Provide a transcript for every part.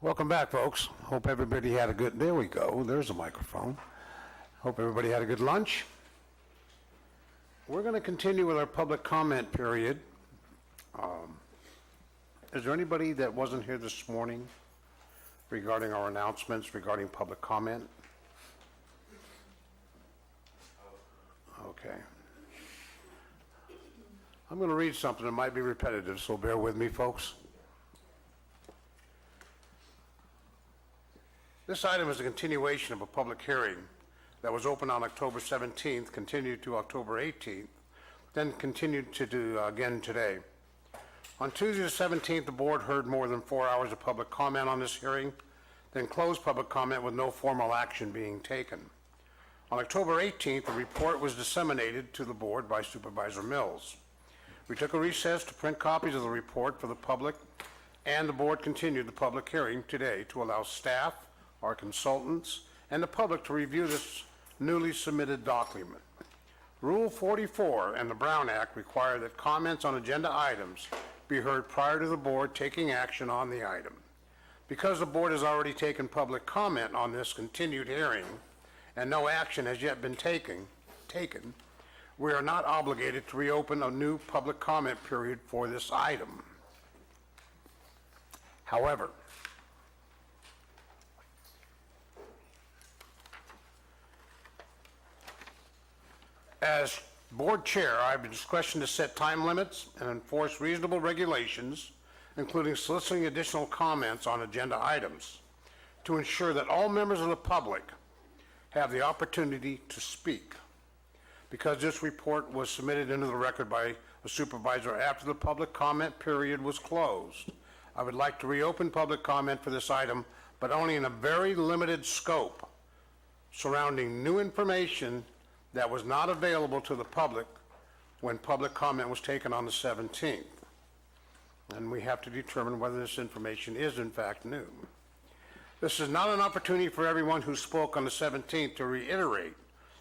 Welcome back, folks. Hope everybody had a good, there we go, there's a microphone. Hope everybody had a good lunch. We're going to continue with our public comment period. Is there anybody that wasn't here this morning regarding our announcements regarding public comment? Okay. I'm going to read something that might be repetitive, so bear with me, folks. This item is a continuation of a public hearing that was opened on October 17th, continued to October 18th, then continued to do again today. On Tuesday the 17th, the board heard more than 4 hours of public comment on this hearing, then closed public comment with no formal action being taken. On October 18th, a report was disseminated to the board by Supervisor Mills. We took a recess to print copies of the report for the public, and the board continued the public hearing today to allow staff, our consultants, and the public to review this newly submitted document. Rule 44 and the Brown Act require that comments on agenda items be heard prior to the board taking action on the item. Because the board has already taken public comment on this continued hearing and no action has yet been taken, we are not obligated to reopen a new public comment period for this item. However, as board chair, I have the discretion to set time limits and enforce reasonable regulations, including soliciting additional comments on agenda items, to ensure that all members of the public have the opportunity to speak. Because this report was submitted into the record by a supervisor after the public comment period was closed, I would like to reopen public comment for this item, but only in a very limited scope surrounding new information that was not available to the public when public comment was taken on the 17th. And we have to determine whether this information is in fact new. This is not an opportunity for everyone who spoke on the 17th to reiterate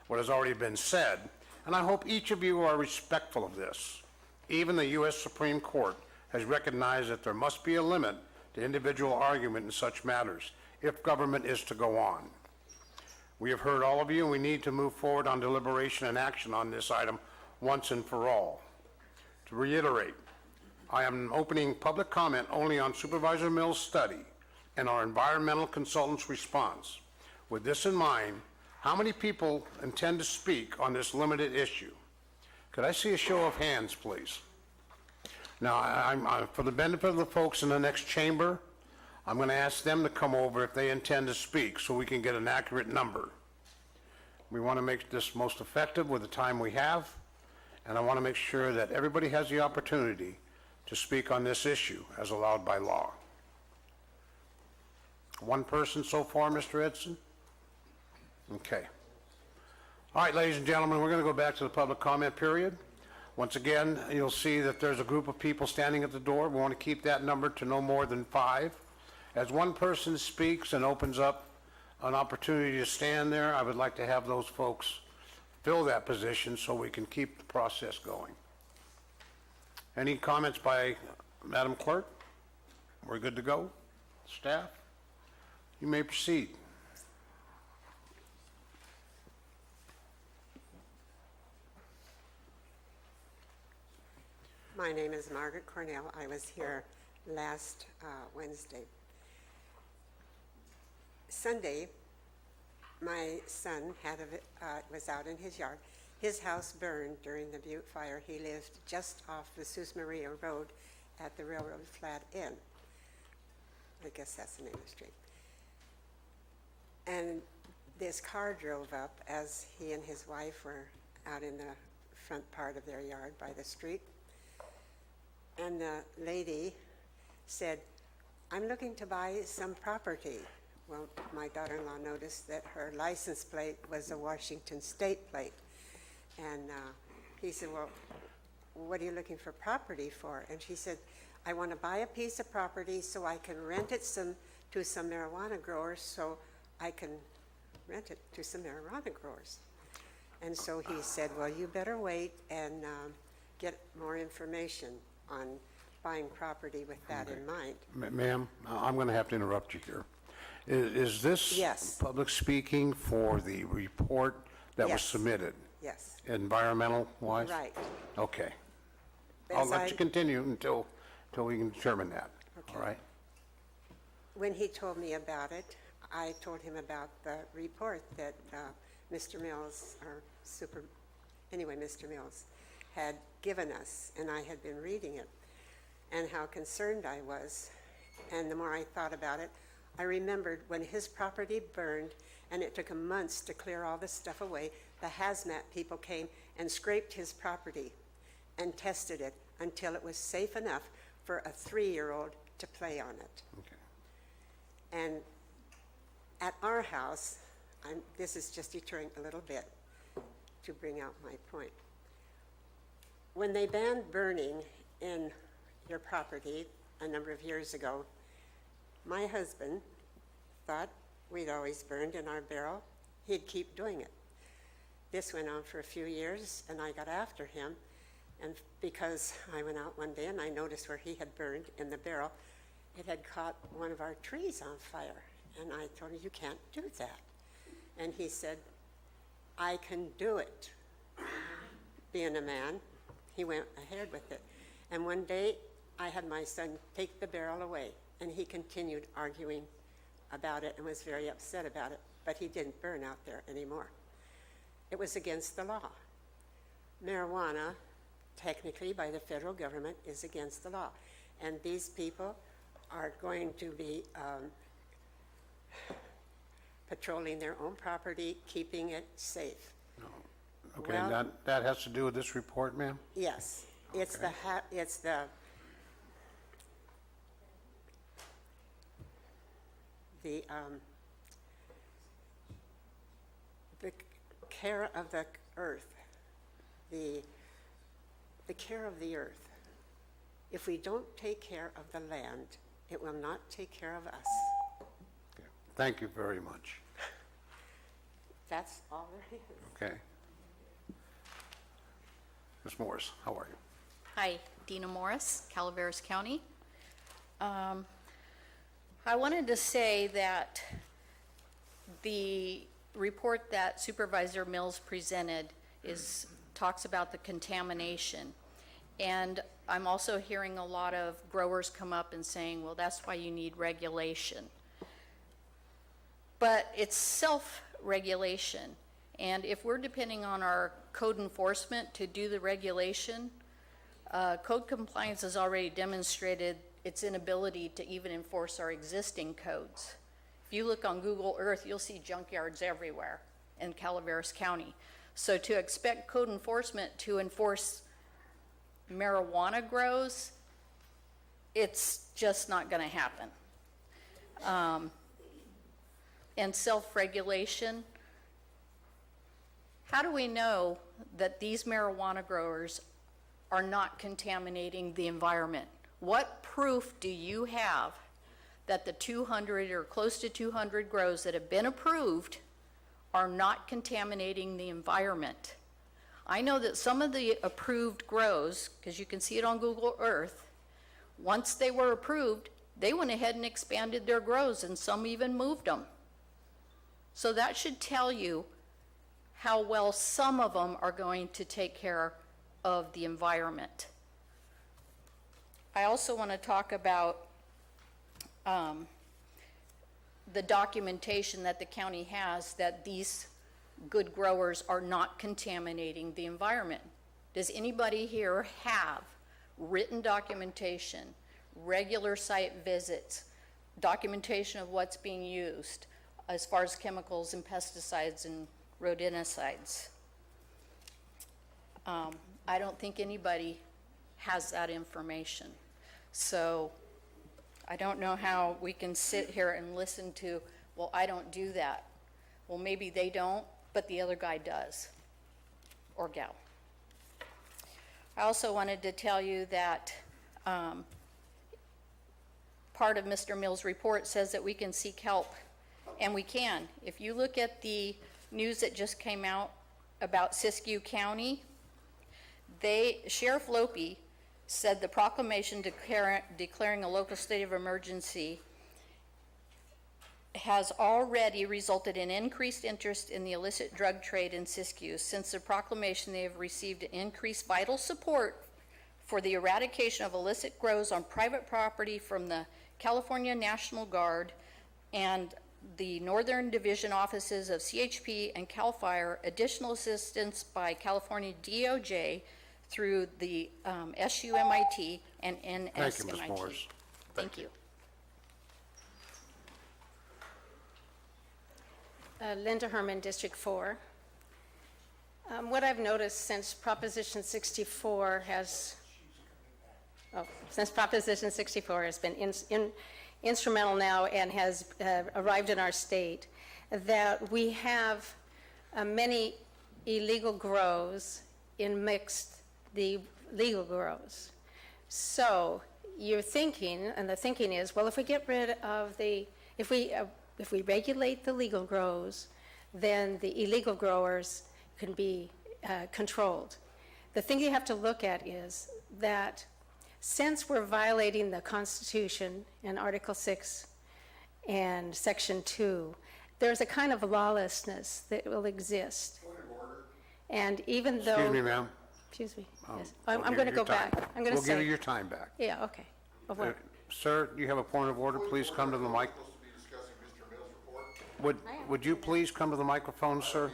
what has already been said, and I hope each of you are respectful of this. Even the U.S. Supreme Court has recognized that there must be a limit to individual argument in such matters if government is to go on. We have heard all of you, and we need to move forward on deliberation and action on this item once and for all. To reiterate, I am opening public comment only on Supervisor Mills' study and our environmental consultant's response. With this in mind, how many people intend to speak on this limited issue? Could I see a show of hands, please? Now, for the benefit of the folks in the next chamber, I'm going to ask them to come over if they intend to speak so we can get an accurate number. We want to make this most effective with the time we have, and I want to make sure that everybody has the opportunity to speak on this issue as allowed by law. One person so far, Mr. Edson? Okay. All right, ladies and gentlemen, we're going to go back to the public comment period. Once again, you'll see that there's a group of people standing at the door. We want to keep that number to no more than 5. As one person speaks and opens up an opportunity to stand there, I would like to have those folks fill that position so we can keep the process going. Any comments by Madam Clerk? We're good to go? Staff? You may proceed. My name is Margaret Cornell. I was here last Wednesday. Sunday, my son was out in his yard. His house burned during the Butte fire. He lived just off the Sus Maria Road at the Railroad Flat Inn. I guess that's the name of the street. And this car drove up as he and his wife were out in the front part of their yard by the street. And the lady said, "I'm looking to buy some property." Well, my daughter-in-law noticed that her license plate was a Washington state plate. And he said, "Well, what are you looking for property for?" And she said, "I want to buy a piece of property so I can rent it to some marijuana growers, so I can rent it to some marijuana growers." And so he said, "Well, you better wait and get more information on buying property with that in mind. Ma'am, I'm going to have to interrupt you here. Is this Yes. public speaking for the report that was Yes. submitted, Yes, environmental-wise? right. Okay. I'll As let I- you continue until we can determine that, Okay. all right? When he told me about it, I told him about the report that Mr. Mills, Mr. Mills had given us, and I had been reading it, and how concerned I was. And the more I thought about it, I remembered when his property burned, and it took him months to clear all this stuff away, the hazmat people came and scraped his property and tested it until it was safe enough for a 3-year-old to play on it. Okay. And at our house, this is just deterring a little bit to bring out my point. When they banned burning in your property a number of years ago, my husband thought we'd always burned in our barrel. He'd keep doing it. This went on for a few years, and I got after him, and because I went out one day and I noticed where he had burned in the barrel, it had caught one of our trees on fire. And I told him, you can't do that. And he said, I can do it. Being a man, he went ahead with it. And one day, I had my son take the barrel away, and he continued arguing about it and was very upset about it, but he didn't burn out there anymore. It was against the law. Marijuana, technically by the federal government, is against the law. And these people are going to be patrolling their own property, keeping it safe. Okay, Well- that has to do with this report, ma'am? Yes, it's the, the care of the earth, the care of the earth. If we don't take care of the land, it will not take care of us. Okay. Thank you very much. That's all there is. Okay. Ms. Morris, how are you? Hi, Dina Morris, Calaveras County. I wanted to say that the report that Supervisor Mills presented talks about the contamination. And I'm also hearing a lot of growers come up and saying, well, that's why you need regulation. But it's self-regulation. And if we're depending on our code enforcement to do the regulation, code compliance has already demonstrated its inability to even enforce our existing codes. If you look on Google Earth, you'll see junkyards everywhere in Calaveras County. So to expect code enforcement to enforce marijuana grows, it's just not going to happen. And self-regulation, how do we know that these marijuana growers are not contaminating the environment? What proof do you have that the 200 or close to 200 grows that have been approved are not contaminating the environment? I know that some of the approved grows, because you can see it on Google Earth, once they were approved, they went ahead and expanded their grows, and some even moved them. So that should tell you how well some of them are going to take care of the environment. I also want to talk about the documentation that the county has that these good growers are not contaminating the environment. Does anybody here have written documentation, regular site visits, documentation of what's being used as far as chemicals and pesticides and rodenticides? I don't think anybody has that information. So I don't know how we can sit here and listen to, well, I don't do that. Well, maybe they don't, but the other guy does, or gal. I also wanted to tell you that part of Mr. Mills' report says that we can seek help, and we can. If you look at the news that just came out about Siskiyou County, Sheriff Lopi said the proclamation declaring a local state of emergency has already resulted in increased interest in the illicit drug trade in Siskiyou. Since the proclamation, they have received increased vital support for the eradication of illicit grows on private property from the California National Guard and the Northern Division offices of CHP and CAL FIRE, additional assistance by California DOJ through the SUMIT and NSMIT. Thank you, Ms. Morris. Thank you. Linda Herman, District 4. What I've noticed since Proposition 64 has been instrumental now and has arrived in our state, that we have many illegal grows in mixed the legal grows. So you're thinking, and the thinking is, well, if we get rid of if we regulate the legal grows, then the illegal growers can be controlled. The thing you have to look at is that since we're violating the Constitution in Article 6 and Section 2, there's a kind of lawlessness that will exist. And even though... Excuse me, ma'am. Excuse me, yes. We'll I'm give going to you go your time. back. I'm going to We'll give say... you your time back. Yeah, okay. Of what? Sir, you have a point of order. Please come to the mic. Would you please come to the microphone, sir?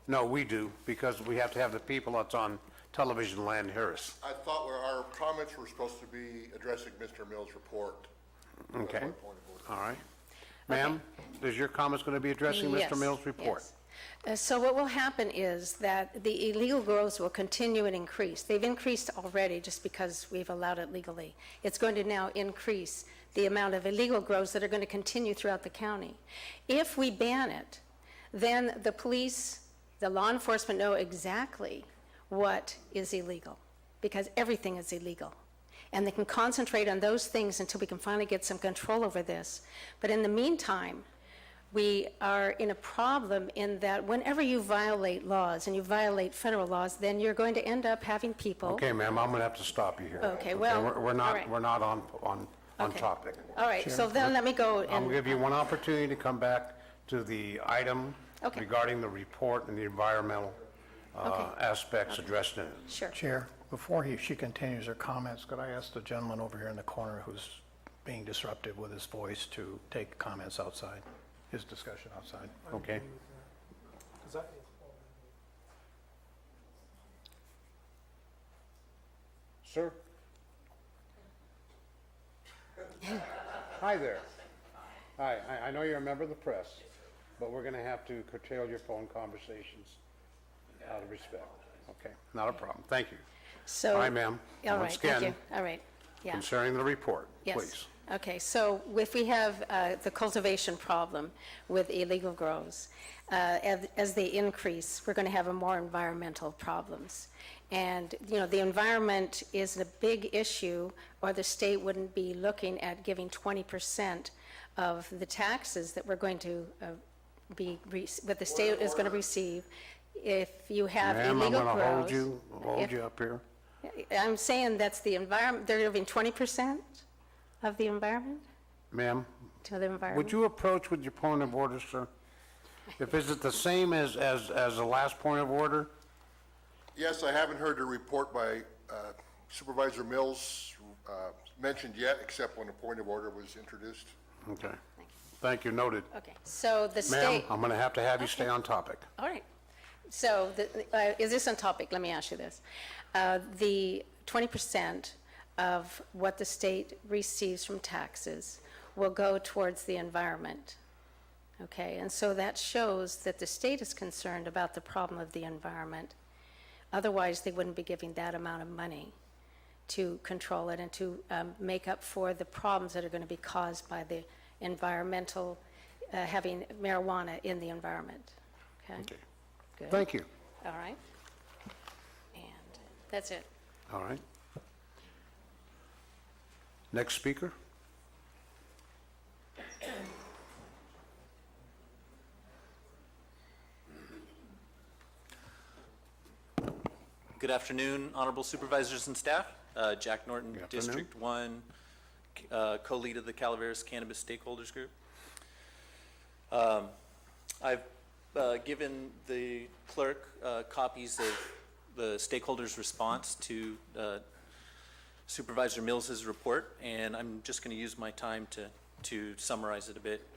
No, we do, because we have to have the people that's on television land hear us. I thought our comments were supposed to be addressing Mr. Mills' report. That's Okay, my point of order. all right. Ma'am, is your comments going to be addressing Yes, Mr. Mills' report? yes. So what will happen is that the illegal grows will continue and increase. They've increased already just because we've allowed it legally. It's going to now increase the amount of illegal grows that are going to continue throughout the county. If we ban it, then the police, the law enforcement know exactly what is illegal, because everything is illegal. And they can concentrate on those things until we can finally get some control over this. But in the meantime, we are in a problem in that whenever you violate laws and you violate federal laws, then you're going to end up having people. Okay, ma'am, I'm going to have to stop you here. Okay, well, We're all not, right. we're not on Okay. topic. All right, so then let me go I'll and, give you one opportunity to come back to the item Okay. regarding the report and the environmental Okay. aspects addressed in it. sure. Chair, before she continues her comments, could I ask the gentleman over here in the corner who's being disruptive with his voice to take comments outside, his discussion outside? Okay? Sir? Hi there. Hi, I know you're a member of the press, but we're going to have to curtail your phone conversations out of respect. Okay, not a problem. Thank you. So. Hi, ma'am. All right, Once thank you. again, All right, yeah. concerning the report, Yes. please. Okay, so if we have the cultivation problem with illegal grows, as they increase, we're going to have more environmental problems. And, you know, the environment is a big issue, or the state wouldn't be looking at giving 20% of the taxes that we're going to what the state is going to receive if you have Ma'am, illegal I'm grows. going to hold If- you up here. I'm saying that's the environment, they're giving 20% of the environment Ma'am, to the environment? would you approach with your point of order, sir? If, is it the same as the last point of order? Yes, I haven't heard the report by Supervisor Mills mentioned yet, except when a point of order was introduced. Okay. Thank you, noted. Okay, so the Ma'am, state, I'm going to have you stay on topic. all right. So is this on topic? Let me ask you this. The 20% of what the state receives from taxes will go towards the environment. Okay, and so that shows that the state is concerned about the problem of the environment. Otherwise, they wouldn't be giving that amount of money to control it and to make up for the problems that are going to be caused by the environmental, having marijuana in the environment. Okay? Okay. Good. Thank you. All right. And that's it. All right. Next speaker? Good afternoon, honorable supervisors and staff. Jack Norton, Good afternoon. District 1, co-lead of the Calaveras Cannabis Stakeholders Group. I've given the clerk copies of the stakeholders' response to Supervisor Mills's report, and I'm just going to use my time to summarize it a bit.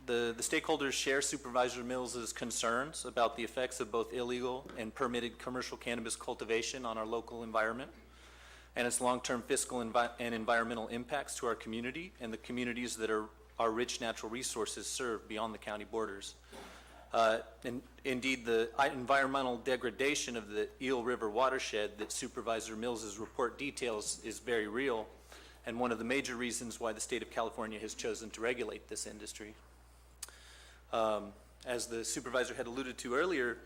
The stakeholders share Supervisor Mills's concerns about the effects of both illegal and permitted commercial cannabis cultivation on our local environment and its long-term fiscal and environmental impacts to our community and the communities that our rich natural resources serve beyond the county borders. And indeed, the environmental degradation of the Eel River watershed that Supervisor Mills's report details is very real, and one of the major reasons why the state of California has chosen to regulate this industry. As the supervisor had alluded to earlier,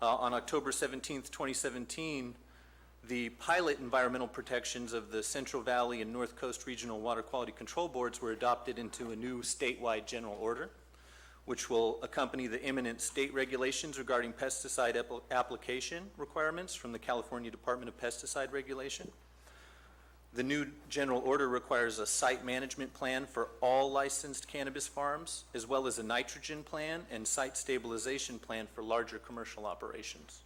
on October 17th, 2017, the pilot environmental protections of the Central Valley and North Coast Regional Water Quality Control Boards were adopted into a new statewide general order, which will accompany the imminent state regulations regarding pesticide application requirements from the California Department of Pesticide Regulation. The new general order requires a site management plan for all licensed cannabis farms, as well as a nitrogen plan and site stabilization plan for larger commercial operations,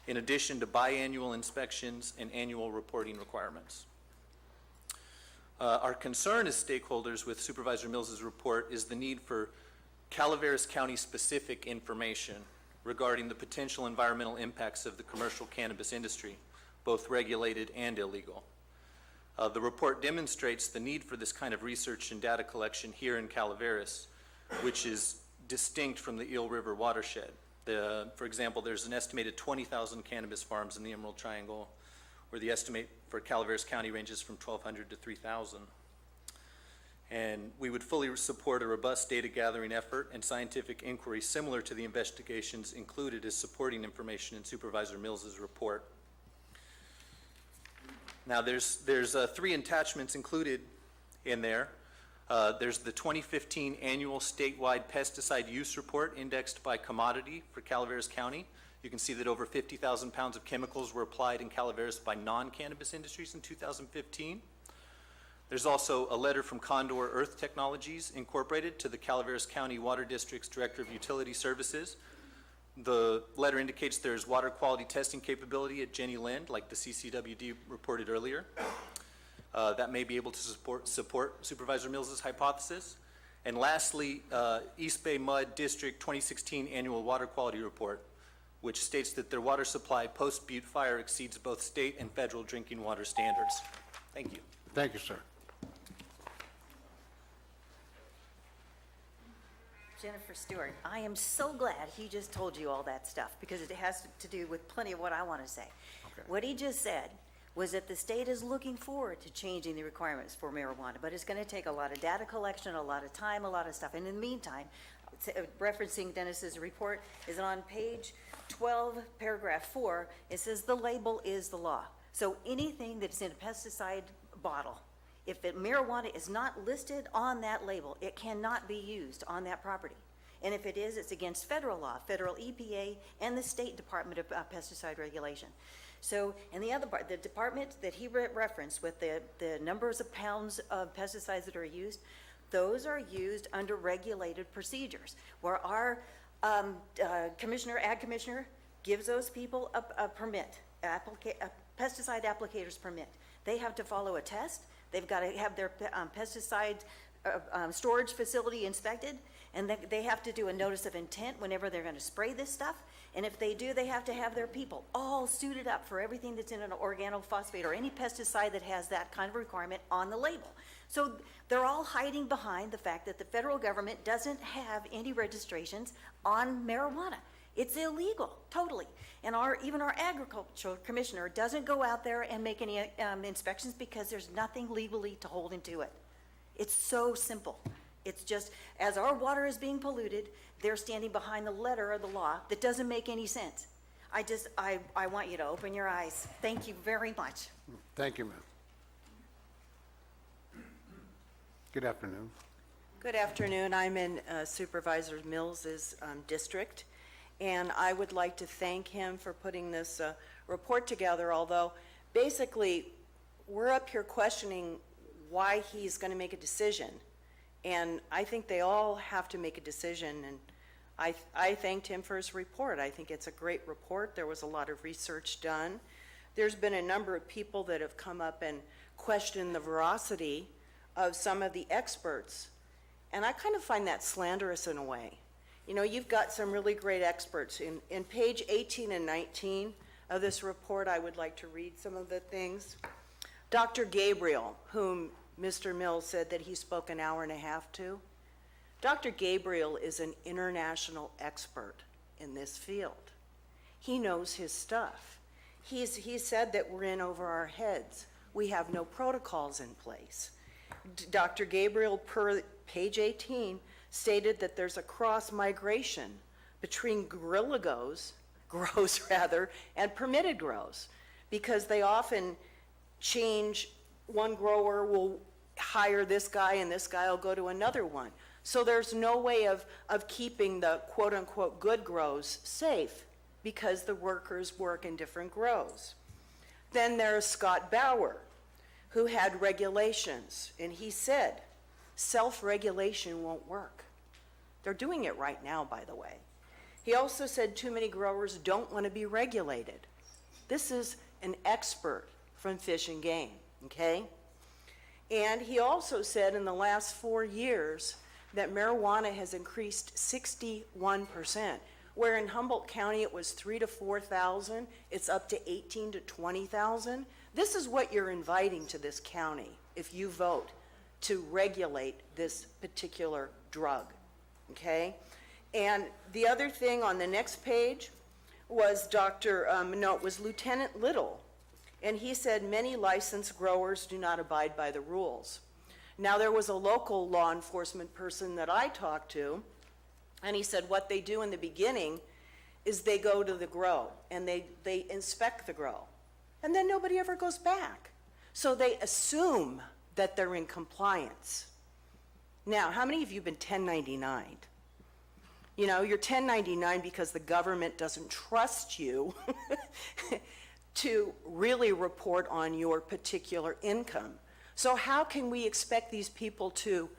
in addition to biannual inspections and annual reporting requirements. Our concern as stakeholders with Supervisor Mills's report is the need for Calaveras County-specific information regarding the potential environmental impacts of the commercial cannabis industry, both regulated and illegal. The report demonstrates the need for this kind of research and data collection here in Calaveras, which is distinct from the Eel River watershed. For example, there's an estimated 20,000 cannabis farms in the Emerald Triangle, where the estimate for Calaveras County ranges from 1,200 to 3,000. And we would fully support a robust data gathering effort and scientific inquiry similar to the investigations included as supporting information in Supervisor Mills's report. Now, there's 3 attachments included in there. There's the 2015 annual statewide pesticide use report indexed by commodity for Calaveras County. You can see that over 50,000 pounds of chemicals were applied in Calaveras by non-cannabis industries in 2015. There's also a letter from Condor Earth Technologies Incorporated to the Calaveras County Water District's Director of Utility Services. The letter indicates there's water quality testing capability at Jenny Lind, like the CCWD reported earlier. That may be able to support Supervisor Mills's hypothesis. And lastly, East Bay Mud District 2016 Annual Water Quality Report, which states that their water supply post-Butte fire exceeds both state and federal drinking water standards. Thank you. Thank you, sir. Jennifer Stewart, I am so glad he just told you all that stuff because it has to do with plenty of what I want to say. Okay. What he just said was that the state is looking forward to changing the requirements for marijuana, but it's going to take a lot of data collection, a lot of time, a lot of stuff. And in the meantime, referencing Dennis's report, is on page 12, paragraph 4, it says the label is the law. So anything that's in a pesticide bottle, if marijuana is not listed on that label, it cannot be used on that property. And if it is, it's against federal law, federal EPA, and the State Department of Pesticide Regulation. So, and the other part, the department that he referenced with the numbers of pounds of pesticides that are used, those are used under regulated procedures, where our ag commissioner gives those people a permit, a pesticide applicator's permit. They have to follow a test. They've got to have their pesticide storage facility inspected, and they have to do a notice of intent whenever they're going to spray this stuff. And if they do, they have to have their people all suited up for everything that's in an organophosphate or any pesticide that has that kind of requirement on the label. So they're all hiding behind the fact that the federal government doesn't have any registrations on marijuana. It's illegal, totally. And even our agricultural commissioner doesn't go out there and make any inspections because there's nothing legally to hold him to it. It's so simple. It's just, as our water is being polluted, they're standing behind the letter of the law that doesn't make any sense. I want you to open your eyes. Thank you very much. Thank you, ma'am. Good afternoon. Good afternoon. I'm in Supervisor Mills's district, and I would like to thank him for putting this report together, although basically, we're up here questioning why he's going to make a decision. And I think they all have to make a decision, and I thanked him for his report. I think it's a great report. There was a lot of research done. There's been a number of people that have come up and questioned the veracity of some of the experts. And I kind of find that slanderous in a way. You know, you've got some really great experts. In page 18 and 19 of this report, I would like to read some of the things. Dr. Gabriel, whom Mr. Mills said that he spoke an hour and a half to, Dr. Gabriel is an international expert in this field. He knows his stuff. He said that we're in over our heads. We have no protocols in place. Dr. Gabriel, per page 18, stated that there's a cross-migration between guerrilla grows and permitted grows, because they often change. One grower will hire this guy and this guy will go to another one. So there's no way of keeping the quote-unquote good grows safe, because the workers work in different grows. Then there's Scott Bauer, who had regulations, and he said self-regulation won't work. They're doing it right now, by the way. He also said too many growers don't want to be regulated. This is an expert from Fish and Game, okay? And he also said in the last 4 years that marijuana has increased 61%, where in Humboldt County it was 3,000 to 4,000, it's up to 18,000 to 20,000. This is what you're inviting to this county if you vote to regulate this particular drug, okay? And the other thing on the next page was it was Lieutenant Little, and he said many licensed growers do not abide by the rules. Now, there was a local law enforcement person that I talked to, and he said what they do in the beginning is they go to the grow and they inspect the grow, and then nobody ever goes back. So they assume that they're in compliance. Now, how many of you have been 1099'd? You know, you're 1099 because the government doesn't trust you to really report on your particular income. So how can we expect these people to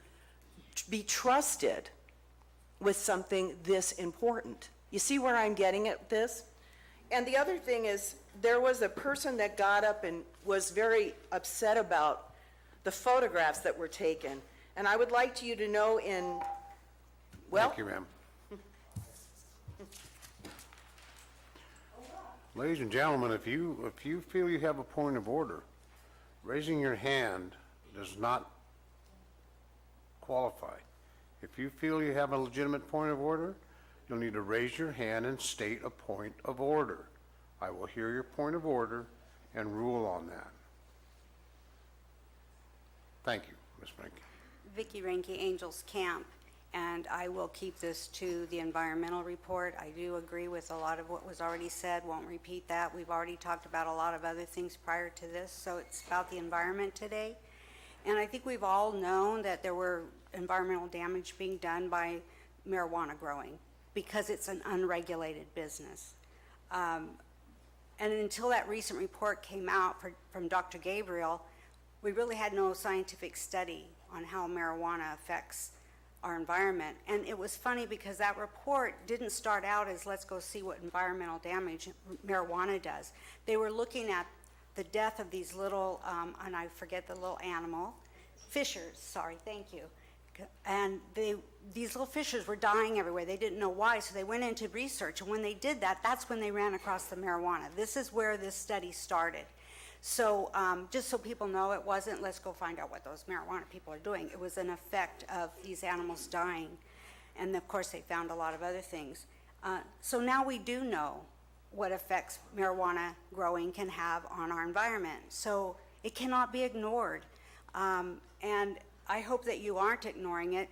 be trusted with something this important? You see where I'm getting at this? And the other thing is, there was a person that got up and was very upset about the photographs that were taken. And I would like you to know Thank you, ma'am. Ladies and gentlemen, if you feel you have a point of order, raising your hand does not qualify. If you feel you have a legitimate point of order, you'll need to raise your hand and state a point of order. I will hear your point of order and rule on that. Thank you, Ms. Rankin. Vicki Ranke, Angels Camp, and I will keep this to the environmental report. I do agree with a lot of what was already said, won't repeat that. We've already talked about a lot of other things prior to this, so it's about the environment today. And I think we've all known that there were environmental damage being done by marijuana growing because it's an unregulated business. And until that recent report came out from Dr. Gabriel, we really had no scientific study on how marijuana affects our environment. And it was funny because that report didn't start out as let's go see what environmental damage marijuana does. They were looking at the death of these little, and I forget the little animal, fishers, sorry, thank you. And these little fishers were dying everywhere. They didn't know why, so they went into research. And when they did that, that's when they ran across the marijuana. This is where this study started. So just so people know, it wasn't, let's go find out what those marijuana people are doing. It was an effect of these animals dying. And of course, they found a lot of other things. So now we do know what effects marijuana growing can have on our environment. So it cannot be ignored. And I hope that you aren't ignoring it.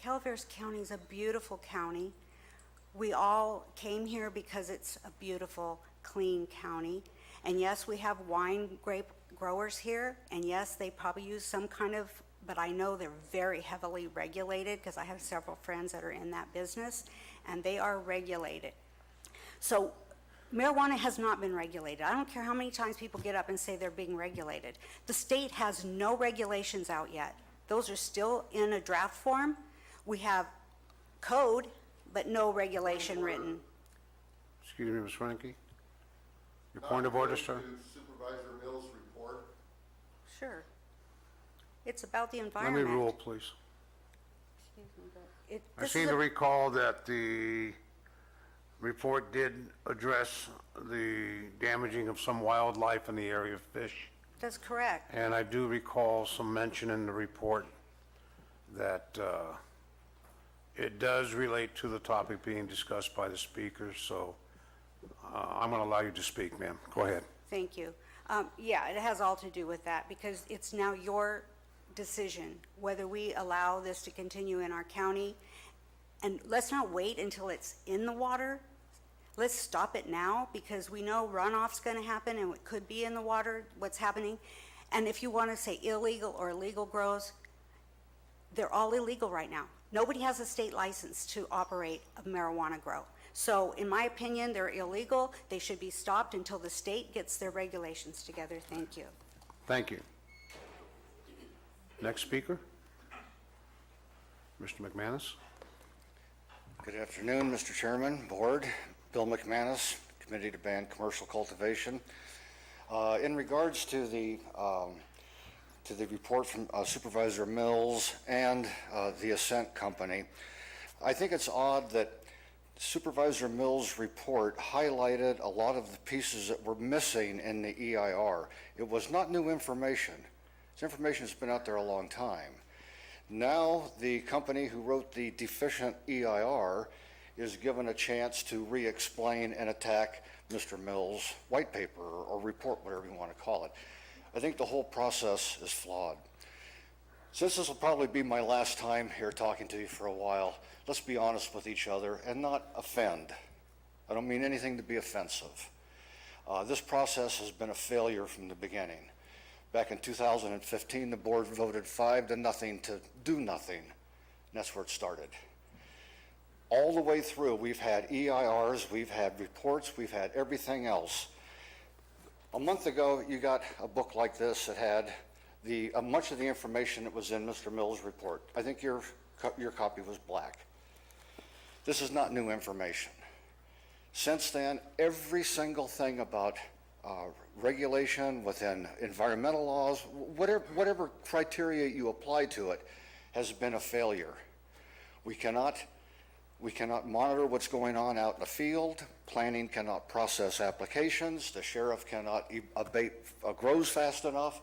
Calaveras County is a beautiful county. We all came here because it's a beautiful, clean county. And yes, we have wine grape growers here, and yes, they probably use some kind of, but I know they're very heavily regulated because I have several friends that are in that business, and they are regulated. So Marijuana has not been regulated. I don't care how many times people get up and say they're being regulated. The state has no regulations out yet. Those are still in a draft form. We have code, but no regulation written. Excuse me, Ms. Frankie? Your point of order, sir? Supervisor Mills' report. Sure. It's about the Let environment. me rule, please. Excuse me, but I this seem is to a- recall that the report did address the damaging of some wildlife in the area of fish. That's correct. And I do recall some mention in the report that it does relate to the topic being discussed by the speakers, so I'm going to allow you to speak, ma'am. Go ahead. Thank you. Yeah, it has all to do with that, because it's now your decision whether we allow this to continue in our county. And let's not wait until it's in the water. Let's stop it now, because we know runoff's going to happen and it could be in the water, what's happening. And if you want to say illegal or illegal grows, they're all illegal right now. Nobody has a state license to operate a marijuana grow. So in my opinion, they're illegal. They should be stopped until the state gets their regulations together. Thank you. Thank you. Next speaker? Mr. McManus? Good afternoon, Mr. Chairman, Board. Bill McManus, Committee to Ban Commercial Cultivation. In regards to the report from Supervisor Mills and the Ascent Company, I think it's odd that Supervisor Mills' report highlighted a lot of the pieces that were missing in the EIR. It was not new information. It's information that's been out there a long time. Now, the company who wrote the deficient EIR is given a chance to re-explain and attack Mr. Mills' white paper or report, whatever you want to call it. I think the whole process is flawed. Since this will probably be my last time here talking to you for a while, let's be honest with each other and not offend. I don't mean anything to be offensive. This process has been a failure from the beginning. Back in 2015, the board voted 5-0 to do nothing, and that's where it started. All the way through, we've had EIRs, we've had reports, we've had everything else. A month ago, you got a book like this that had much of the information that was in Mr. Mills' report. I think your copy was black. This is not new information. Since then, every single thing about regulation within environmental laws, whatever criteria you apply to it, has been a failure. We cannot monitor what's going on out in the field. Planning cannot process applications. The sheriff cannot abate grows fast enough.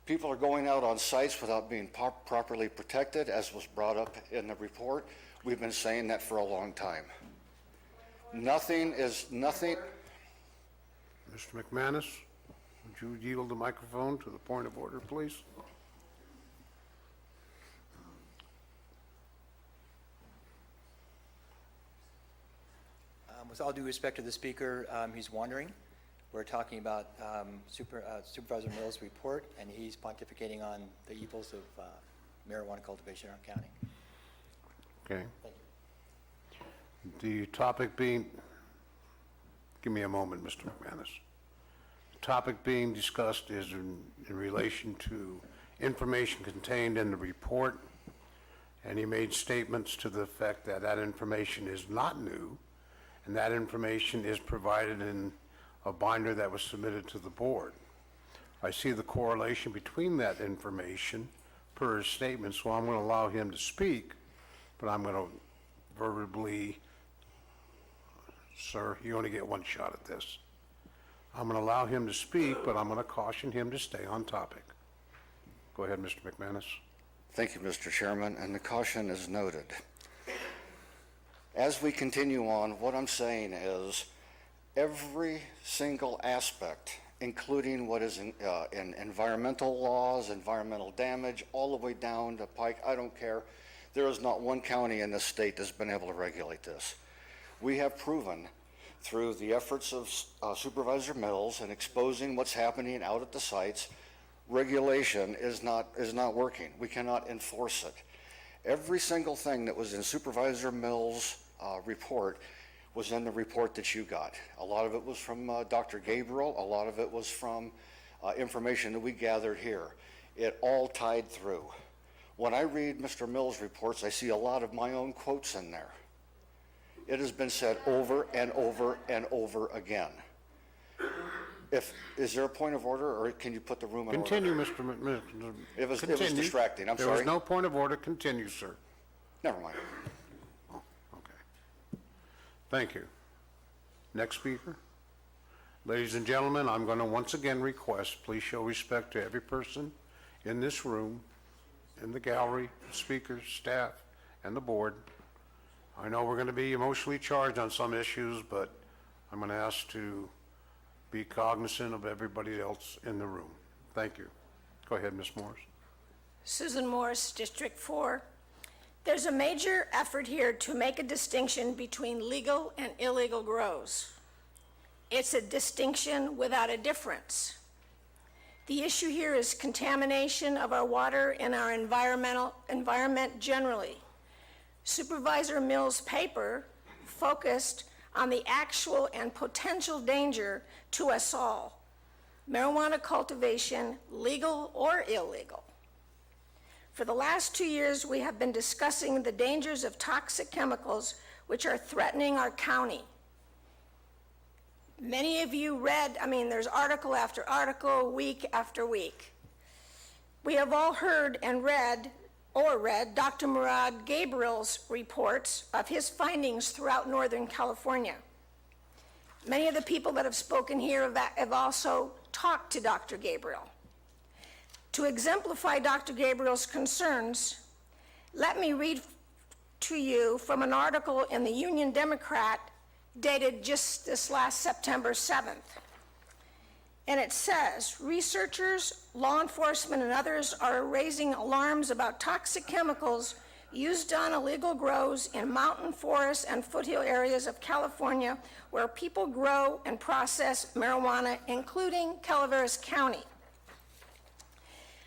People are going out on sites without being properly protected, as was brought up in the report. We've been saying that for a long time. Nothing. Mr. McManus, would you yield the microphone to the point of order, please? With all due respect to the speaker, he's wandering. We're talking about Supervisor Mills' report, and he's pontificating on the evils of marijuana cultivation in our county. Okay. Thank you. The topic being, give me a moment, Mr. McManus. The topic being discussed is in relation to information contained in the report, and he made statements to the effect that that information is not new, and that information is provided in a binder that was submitted to the board. I see the correlation between that information per his statement, so I'm going to allow him to speak, but I'm going to verbally, sir, you only get one shot at this. I'm going to allow him to speak, but I'm going to caution him to stay on topic. Go ahead, Mr. McManus. Thank you, Mr. Chairman, and the caution is noted. As we continue on, what I'm saying is every single aspect, including what is in environmental laws, environmental damage, all the way down to Pike, I don't care. There is not one county in this state that's been able to regulate this. We have proven through the efforts of Supervisor Mills and exposing what's happening out at the sites, regulation is not working. We cannot enforce it. Every single thing that was in Supervisor Mills' report was in the report that you got. A lot of it was from Dr. Gabriel. A lot of it was from information that we gathered here. It all tied through. When I read Mr. Mills' reports, I see a lot of my own quotes in there. It has been said over and over and over again. Is there a point of order, or can you put the room in order? Continue, Mr. It was Continue. distracting. I'm There sorry. was no point of order. Continue, sir. Never mind. Oh, okay. Thank you. Next speaker. Ladies and gentlemen, I'm going to once again request, please show respect to every person in this room, in the gallery, speakers, staff, and the board. I know we're going to be emotionally charged on some issues, but I'm going to ask to be cognizant of everybody else in the room. Thank you. Go ahead, Ms. Morris. Susan Morris, District 4. There's a major effort here to make a distinction between legal and illegal grows. It's a distinction without a difference. The issue here is contamination of our water and our environment generally. Supervisor Mills' paper focused on the actual and potential danger to us all. Marijuana cultivation, legal or illegal. For the last 2 years, we have been discussing the dangers of toxic chemicals which are threatening our county. Many of you read, there's article after article, week after week. We have all heard and read Dr. Murad Gabriel's reports of his findings throughout Northern California. Many of the people that have spoken here have also talked to Dr. Gabriel. To exemplify Dr. Gabriel's concerns, let me read to you from an article in the Union Democrat dated just this last September 7th. And it says, researchers, law enforcement, and others are raising alarms about toxic chemicals used on illegal grows in mountain forests and foothill areas of California where people grow and process marijuana, including Calaveras County.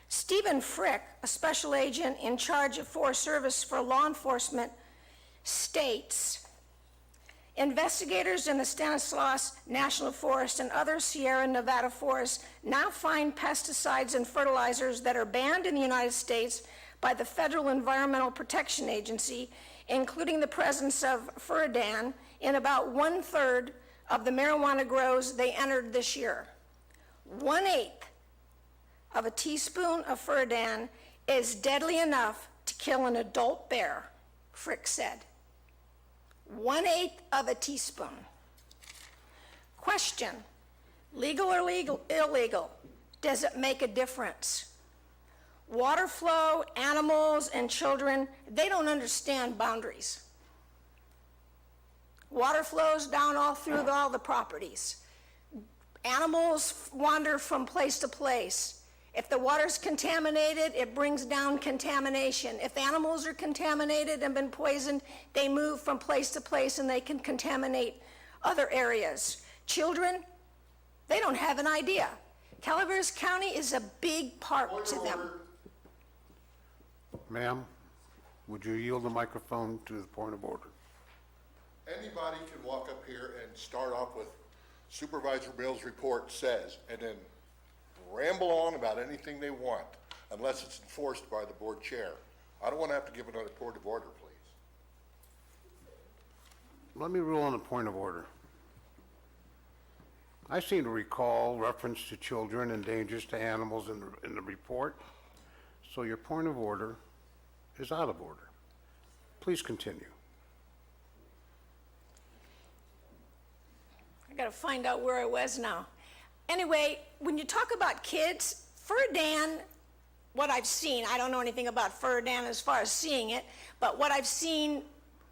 Stephen Frick, a special agent in charge of Forest Service for law enforcement, states, investigators in the Stanislaus National Forest and other Sierra Nevada forests now find pesticides and fertilizers that are banned in the United States by the Federal Environmental Protection Agency, including the presence of furadan in about 1/3 of the marijuana grows they entered this year. 1/8 of a teaspoon of furadan is deadly enough to kill an adult bear, Frick said. 1/8 of a teaspoon. Question, legal or illegal? Does it make a difference? Water flow, animals, and children, they don't understand boundaries. Water flows down all through all the properties. Animals wander from place to place. If the water's contaminated, it brings down contamination. If animals are contaminated and been poisoned, they move from place to place and they can contaminate other areas. Children, they don't have an idea. Calaveras County is a big part to them. Ma'am, would you yield the microphone to the point of order? Anybody can walk up here and start off with Supervisor Mills' report says, and then ramble on about anything they want, unless it's enforced by the board chair. I don't want to have to give another point of order, please. Let me rule on a point of order. I seem to recall reference to children and dangers to animals in the report, so your point of order is out of order. Please continue. I gotta find out where I was now. Anyway, when you talk about kids, furadan, what I've seen, I don't know anything about furadan as far as seeing it, but what I've seen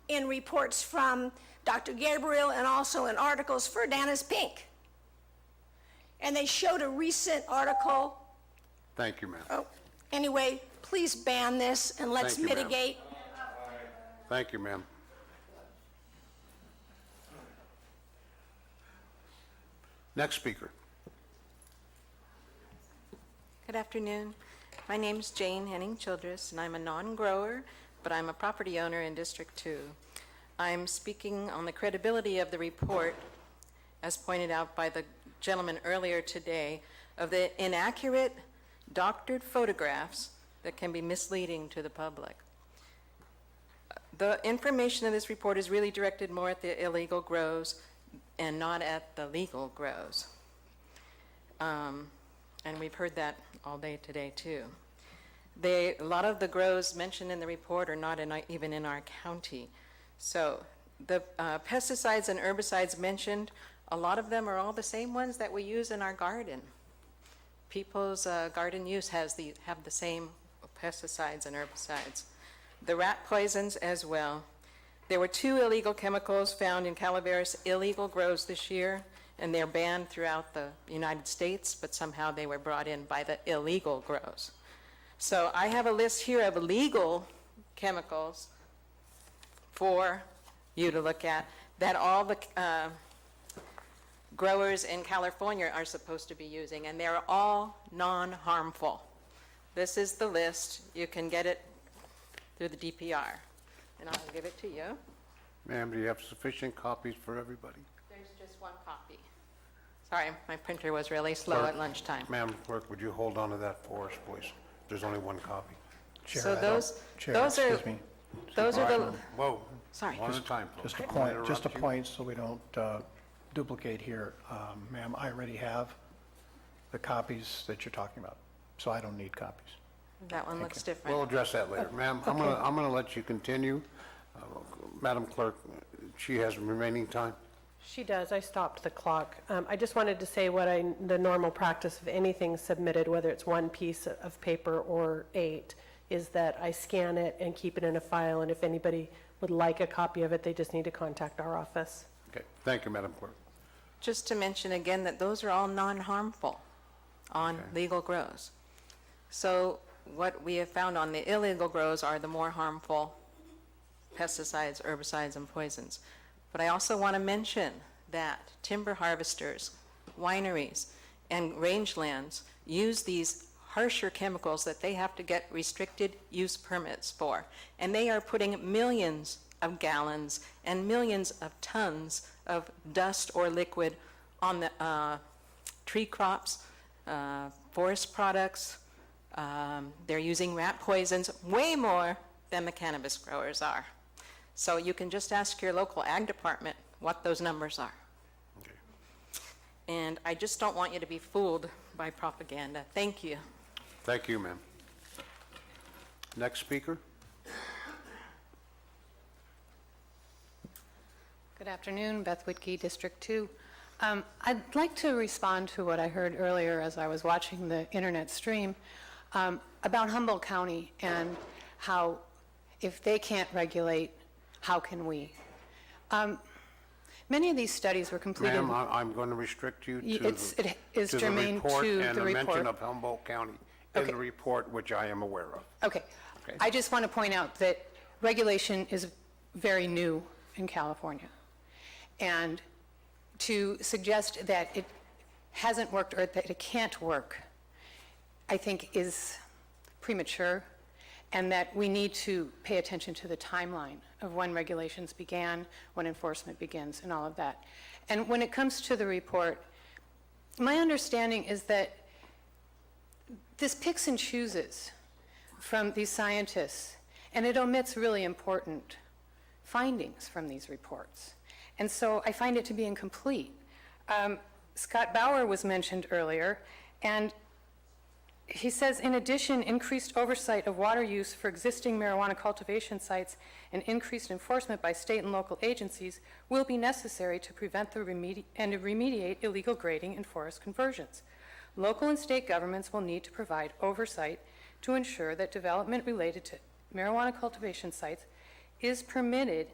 in reports from Dr. Gabriel and also in articles, furadan is pink. And they showed a recent article. Thank you, ma'am. Oh, anyway, please ban this and let's Thank you, ma'am. mitigate. Thank you, ma'am. Next speaker. Good afternoon. My name's Jane Henning Childress, and I'm a non-grower, but I'm a property owner in District 2. I'm speaking on the credibility of the report, as pointed out by the gentleman earlier today, of the inaccurate, doctored photographs that can be misleading to the public. The information in this report is really directed more at the illegal grows and not at the legal grows. And we've heard that all day today, too. A lot of the grows mentioned in the report are not even in our county. So the pesticides and herbicides mentioned, a lot of them are all the same ones that we use in our garden. People's garden use have the same pesticides and herbicides. The rat poisons as well. There were 2 illegal chemicals found in Calaveras illegal grows this year, and they're banned throughout the United States, but somehow they were brought in by the illegal grows. So I have a list here of legal chemicals for you to look at that all the growers in California are supposed to be using, and they're all non-harmful. This is the list. You can get it through the DPR, and I'll give it to you. Ma'am, do you have sufficient copies for everybody? There's just 1 copy. Sorry, my printer was really slow Clerk. at lunchtime. Ma'am Clerk, would you hold on to that for us, please? There's only 1 copy. Chair, So I don't- those Chair, are, excuse me. those are the, Whoa. Sorry. One at a time, folks. Just a Don't wanna point, just a interrupt you. point so we don't duplicate here. Ma'am, I already have the copies that you're talking about, so I don't need copies. that one looks We'll different. address that later. Ma'am, I'm gonna let you continue. Madam Clerk, she has remaining time. She does. I stopped the clock. I just wanted to say the normal practice of anything submitted, whether it's 1 piece of paper or 8, is that I scan it and keep it in a file, and if anybody would like a copy of it, they just need to contact our office. Okay, thank you, Madam Clerk. Just to mention again that those are all non-harmful on legal grows. So what we have found on the illegal grows are the more harmful pesticides, herbicides, and poisons. But I also want to mention that timber harvesters, wineries, and rangelands use these harsher chemicals that they have to get restricted use permits for. And they are putting millions of gallons and millions of tons of dust or liquid on the tree crops, forest products. They're using rat poisons way more than the cannabis growers are. So you can just ask your local ag department what those numbers are. Okay. And I just don't want you to be fooled by propaganda. Thank you. Thank you, ma'am. Next speaker? Good afternoon, Beth Whitkey, District 2. I'd like to respond to what I heard earlier as I was watching the internet stream about Humboldt County and how if they can't regulate, how can we? Many of these studies were completed. Ma'am, I'm going to restrict you to It is the germane report to and the the mention report. of Humboldt County in Okay. the report, which I am aware of. Okay. I just want to point out that regulation is very new in California. And to suggest that it hasn't worked or that it can't work, I think is premature, and that we need to pay attention to the timeline of when regulations began, when enforcement begins, and all of that. And when it comes to the report, my understanding is that this picks and chooses from these scientists, and it omits really important findings from these reports. And so I find it to be incomplete. Scott Bauer was mentioned earlier, and he says, in addition, increased oversight of water use for existing marijuana cultivation sites and increased enforcement by state and local agencies will be necessary to prevent and to remediate illegal grading and forest conversions. Local and state governments will need to provide oversight to ensure that development related to marijuana cultivation sites is permitted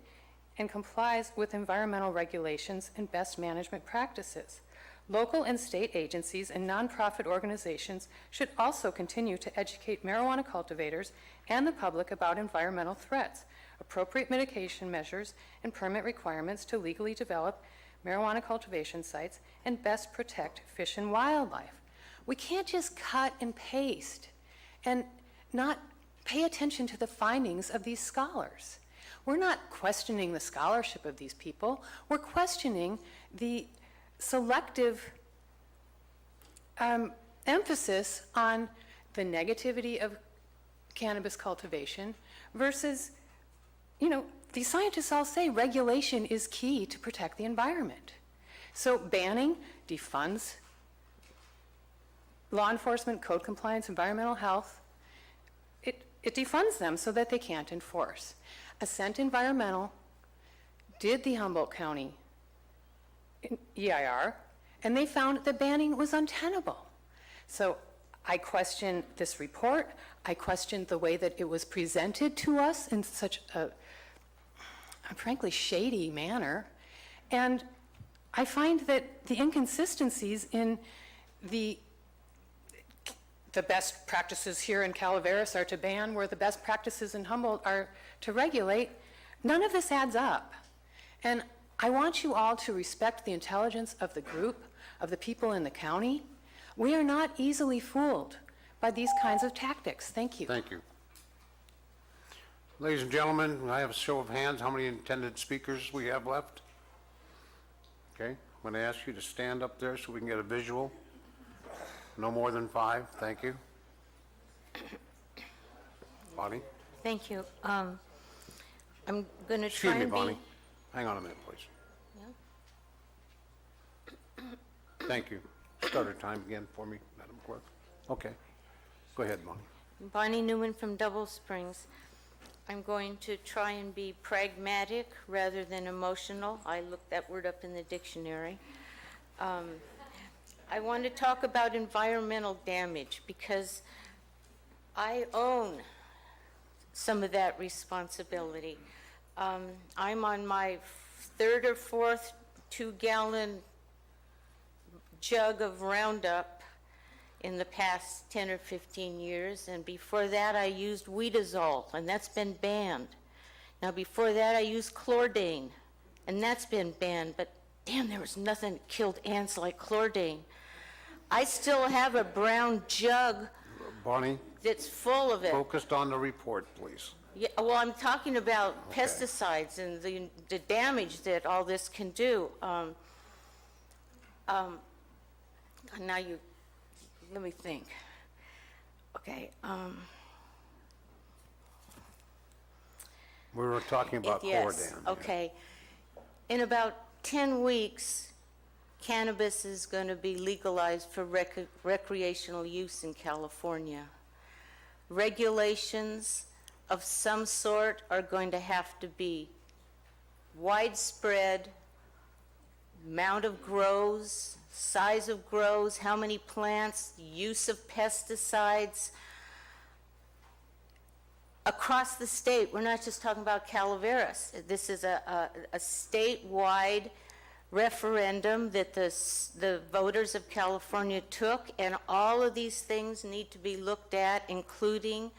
and complies with environmental regulations and best management practices. Local and state agencies and nonprofit organizations should also continue to educate marijuana cultivators and the public about environmental threats, appropriate mitigation measures, and permit requirements to legally develop marijuana cultivation sites and best protect fish and wildlife. We can't just cut and paste and not pay attention to the findings of these scholars. We're not questioning the scholarship of these people. We're questioning the selective emphasis on the negativity of cannabis cultivation versus, the scientists all say regulation is key to protect the environment. So banning defunds law enforcement, code compliance, environmental health. It defunds them so that they can't enforce. Ascent Environmental did the Humboldt County EIR, and they found that banning was untenable. So I question this report. I question the way that it was presented to us in such a frankly shady manner. And I find that the inconsistencies in the best practices here in Calaveras are to ban, where the best practices in Humboldt are to regulate, none of this adds up. And I want you all to respect the intelligence of the group, of the people in the county. We are not easily fooled by these kinds of tactics. Thank you. Thank you. Ladies and gentlemen, I have a show of hands. How many intended speakers we have left? Okay, I'm going to ask you to stand up there so we can get a visual. No more than 5. Thank you. Bonnie? Thank you. I'm going to Excuse try me, and be... Bonnie. Hang on a minute, please. Thank you. Start our time again for me, Madam Clerk. Okay. Go ahead, Bonnie. Bonnie Newman from Double Springs. I'm going to try and be pragmatic rather than emotional. I looked that word up in the dictionary. I want to talk about environmental damage because I own some of that responsibility. I'm on my 3rd or 4th 2-gallon jug of Roundup in the past 10 or 15 years, and before that I used Weedazole, and that's been banned. Now before that I used Chlordane, and that's been banned, but damn, there was nothing that killed ants like Chlordane. I still have a brown jug, Bonnie, that's full of it. focused on the report, please. Yeah, well, I'm talking about pesticides and the damage that all this can do. Now let me think. Okay. We were talking about Yes, Chlordane. okay. In about 10 weeks, cannabis is going to be legalized for recreational use in California. Regulations of some sort are going to have to be widespread, amount of grows, size of grows, how many plants, use of pesticides across the state. We're not just talking about Calaveras. This is a statewide referendum that the voters of California took, and all of these things need to be looked at, including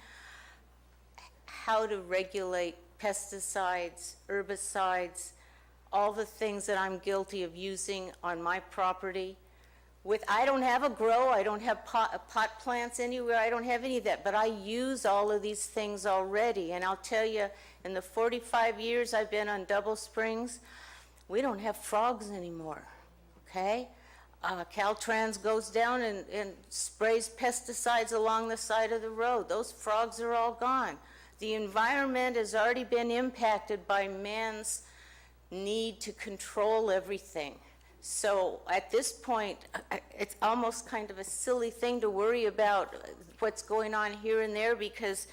how to regulate pesticides, herbicides, all the things that I'm guilty of using on my property. I don't have a grow, I don't have pot plants anywhere, I don't have any of that, but I use all of these things already. And I'll tell you, in the 45 years I've been on Double Springs, we don't have frogs anymore, okay? Caltrans goes down and sprays pesticides along the side of the road. Those frogs are all gone. The environment has already been impacted by man's need to control everything. So at this point, it's almost kind of a silly thing to worry about what's going on here and there, because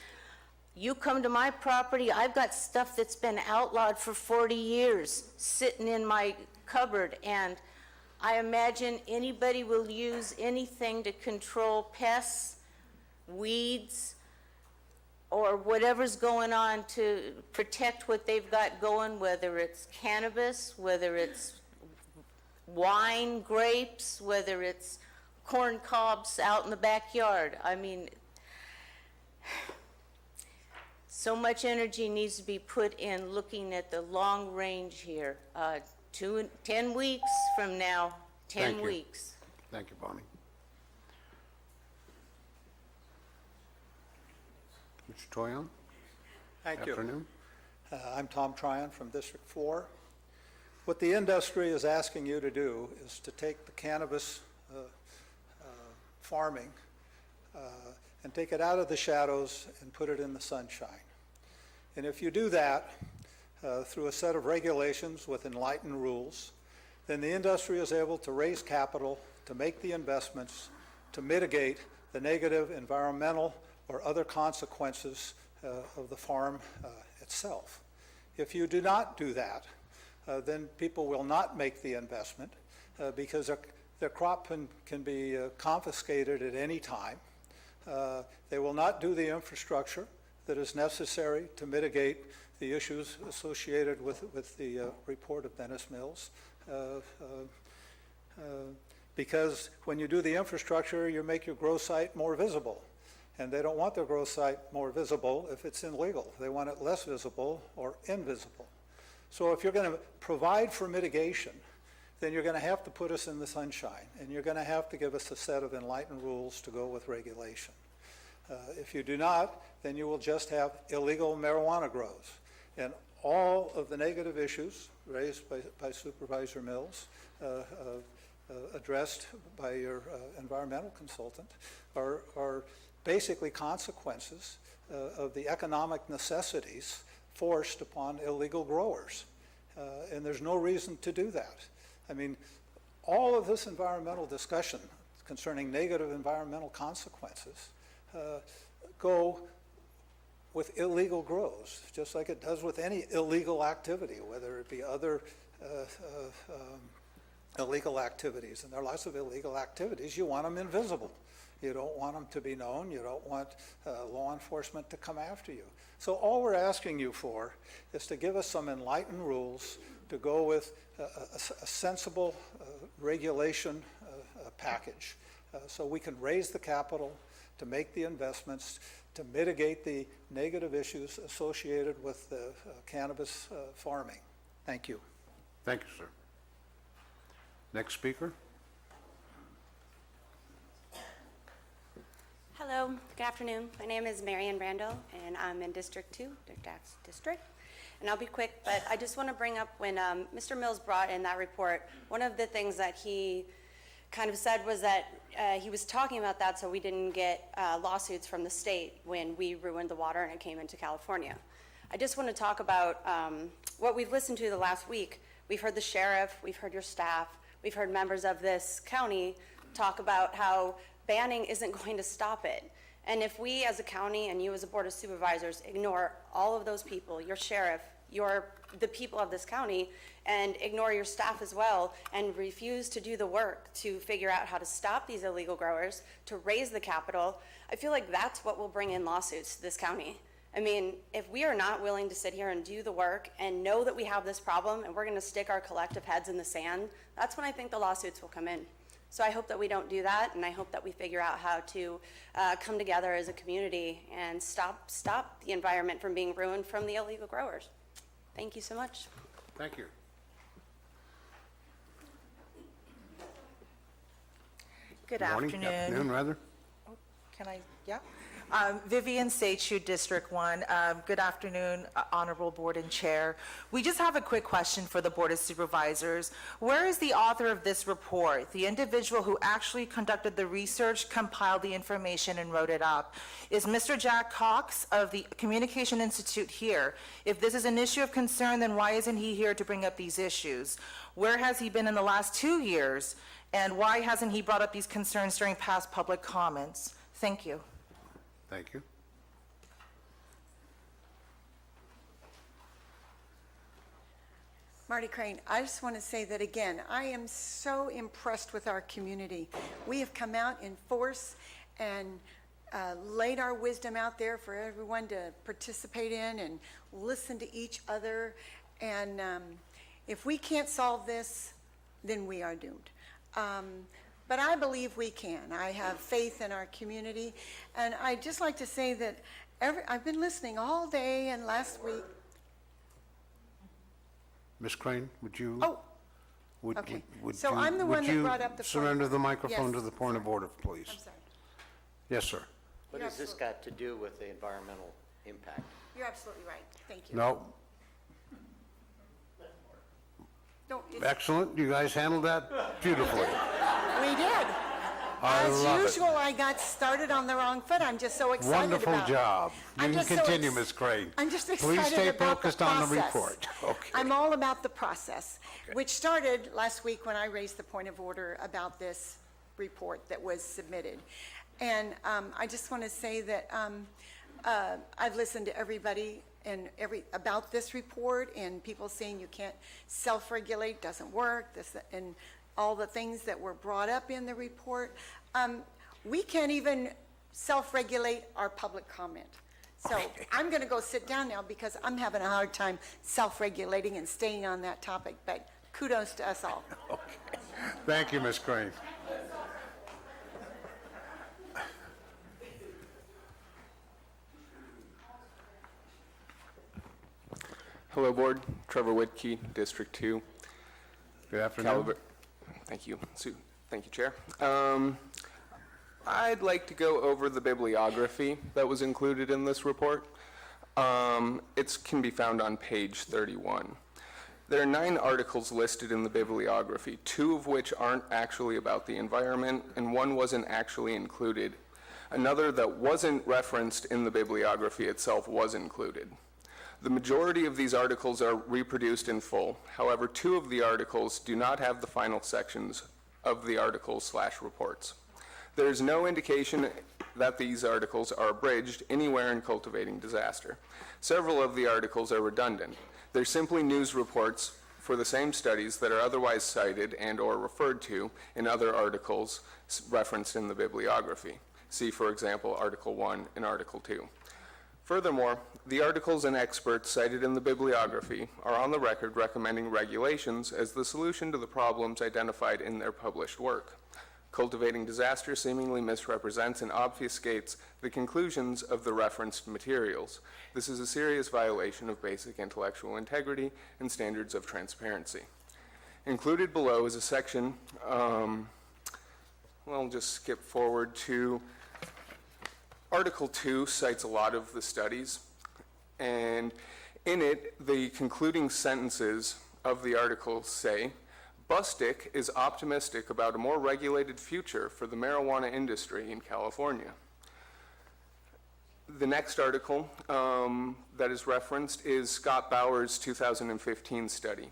you come to my property, I've got stuff that's been outlawed for 40 years sitting in my cupboard, and I imagine anybody will use anything to control pests, weeds, or whatever's going on to protect what they've got going, whether it's cannabis, whether it's wine, grapes, whether it's corn cobs out in the backyard. I mean, so much energy needs to be put in looking at the long range here. 10 weeks from now, 10 Thank you. weeks. Thank you, Bonnie. Mr. Toyon? Thank you. Afternoon. I'm Tom Tryon from District 4. What the industry is asking you to do is to take the cannabis farming and take it out of the shadows and put it in the sunshine. And if you do that through a set of regulations with enlightened rules, then the industry is able to raise capital, to make the investments, to mitigate the negative environmental or other consequences of the farm itself. If you do not do that, then people will not make the investment because their crop can be confiscated at any time. They will not do the infrastructure that is necessary to mitigate the issues associated with the report of Dennis Mills. Because when you do the infrastructure, you make your grow site more visible. And they don't want their grow site more visible if it's illegal. They want it less visible or invisible. So if you're going to provide for mitigation, then you're going to have to put us in the sunshine, and you're going to have to give us a set of enlightened rules to go with regulation. If you do not, then you will just have illegal marijuana grows. And all of the negative issues raised by Supervisor Mills, addressed by your environmental consultant, are basically consequences of the economic necessities forced upon illegal growers. And there's no reason to do that. I mean, all of this environmental discussion concerning negative environmental consequences go with illegal grows, just like it does with any illegal activity, whether it be other illegal activities. And there are lots of illegal activities. You want them invisible. You don't want them to be known. You don't want law enforcement to come after you. So all we're asking you for is to give us some enlightened rules to go with a sensible regulation package so we can raise the capital to make the investments, to mitigate the negative issues associated with cannabis farming. Thank you. Thank you, sir. Next speaker. Hello, good afternoon. My name is Marian Randall, and I'm in District 2, Dax District. And I'll be quick, but I just want to bring up when Mr. Mills brought in that report, one of the things that he kind of said was that he was talking about that so we didn't get lawsuits from the state when we ruined the water and it came into California. I just want to talk about what we've listened to the last week. We've heard the sheriff, we've heard your staff, we've heard members of this county talk about how banning isn't going to stop it. And if we as a county and you as a board of supervisors ignore all of those people, your sheriff, the people of this county, and ignore your staff as well, and refuse to do the work to figure out how to stop these illegal growers, to raise the capital, I feel like that's what will bring in lawsuits to this county. I mean, if we are not willing to sit here and do the work and know that we have this problem and we're going to stick our collective heads in the sand, that's when I think the lawsuits will come in. So I hope that we don't do that, and I hope that we figure out how to come together as a community and stop the environment from being ruined from the illegal growers. Thank you so much. Thank you. Good Morning. Afternoon, rather. Can I, yeah? Vivian Seichu, District 1. Good afternoon, Honorable Board and Chair. We just have a quick question for the Board of Supervisors. Where is the author of this report, the individual who actually conducted the research, compiled the information, and wrote it up? Is Mr. Jack Cox of the Communication Institute here? If this is an issue of concern, then why isn't he here to bring up these issues? Where has he been in the last 2 years? And why hasn't he brought up these concerns during past public comments? Thank you. Thank you. Marty Crane, I just want to say that again, I am so impressed with our community. We have come out in force and laid our wisdom out there for everyone to participate in and listen to each other. And if we can't solve this, then we are doomed. But I believe we can. I have faith in our community. And I'd just like to say that I've been listening all day and last week. Ms. Crane, would you? Oh, would, okay. Would So you, I'm the would one that you brought up the point. surrender the microphone Yes. to the point of order, please? I'm sorry. Yes, sir. What has this got to do with the environmental impact? You're absolutely right. Thank you. No, Excellent. You guys handled that beautifully. We did. I As love it. usual, I got started on the wrong foot. I'm just so excited Wonderful about it. job. You I'm can just so continue, Ms. Crane. I'm just Please excited stay about focused on the process. report. Okay. I'm all about the process, which started last week when I raised the point of order about this report that was submitted. And I just want to say that I've listened to everybody and about this report, and people saying you can't self-regulate, doesn't work, and all the things that were brought up in the report. We can't even self-regulate our public comment. So I'm going to go sit down now because I'm having a hard time self-regulating and staying on that topic, but kudos to us all. Okay. Thank you, Ms. Crane. Hello, Board. Trevor Whitkey, District 2. Good afternoon. Thank you. Thank you, Chair. I'd like to go over the bibliography that was included in this report. It can be found on page 31. There are 9 articles listed in the bibliography, 2 of which aren't actually about the environment, and 1 wasn't actually included. Another that wasn't referenced in the bibliography itself was included. The majority of these articles are reproduced in full. However, 2 of the articles do not have the final sections of the articles/reports. There is no indication that these articles are abridged anywhere in Cultivating Disaster. Several of the articles are redundant. They're simply news reports for the same studies that are otherwise cited and/or referred to in other articles referenced in the bibliography. See, for example, Article 1 and Article 2. Furthermore, the articles and experts cited in the bibliography are on the record recommending regulations as the solution to the problems identified in their published work. Cultivating Disaster seemingly misrepresents and obfuscates the conclusions of the referenced materials. This is a serious violation of basic intellectual integrity and standards of transparency. Included below is a section, I'll just skip forward to Article 2 cites a lot of the studies, and in it, the concluding sentences of the article say, Bustick is optimistic about a more regulated future for the marijuana industry in California. The next article that is referenced is Scott Bauer's 2015 study.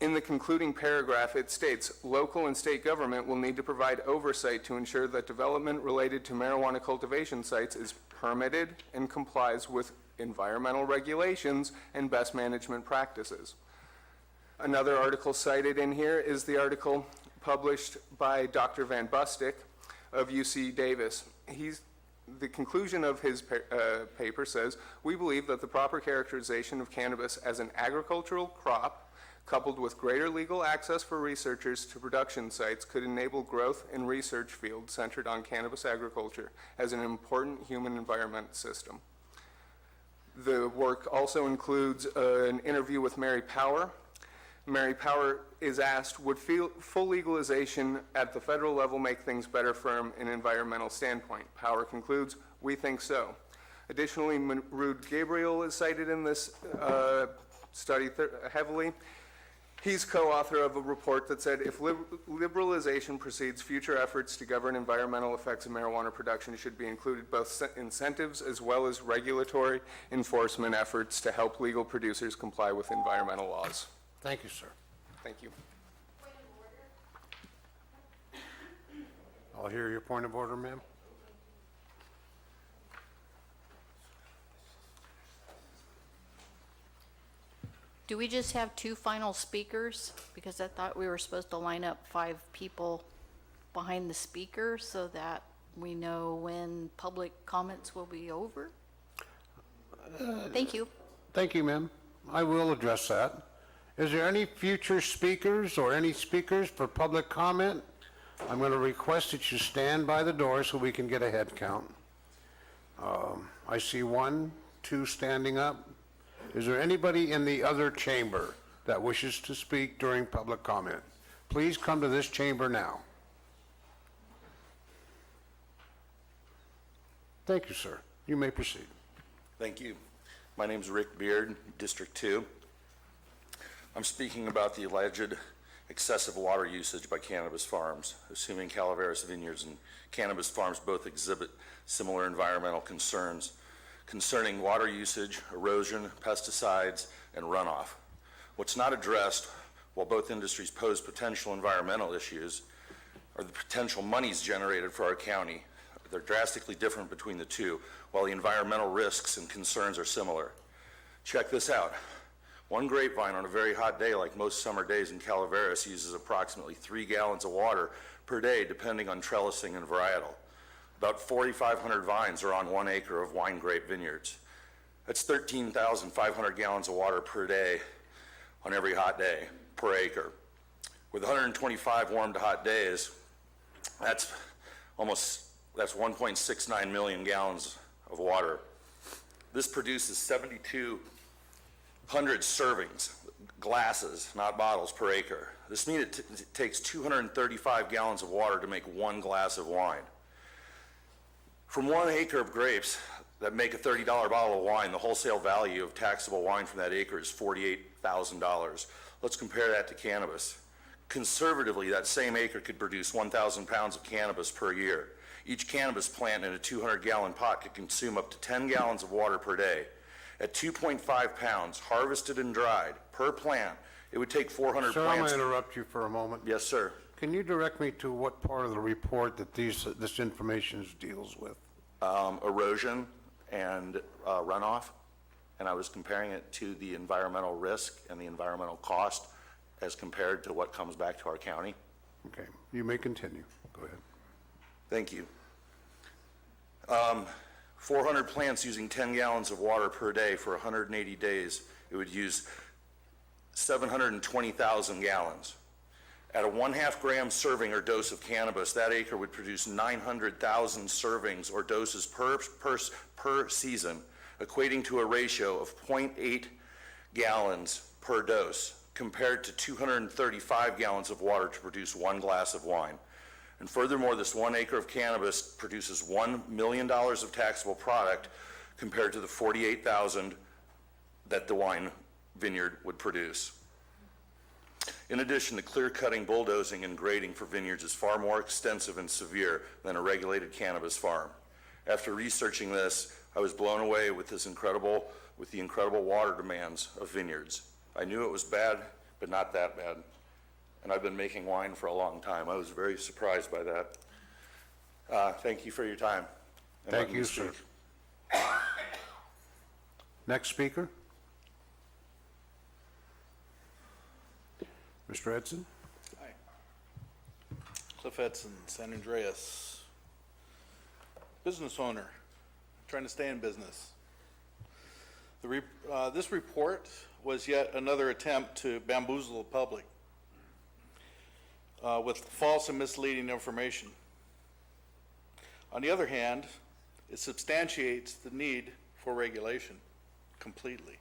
In the concluding paragraph, it states, local and state government will need to provide oversight to ensure that development related to marijuana cultivation sites is permitted and complies with environmental regulations and best management practices. Another article cited in here is the article published by Dr. Van Bustick of UC Davis. The conclusion of his paper says, we believe that the proper characterization of cannabis as an agricultural crop coupled with greater legal access for researchers to production sites could enable growth in research fields centered on cannabis agriculture as an important human environment system. The work also includes an interview with Mary Power. Mary Power is asked, would full legalization at the federal level make things better from an environmental standpoint? Power concludes, we think so. Additionally, Ruud Gabriel is cited in this study heavily. He's co-author of a report that said if liberalization precedes, future efforts to govern environmental effects of marijuana production should be included both incentives as well as regulatory enforcement efforts to help legal producers comply with environmental laws. Thank you, sir. Thank you. I'll hear your point of order, ma'am. Do we just have 2 final speakers? Because I thought we were supposed to line up 5 people behind the speaker so that we know when public comments will be over. Thank you. Thank you, ma'am. I will address that. Is there any future speakers or any speakers for public comment? I'm going to request that you stand by the door so we can get a head count. I see 1, 2 standing up. Is there anybody in the other chamber that wishes to speak during public comment? Please come to this chamber now. Thank you, sir. You may proceed. Thank you. My name is Rick Beard, District 2. I'm speaking about the alleged excessive water usage by cannabis farms, assuming Calaveras vineyards and cannabis farms both exhibit similar environmental concerns concerning water usage, erosion, pesticides, and runoff. What's not addressed, while both industries pose potential environmental issues, are the potential monies generated for our county. They're drastically different between the two, while the environmental risks and concerns are similar. Check this out. One grapevine on a very hot day, like most summer days in Calaveras, uses approximately 3 gallons of water per day, depending on trellising and varietal. About 4,500 vines are on 1 acre of wine grape vineyards. That's 13,500 gallons of water per day on every hot day per acre. With 125 warm to hot days, that's 1.69 million gallons of water. This produces 7,200 servings, glasses, not bottles, per acre. This means it takes 235 gallons of water to make 1 glass of wine. From 1 acre of grapes that make a $30 bottle of wine, the wholesale value of taxable wine from that acre is $48,000. Let's compare that to cannabis. Conservatively, that same acre could produce 1,000 pounds of cannabis per year. Each cannabis plant in a 200-gallon pot could consume up to 10 gallons of water per day. At 2.5 pounds, harvested and dried, per plant, it would take 400 Sir, I'm plants. going to interrupt you for a moment. Yes, sir. Can you direct me to what part of the report that this information deals with? Erosion and runoff, and I was comparing it to the environmental risk and the environmental cost as compared to what comes back to our county. Okay, you may continue. Go ahead. Thank you. 400 plants using 10 gallons of water per day for 180 days, it would use 720,000 gallons. At a 1/2 gram serving or dose of cannabis, that acre would produce 900,000 servings or doses per season, equating to a ratio of 0.8 gallons per dose, compared to 235 gallons of water to produce 1 glass of wine. And furthermore, this 1 acre of cannabis produces $1 million of taxable product compared to the $48,000 that the wine vineyard would produce. In addition, the clear-cutting, bulldozing, and grading for vineyards is far more extensive and severe than a regulated cannabis farm. After researching this, I was blown away with the incredible water demands of vineyards. I knew it was bad, but not that bad. And I've been making wine for a long time. I was very surprised by that. Thank you for your time. And Thank letting me you, sir. speak. Next speaker. Mr. Edson? Hi. Cliff Edson, San Andreas. Business owner, trying to stay in business. This report was yet another attempt to bamboozle the public with false and misleading information. On the other hand, it substantiates the need for regulation completely.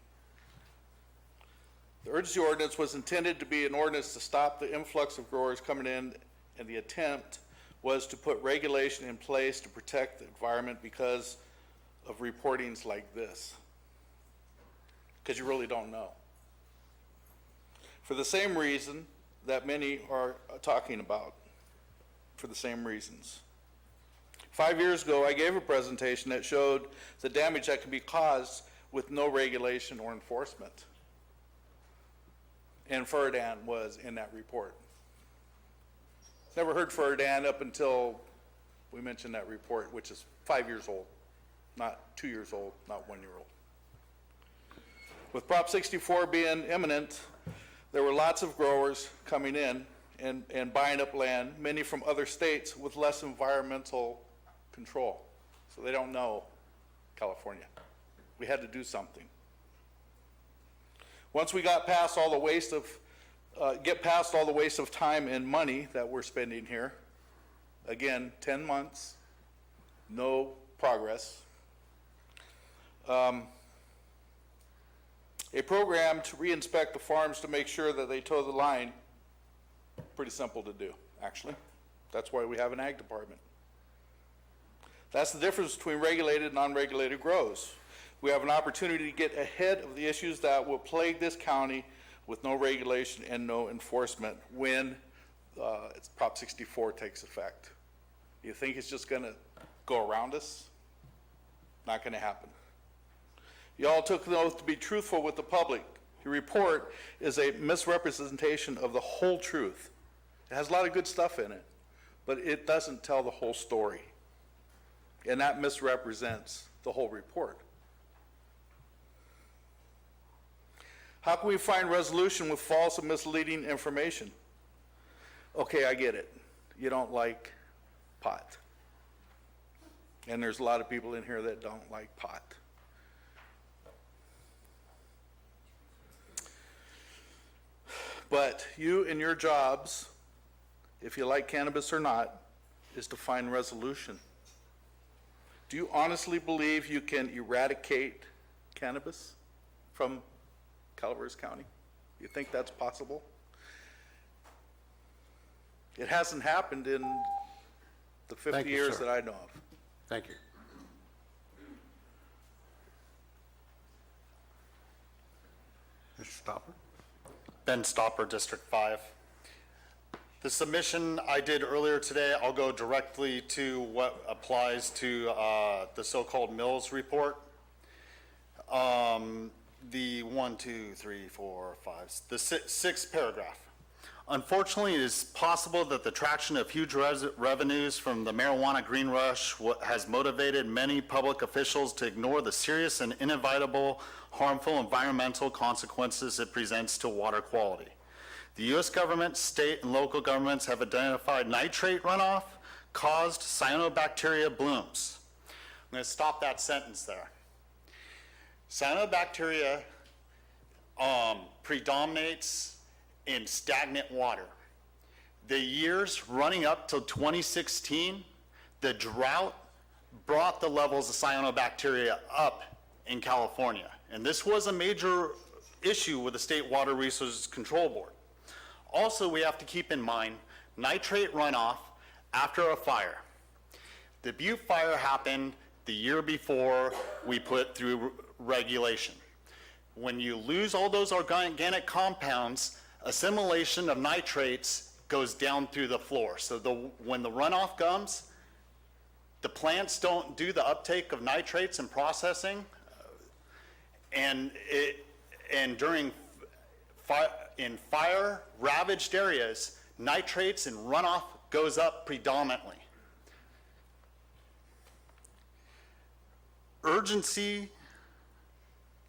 The urgency ordinance was intended to be an ordinance to stop the influx of growers coming in, and the attempt was to put regulation in place to protect the environment because of reportings like this. Because you really don't know. For the same reason that many are talking about, for the same reasons. 5 years ago, I gave a presentation that showed the damage that can be caused with no regulation or enforcement. And Ferdinand was in that report. Never heard Ferdinand up until we mentioned that report, which is 5 years old, not 2 years old, not 1 year old. With Prop 64 being imminent, there were lots of growers coming in and buying up land, many from other states with less environmental control. So they don't know California. We had to do something. Once we got past all the waste of, time and money that we're spending here, again, 10 months, no progress. A program to re-inspect the farms to make sure that they toe the line, pretty simple to do, actually. That's why we have an ag department. That's the difference between regulated and non-regulated grows. We have an opportunity to get ahead of the issues that will plague this county with no regulation and no enforcement when Prop 64 takes effect. You think it's just going to go around us? Not going to happen. Y'all took an oath to be truthful with the public. Your report is a misrepresentation of the whole truth. It has a lot of good stuff in it, but it doesn't tell the whole story. And that misrepresents the whole report. How can we find resolution with false and misleading information? Okay, I get it. You don't like pot. And there's a lot of people in here that don't like pot. But you and your jobs, if you like cannabis or not, is to find resolution. Do you honestly believe you can eradicate cannabis from Calaveras County? You think that's possible? It hasn't happened in the 50 Thank you, years sir. that I know of. Thank you. Mr. Stopper? Ben Stopper, District 5. The submission I did earlier today, I'll go directly to what applies to the so-called Mills report. The 1, 2, 3, 4, 5, the sixth paragraph. Unfortunately, it is possible that the traction of huge revenues from the marijuana green rush has motivated many public officials to ignore the serious and inevitable harmful environmental consequences it presents to water quality. The U.S. government, state, and local governments have identified nitrate runoff caused cyanobacteria blooms. I'm going to stop that sentence there. Cyanobacteria predominates in stagnant water. The years running up till 2016, the drought brought the levels of cyanobacteria up in California. And this was a major issue with the State Water Resources Control Board. Also, we have to keep in mind nitrate runoff after a fire. The Butte fire happened the year before we put through regulation. When you lose all those organic compounds, assimilation of nitrates goes down through the floor. So when the runoff comes, the plants don't do the uptake of nitrates and processing, and during in fire ravaged areas, nitrates and runoff goes up predominantly. Urgency.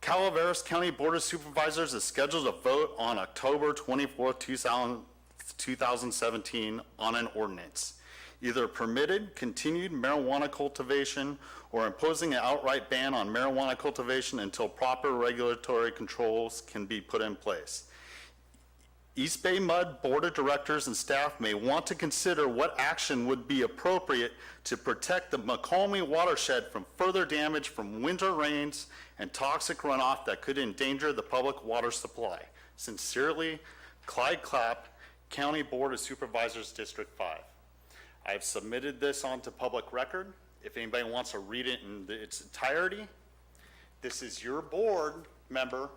Calaveras County Board of Supervisors is scheduled to vote on October 24, 2017 on an ordinance, either permitted continued marijuana cultivation or imposing an outright ban on marijuana cultivation until proper regulatory controls can be put in place. East Bay Mud Board of Directors and staff may want to consider what action would be appropriate to protect the McComey watershed from further damage from winter rains and toxic runoff that could endanger the public water supply. Sincerely, Clyde Clapp, County Board of Supervisors, District 5. I've submitted this onto public record. If anybody wants to read it in its entirety, this is your board member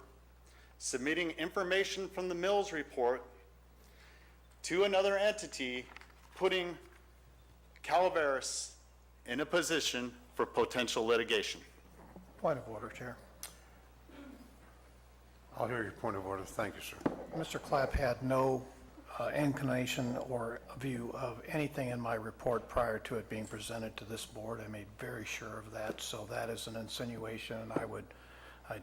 submitting information from the Mills report to another entity, putting Calaveras in a position for potential litigation. Point of order, Chair. I'll hear your point of order. Thank you, sir. Mr. Clapp had no inclination or view of anything in my report prior to it being presented to this board. I made very sure of that, so that is an insinuation, and I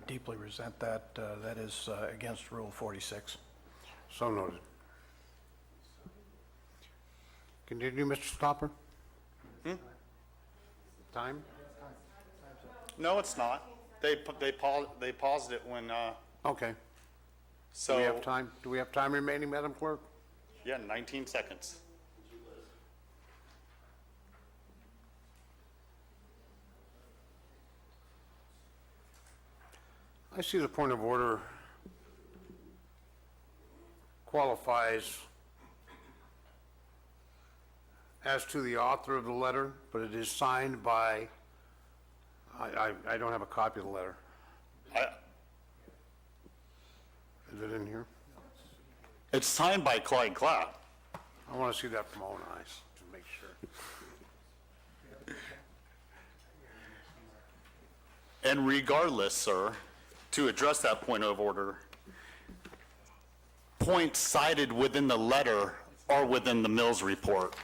deeply resent that. That is against Rule 46. So noted. Continue, Mr. Stopper? Time? No, it's not. They paused it when, Okay. so. Do we have time? Do we have time remaining, Madam Clerk? Yeah, 19 seconds. I see the point of order qualifies as to the author of the letter, but it is signed by, I don't have a copy of the letter. Is it in here? It's signed by Clyde Clapp. I want to see that from my own eyes, to make sure. And regardless, sir, to address that point of order, points cited within the letter are within the Mills report.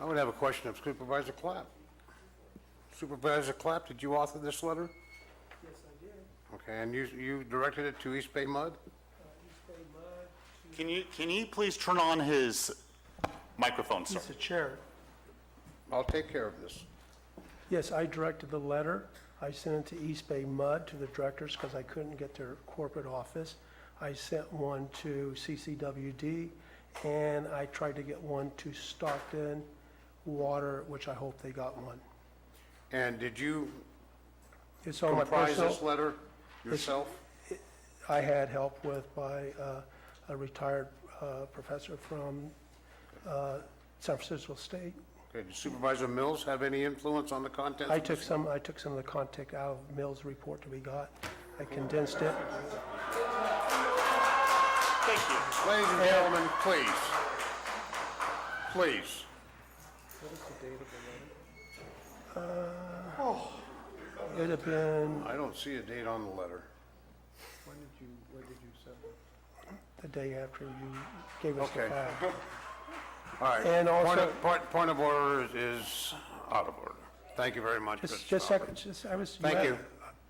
I would have a question of Supervisor Clapp. Supervisor Clapp, did you author this letter? Yes, I did. Okay, and you directed it to East Bay Mud? Can you please turn on his microphone, sir? Mr. Chair, I'll take care of this. yes, I directed the letter. I sent it to East Bay Mud, to the directors, because I couldn't get their corporate office. I sent one to CCWD, and I tried to get one to Stockton Water, which I hope they got one. And did you It's on my comprise personal. this letter yourself? I had help by a retired professor from San Francisco State. Okay, did Supervisor Mills have any influence on the contents? I of took this? some of the content out of Mills' report that we got. I condensed it. Thank you. Ladies and gentlemen, please. Please. What is the date of the letter? It'd have been I don't see a date on the letter. when did you send it? The day after you gave us the Okay. file. All right. And also- Point of order is out of order. Thank you very much, Mr. Just a Stopper. second, I was. Thank you.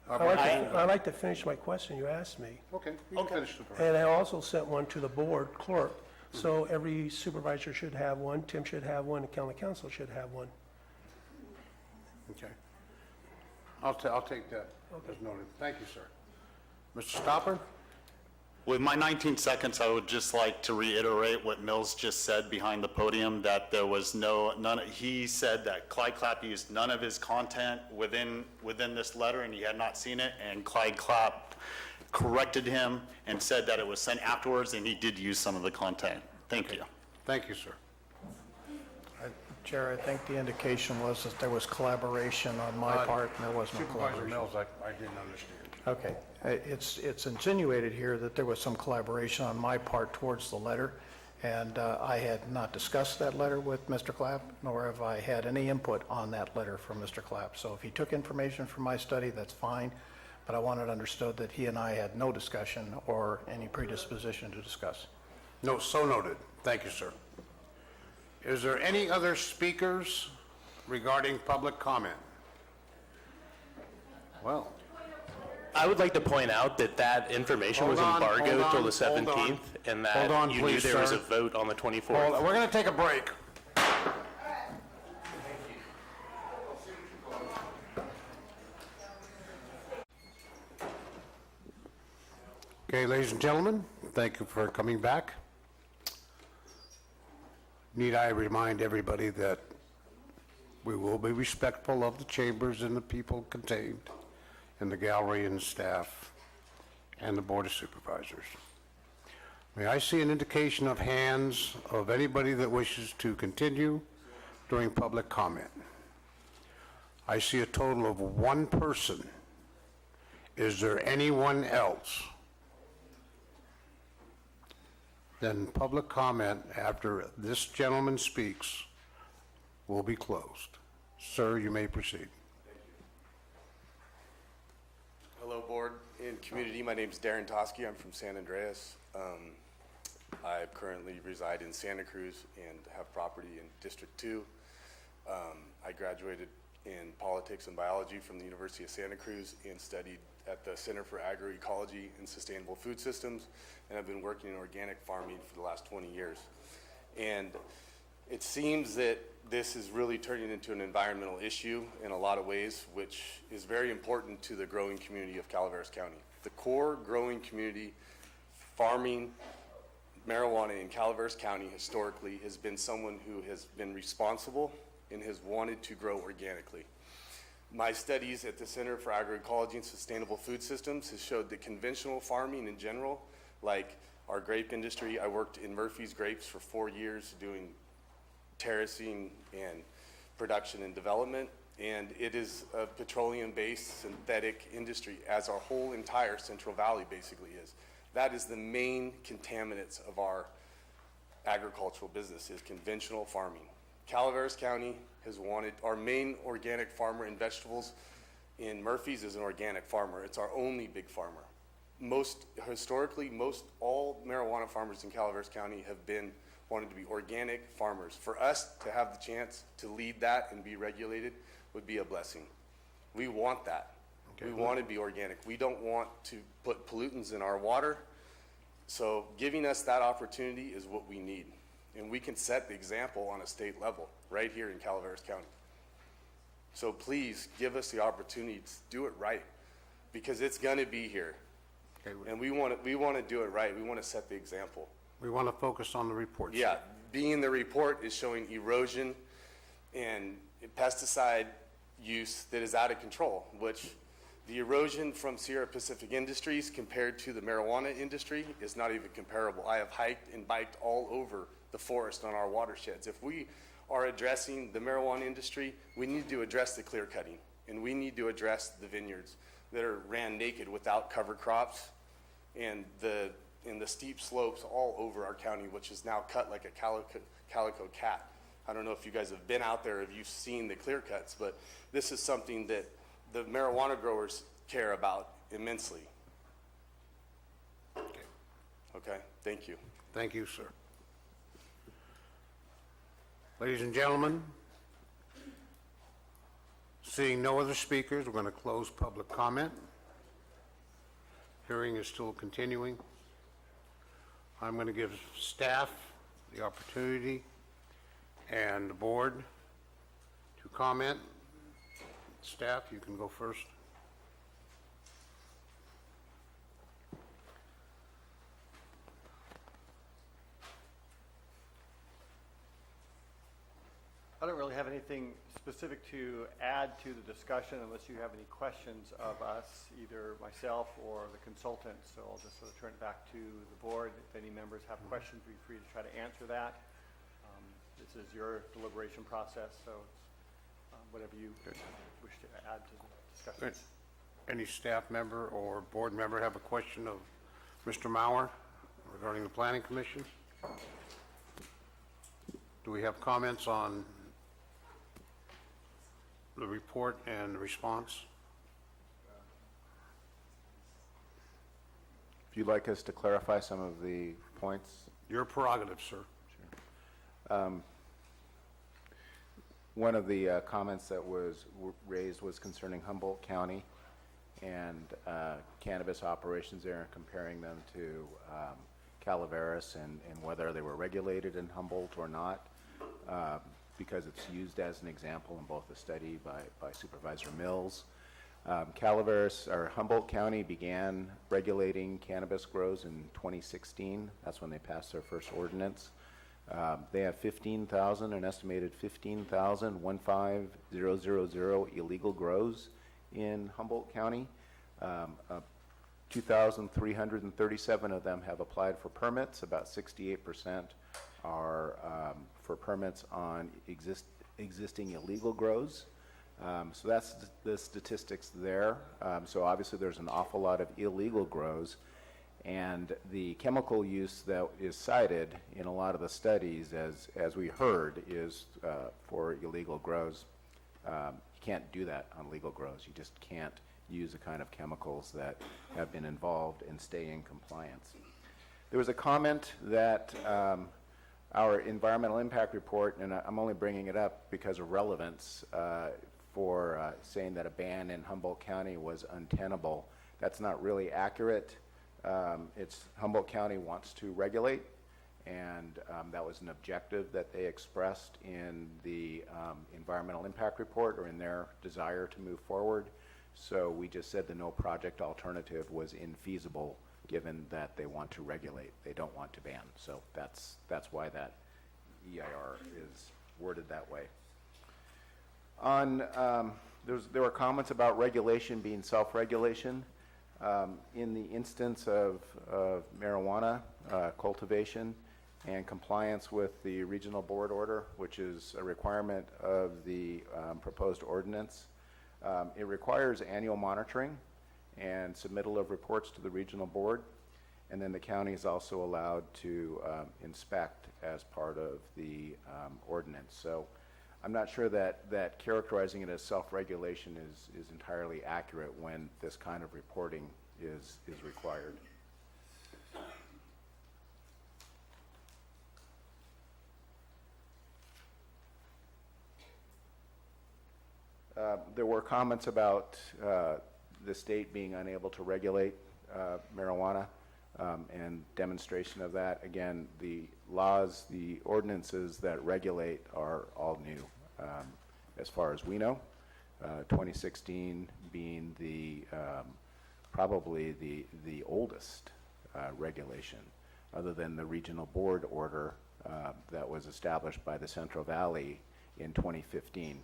I'd like to finish my question you asked me. Okay, you can finish, Supervisor. And I also sent one to the board clerk, so every supervisor should have one, Tim should have one, and county council should have one. Okay. I'll take that as noted. Thank you, sir. Mr. Stopper? With my 19 seconds, I would just like to reiterate what Mills just said behind the podium, that there was he said that Clyde Clapp used none of his content within this letter, and he had not seen it, and Clyde Clapp corrected him and said that it was sent afterwards, and he did use some of the content. Thank you. Thank you, sir. Chair, I think the indication was that there was collaboration on my part, and there was no Supervisor collaboration. Mills, I didn't understand. Okay. It's insinuated here that there was some collaboration on my part towards the letter, and I had not discussed that letter with Mr. Clapp, nor have I had any input on that letter from Mr. Clapp. So if he took information from my study, that's fine, but I wanted understood that he and I had no discussion or any predisposition to discuss. No, so noted. Thank you, sir. Is there any other speakers regarding public comment? Well, I would like to point out that that information was embargoed till the 17th, and that you knew there was a vote on the 24th. We're going to take a break. Okay, ladies and gentlemen, thank you for coming back. Need I remind everybody that we will be respectful of the chambers and the people contained in the gallery and staff and the Board of Supervisors. May I see an indication of hands of anybody that wishes to continue during public comment? I see a total of one person. Is there anyone else? Then public comment after this gentleman speaks will be closed. Sir, you may proceed. Hello, board and community. My name is Darren Toski. I'm from San Andreas. I currently reside in Santa Cruz and have property in District 2. I graduated in politics and biology from the University of Santa Cruz and studied at the Center for Agroecology and Sustainable Food Systems, and I've been working in organic farming for the last 20 years. And it seems that this is really turning into an environmental issue in a lot of ways, which is very important to the growing community of Calaveras County. The core growing community farming marijuana in Calaveras County historically has been someone who has been responsible and has wanted to grow organically. My studies at the Center for Agroecology and Sustainable Food Systems has showed that conventional farming in general, like our grape industry, I worked in Murphy's Grapes for 4 years doing terracing and production and development, and it is a petroleum-based synthetic industry, as our whole entire Central Valley basically is. That is the main contaminants of our agricultural business, is conventional farming. Calaveras County has wanted, our main organic farmer in vegetables in Murphy's is an organic farmer. It's our only big farmer. Historically, all marijuana farmers in Calaveras County have been wanted to be organic farmers. For us to have the chance to lead that and be regulated would be a blessing. We want that. We want to be organic. We don't want to put pollutants in our water. So giving us that opportunity is what we need. And we can set the example on a state level right here in Calaveras County. So please give us the opportunity to do it right, because it's going to be here. And we want to do it right. We want to set the example. We want to focus on the report. Yeah, being the report is showing erosion and pesticide use that is out of control, which the erosion from Sierra Pacific Industries compared to the marijuana industry is not even comparable. I have hiked and biked all over the forest on our watersheds. If we are addressing the marijuana industry, we need to address the clear cutting, and we need to address the vineyards that are ran naked without cover crops, and the steep slopes all over our county, which is now cut like a calico cat. I don't know if you guys have been out there, if you've seen the clear cuts, but this is something that the marijuana growers care about immensely. Okay, thank you. Thank you, sir. Ladies and gentlemen, seeing no other speakers, we're going to close public comment. Hearing is still continuing. I'm going to give staff the opportunity and the board to comment. Staff, you can go first. I don't really have anything specific to add to the discussion unless you have any questions of us, either myself or the consultant. So I'll just sort of turn it back to the board. If any members have questions, be free to try to answer that. This is your deliberation process, so whatever you wish to add to the discussion. Any staff member or board member have a question of Mr. Mauer regarding the Planning Commission? Do we have comments on the report and the response? If you'd like us to clarify some of the points. Your prerogative, sir. One of the comments that was raised was concerning Humboldt County and cannabis operations there, and comparing them to Calaveras and whether they were regulated in Humboldt or not, because it's used as an example in both the study by Supervisor Mills. Calaveras, or Humboldt County, began regulating cannabis grows in 2016. That's when they passed their first ordinance. They have 15,000, an estimated 15,000 illegal grows in Humboldt County. 2,337 of them have applied for permits. About 68% are for permits on existing illegal grows. So that's the statistics there. So obviously there's an awful lot of illegal grows, and the chemical use that is cited in a lot of the studies, as we heard, is for illegal grows. You can't do that on legal grows. You just can't use the kind of chemicals that have been involved and stay in compliance. There was a comment that our environmental impact report, and I'm only bringing it up because of relevance, for saying that a ban in Humboldt County was untenable. That's not really accurate. Humboldt County wants to regulate, and that was an objective that they expressed in the environmental impact report, or in their desire to move forward. So we just said the no project alternative was infeasible, given that they want to regulate. They don't want to ban. So that's why that EIR is worded that way. There were comments about regulation being self-regulation. In the instance of marijuana cultivation, and compliance with the regional board order, which is a requirement of the proposed ordinance. It requires annual monitoring and submittal of reports to the regional board, and then the county is also allowed to inspect as part of the ordinance. So I'm not sure that characterizing it as self-regulation is entirely accurate when this kind of reporting is required. There were comments about the state being unable to regulate marijuana and demonstration of that. Again, the laws, the ordinances that regulate are all new as far as we know. 2016 being probably the oldest regulation, other than the regional board order that was established by the Central Valley in 2015.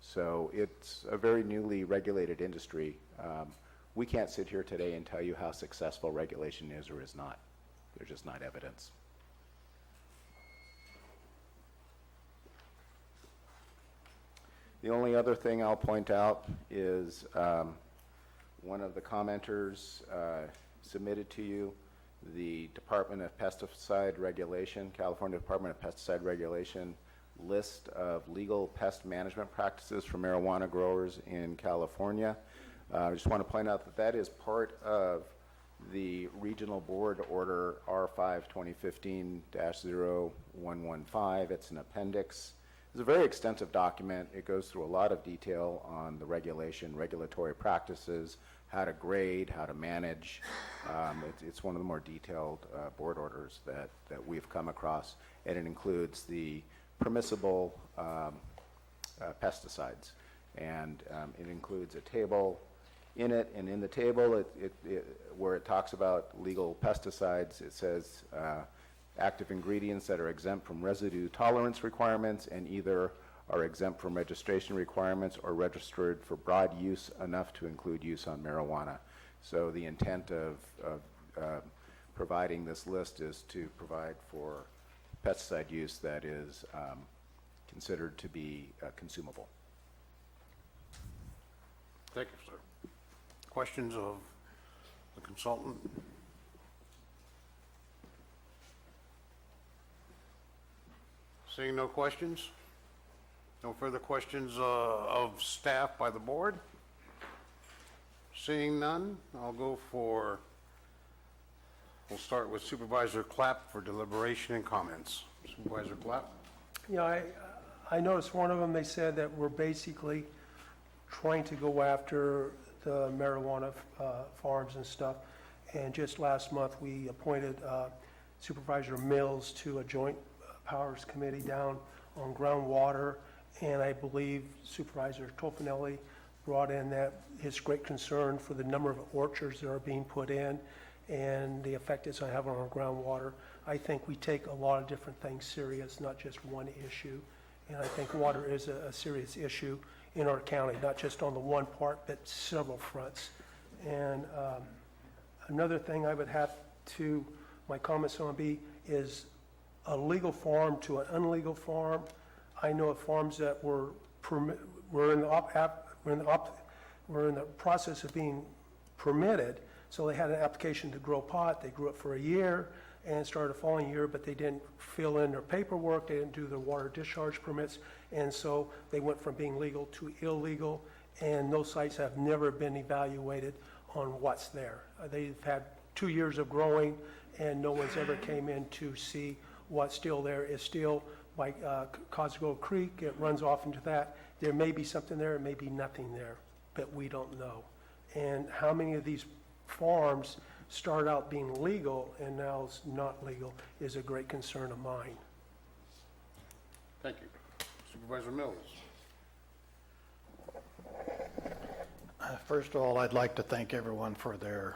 So it's a very newly regulated industry. We can't sit here today and tell you how successful regulation is or is not. There's just not evidence. The only other thing I'll point out is one of the commenters submitted to you the Department of Pesticide Regulation, California Department of Pesticide Regulation list of legal pest management practices for marijuana growers in California. I just want to point out that that is part of the Regional Board Order R5 2015-0115. It's an appendix. It's a very extensive document. It goes through a lot of detail on the regulatory practices, how to grade, how to manage. It's one of the more detailed board orders that we've come across, and it includes the permissible pesticides. And it includes a table in it, and in the table, where it talks about legal pesticides, it says active ingredients that are exempt from residue tolerance requirements and either are exempt from registration requirements or registered for broad use enough to include use on marijuana. So the intent of providing this list is to provide for pesticide use that is considered to be consumable. Thank you, sir. Questions of the consultant? Seeing no questions? No further questions of staff by the board? Seeing none, we'll start with Supervisor Clapp for deliberation and comments. Supervisor Clapp? Yeah, I noticed one of them, they said that we're basically trying to go after the marijuana farms and stuff. And just last month, we appointed Supervisor Mills to a joint powers committee down on groundwater. And I believe Supervisor Tofanelli brought in that his great concern for the number of orchards that are being put in and the effect it's going to have on our groundwater. I think we take a lot of different things serious, not just one issue. And I think water is a serious issue in our county, not just on the one part, but several fronts. And another thing I would have to, my comments on be, is a legal farm to an unlegal farm. I know of farms that were in the process of being permitted, so they had an application to grow pot. They grew it for a year and started the following year, but they didn't fill in their paperwork. They didn't do their water discharge permits, and so they went from being legal to illegal, and those sites have never been evaluated on what's there. They've had 2 years of growing, and no one's ever came in to see what's still there. Is still by Cosgrove Creek. It runs off into that. There may be something there, it may be nothing there, but we don't know. And how many of these farms start out being legal and now is not legal is a great concern of mine. Thank you. Supervisor Mills. First of all, I'd like to thank everyone for their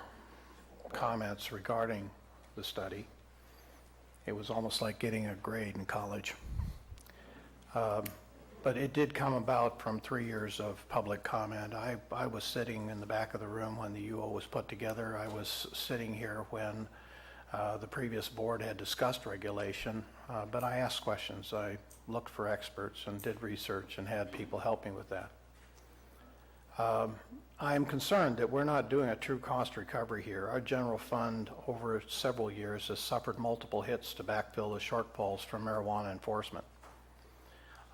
comments regarding the study. It was almost like getting a grade in college. But it did come about from 3 years of public comment. I was sitting in the back of the room when the UO was put together. I was sitting here when The previous board had discussed regulation, but I asked questions. I looked for experts and did research and had people help me with that. I'm concerned that we're not doing a true cost recovery here. Our general fund over several years has suffered multiple hits to backfill the shortfalls from marijuana enforcement.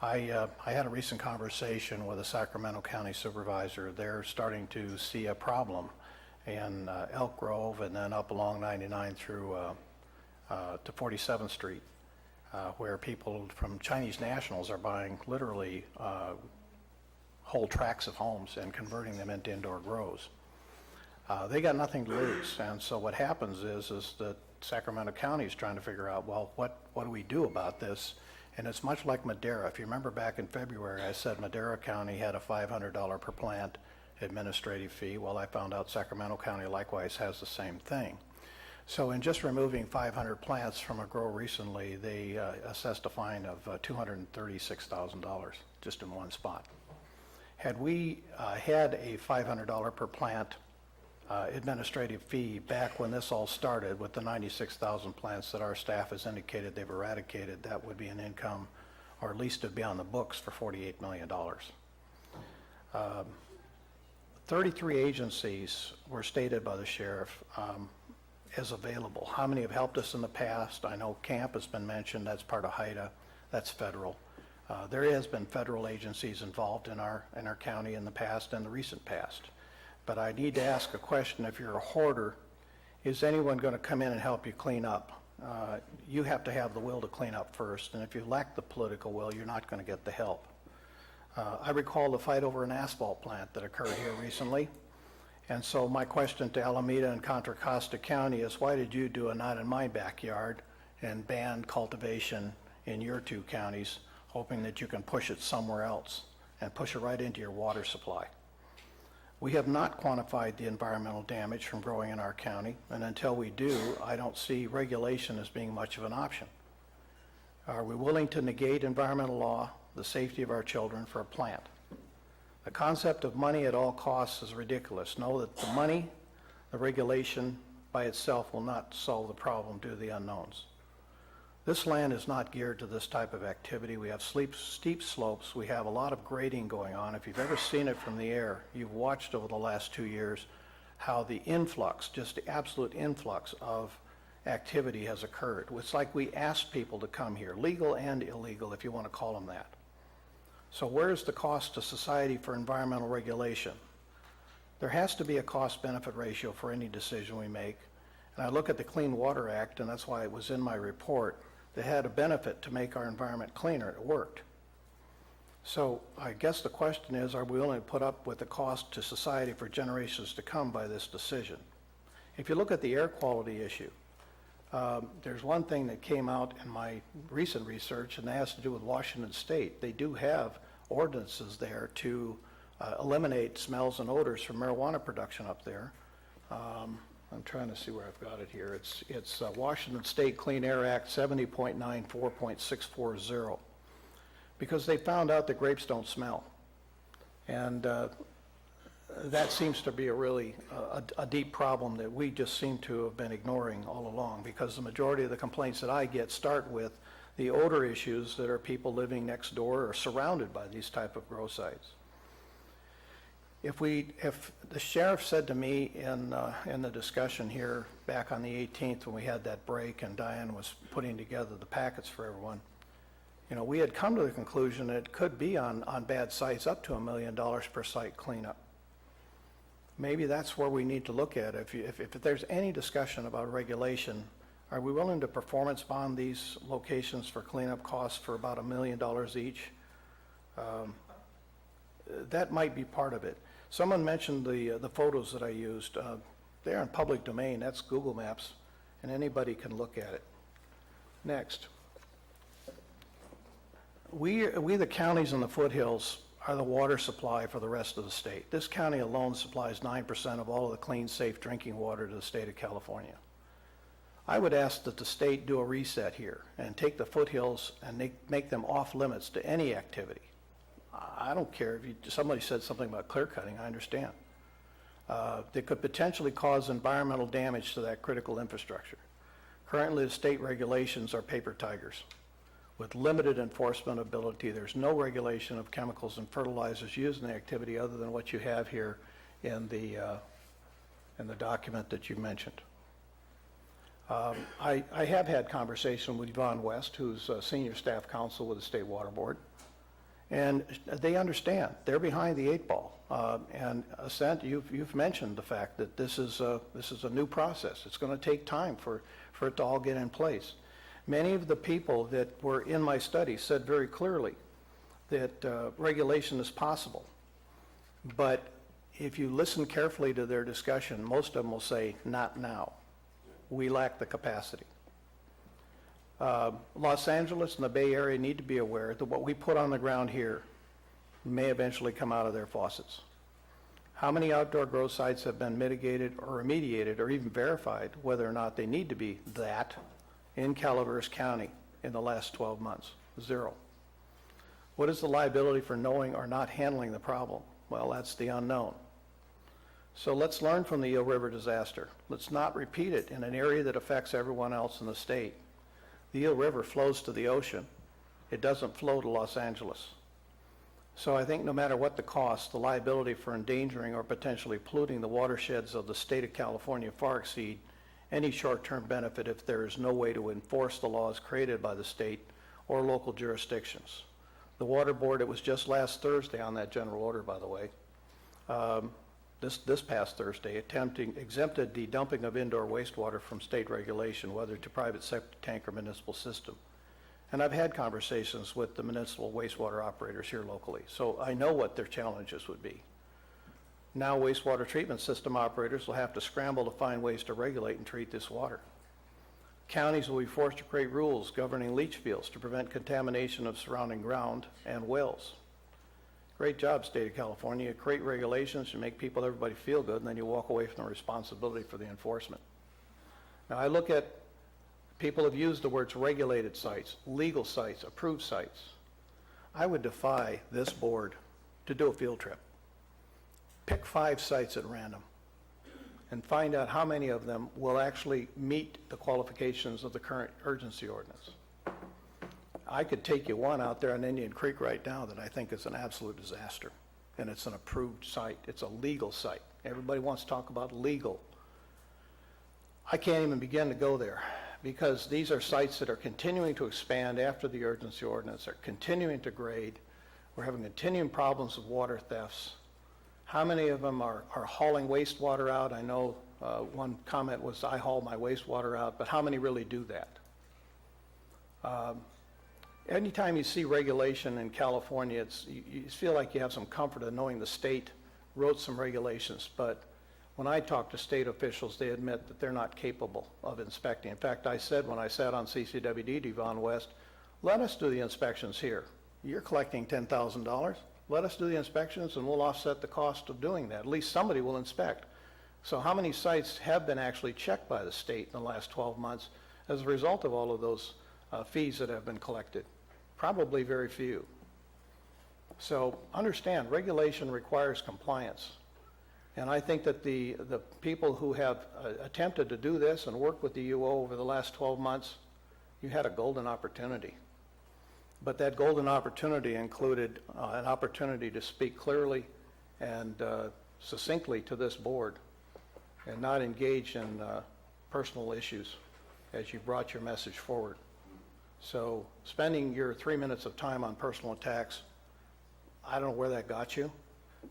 I had a recent conversation with a Sacramento County Supervisor. They're starting to see a problem in Elk Grove and then up along 99 through to 47th Street, where people from Chinese nationals are buying literally whole tracts of homes and converting them into indoor grows. They got nothing to lose, and so what happens is that Sacramento County is trying to figure out, well, what do we do about this? And it's much like Madera. If you remember back in February, I said Madera County had a $500 per plant administrative fee. Well, I found out Sacramento County likewise has the same thing. So in just removing 500 plants from a grow recently, they assessed a fine of $236,000 just in one spot. Had we had a $500 per plant administrative fee back when this all started with the 96,000 plants that our staff has indicated they've eradicated, that would be an income, or at least it'd be on the books for $48 million. 33 agencies were stated by the sheriff as available. How many have helped us in the past? I know CAMP has been mentioned. That's part of HIDA. That's federal. There has been federal agencies involved in our county in the past and the recent past. But I need to ask a question. If you're a hoarder, is anyone going to come in and help you clean up? You have to have the will to clean up first, and if you lack the political will, you're not going to get the help. I recall the fight over an asphalt plant that occurred here recently, and so my question to Alameda and Contra Costa County is, why did you do a not in my backyard and ban cultivation in your two counties, hoping that you can push it somewhere else and push it right into your water supply? We have not quantified the environmental damage from growing in our county, and until we do, I don't see regulation as being much of an option. Are we willing to negate environmental law, the safety of our children, for a plant? The concept of money at all costs is ridiculous. Know that the money, the regulation by itself will not solve the problem due to the unknowns. This land is not geared to this type of activity. We have steep slopes. We have a lot of grading going on. If you've ever seen it from the air, you've watched over the last 2 years how the influx, just the absolute influx of activity has occurred. It's like we asked people to come here, legal and illegal, if you want to call them that. So where's the cost to society for environmental regulation? There has to be a cost-benefit ratio for any decision we make. And I look at the Clean Water Act, and that's why it was in my report. They had a benefit to make our environment cleaner. It worked. So I guess the question is, are we willing to put up with the cost to society for generations to come by this decision? If you look at the air quality issue, there's one thing that came out in my recent research, and that has to do with Washington State. They do have ordinances there to eliminate smells and odors from marijuana production up there. I'm trying to see where I've got it here. It's Washington State Clean Air Act 70.94.640, because they found out that grapes don't smell. And that seems to be a really a deep problem that we just seem to have been ignoring all along, because the majority of the complaints that I get start with the odor issues that are people living next door or surrounded by these type of grow sites. If the sheriff said to me in the discussion here back on the 18th when we had that break and Diane was putting together the packets for everyone, you know, we had come to the conclusion that it could be on bad sites up to $1 million per site cleanup. Maybe that's where we need to look at. If there's any discussion about regulation, are we willing to performance bond these locations for cleanup costs for about $1 million each? That might be part of it. Someone mentioned the photos that I used. They're in public domain. That's Google Maps, and anybody can look at it. Next. We the counties in the foothills are the water supply for the rest of the state. This county alone supplies 9% of all of the clean, safe drinking water to the state of California. I would ask that the state do a reset here and take the foothills and make them off limits to any activity. I don't care if somebody said something about clear cutting, I understand. That could potentially cause environmental damage to that critical infrastructure. Currently, the state regulations are paper tigers with limited enforcement ability. There's no regulation of chemicals and fertilizers used in the activity other than what you have here in the document that you mentioned. I have had conversation with Yvonne West, who's a senior staff counsel with the State Water Board, and they understand. They're behind the eight ball. And Ascent, you've mentioned the fact that this is a new process. It's going to take time for it to all get in place. Many of the people that were in my study said very clearly that regulation is possible. But if you listen carefully to their discussion, most of them will say, not now. We lack the capacity. Los Angeles and the Bay Area need to be aware that what we put on the ground here may eventually come out of their faucets. How many outdoor grow sites have been mitigated or remediated or even verified whether or not they need to be that in Calaveras County in the last 12 months? Zero. What is the liability for knowing or not handling the problem? Well, that's the unknown. So let's learn from the Eel River disaster. Let's not repeat it in an area that affects everyone else in the state. The Eel River flows to the ocean. It doesn't flow to Los Angeles. So I think no matter what the cost, the liability for endangering or potentially polluting the watersheds of the state of California far exceed any short-term benefit if there is no way to enforce the laws created by the state or local jurisdictions. The Water Board, it was just last Thursday on that general order, by the way, this past Thursday, exempted the dumping of indoor wastewater from state regulation, whether to private septic tank or municipal system. And I've had conversations with the municipal wastewater operators here locally, so I know what their challenges would be. Now wastewater treatment system operators will have to scramble to find ways to regulate and treat this water. Counties will be forced to create rules governing leach fields to prevent contamination of surrounding ground and wells. Great job, State of California. You create regulations to make everybody feel good, and then you walk away from the responsibility for the enforcement. Now, I look at, people have used the words regulated sites, legal sites, approved sites. I would defy this board to do a field trip. Pick 5 sites at random and find out how many of them will actually meet the qualifications of the current urgency ordinance. I could take you one out there on Indian Creek right now that I think is an absolute disaster, and it's an approved site. It's a legal site. Everybody wants to talk about legal. I can't even begin to go there because these are sites that are continuing to expand after the urgency ordinance. They're continuing to grade. We're having continuing problems with water thefts. How many of them are hauling wastewater out? I know one comment was, I haul my wastewater out, but how many really do that? Anytime you see regulation in California, you feel like you have some comfort in knowing the state wrote some regulations, but when I talk to state officials, they admit that they're not capable of inspecting. In fact, I said when I sat on CCWD to Yvonne West, let us do the inspections here. You're collecting $10,000. Let us do the inspections and we'll offset the cost of doing that. At least somebody will inspect. So how many sites have been actually checked by the state in the last 12 months as a result of all of those fees that have been collected? Probably very few. So understand, regulation requires compliance. And I think that the people who have attempted to do this and work with the UO over the last 12 months, you had a golden opportunity. But that golden opportunity included an opportunity to speak clearly and succinctly to this board and not engage in personal issues as you brought your message forward. So spending your 3 minutes of time on personal attacks, I don't know where that got you,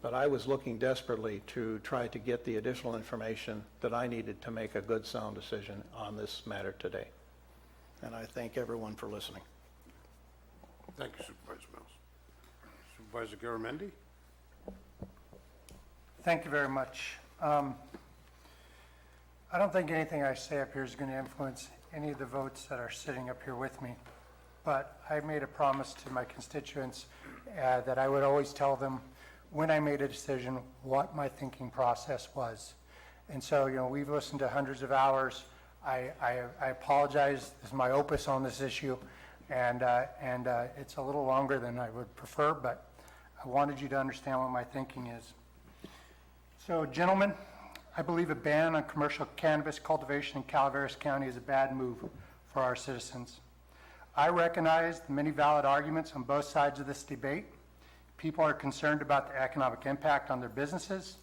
but I was looking desperately to try to get the additional information that I needed to make a good, sound decision on this matter today. And I thank everyone for listening. Thank you, Supervisor Mills. Supervisor Garamendi? Thank you very much. I don't think anything I say up here is going to influence any of the votes that are sitting up here with me, but I made a promise to my constituents that I would always tell them when I made a decision what my thinking process was. And so, we've listened to hundreds of hours. I apologize. This is my opus on this issue, and it's a little longer than I would prefer, but I wanted you to understand what my thinking is. So, gentlemen, I believe a ban on commercial cannabis cultivation in Calaveras County is a bad move for our citizens. I recognize the many valid arguments on both sides of this debate. People are concerned about the economic impact on their businesses,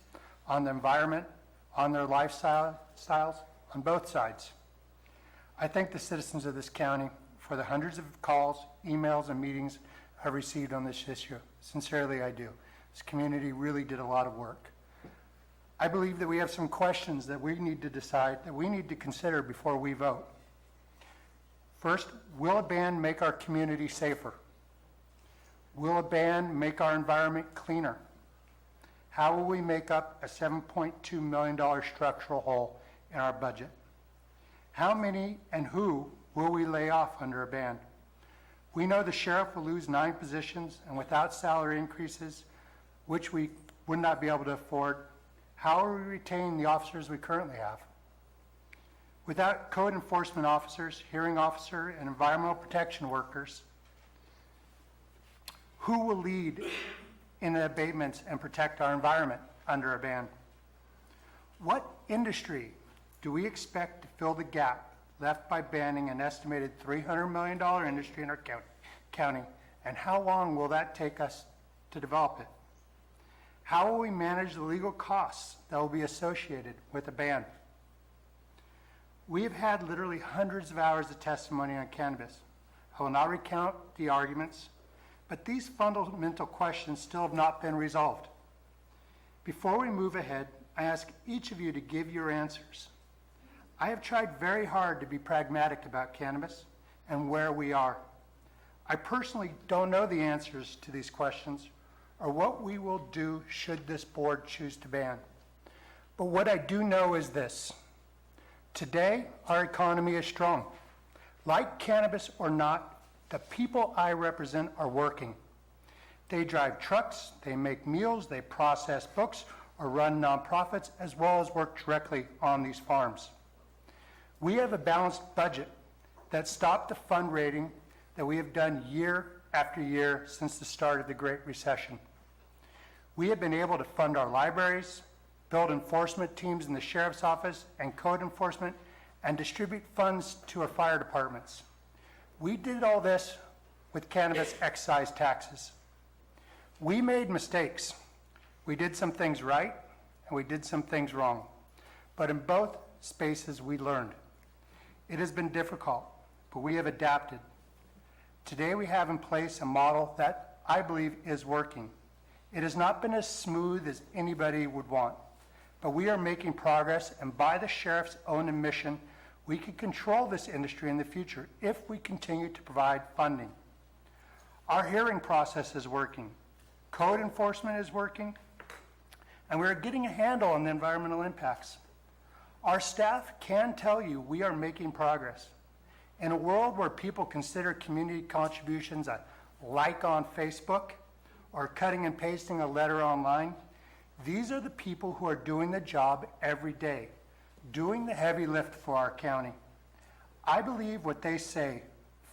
on the environment, on their lifestyles, on both sides. I thank the citizens of this county for the hundreds of calls, emails, and meetings I've received on this issue. Sincerely, I do. This community really did a lot of work. I believe that we have some questions that we need to decide, that we need to consider before we vote. First, will a ban make our community safer? Will a ban make our environment cleaner? How will we make up a $7.2 million structural hole in our budget? How many and who will we lay off under a ban? We know the sheriff will lose 9 positions, and without salary increases, which we would not be able to afford, how will we retain the officers we currently have? Without code enforcement officers, hearing officer, and environmental protection workers, who will lead in the abatements and protect our environment under a ban? What industry do we expect to fill the gap left by banning an estimated $300 million industry in our county, and how long will that take us to develop it? How will we manage the legal costs that will be associated with a ban? We have had literally hundreds of hours of testimony on cannabis. I will not recount the arguments, but these fundamental questions still have not been resolved. Before we move ahead, I ask each of you to give your answers. I have tried very hard to be pragmatic about cannabis and where we are. I personally don't know the answers to these questions or what we will do should this board choose to ban. But what I do know is this. Today, our economy is strong. Like cannabis or not, the people I represent are working. They drive trucks, they make meals, they process books, or run nonprofits, as well as work directly on these farms. We have a balanced budget that stopped the fundraising that we have done year after year since the start of the Great Recession. We have been able to fund our libraries, build enforcement teams in the sheriff's office and code enforcement, and distribute funds to our fire departments. We did all this with cannabis excise taxes. We made mistakes. We did some things right, and we did some things wrong. But in both spaces, we learned. It has been difficult, but we have adapted. Today, we have in place a model that I believe is working. It has not been as smooth as anybody would want, but we are making progress, and by the sheriff's own admission, we can control this industry in the future if we continue to provide funding. Our hearing process is working. Code enforcement is working, and we're getting a handle on the environmental impacts. Our staff can tell you we are making progress. In a world where people consider community contributions a like on Facebook or cutting and pasting a letter online, these are the people who are doing the job every day, doing the heavy lift for our county. I believe what they say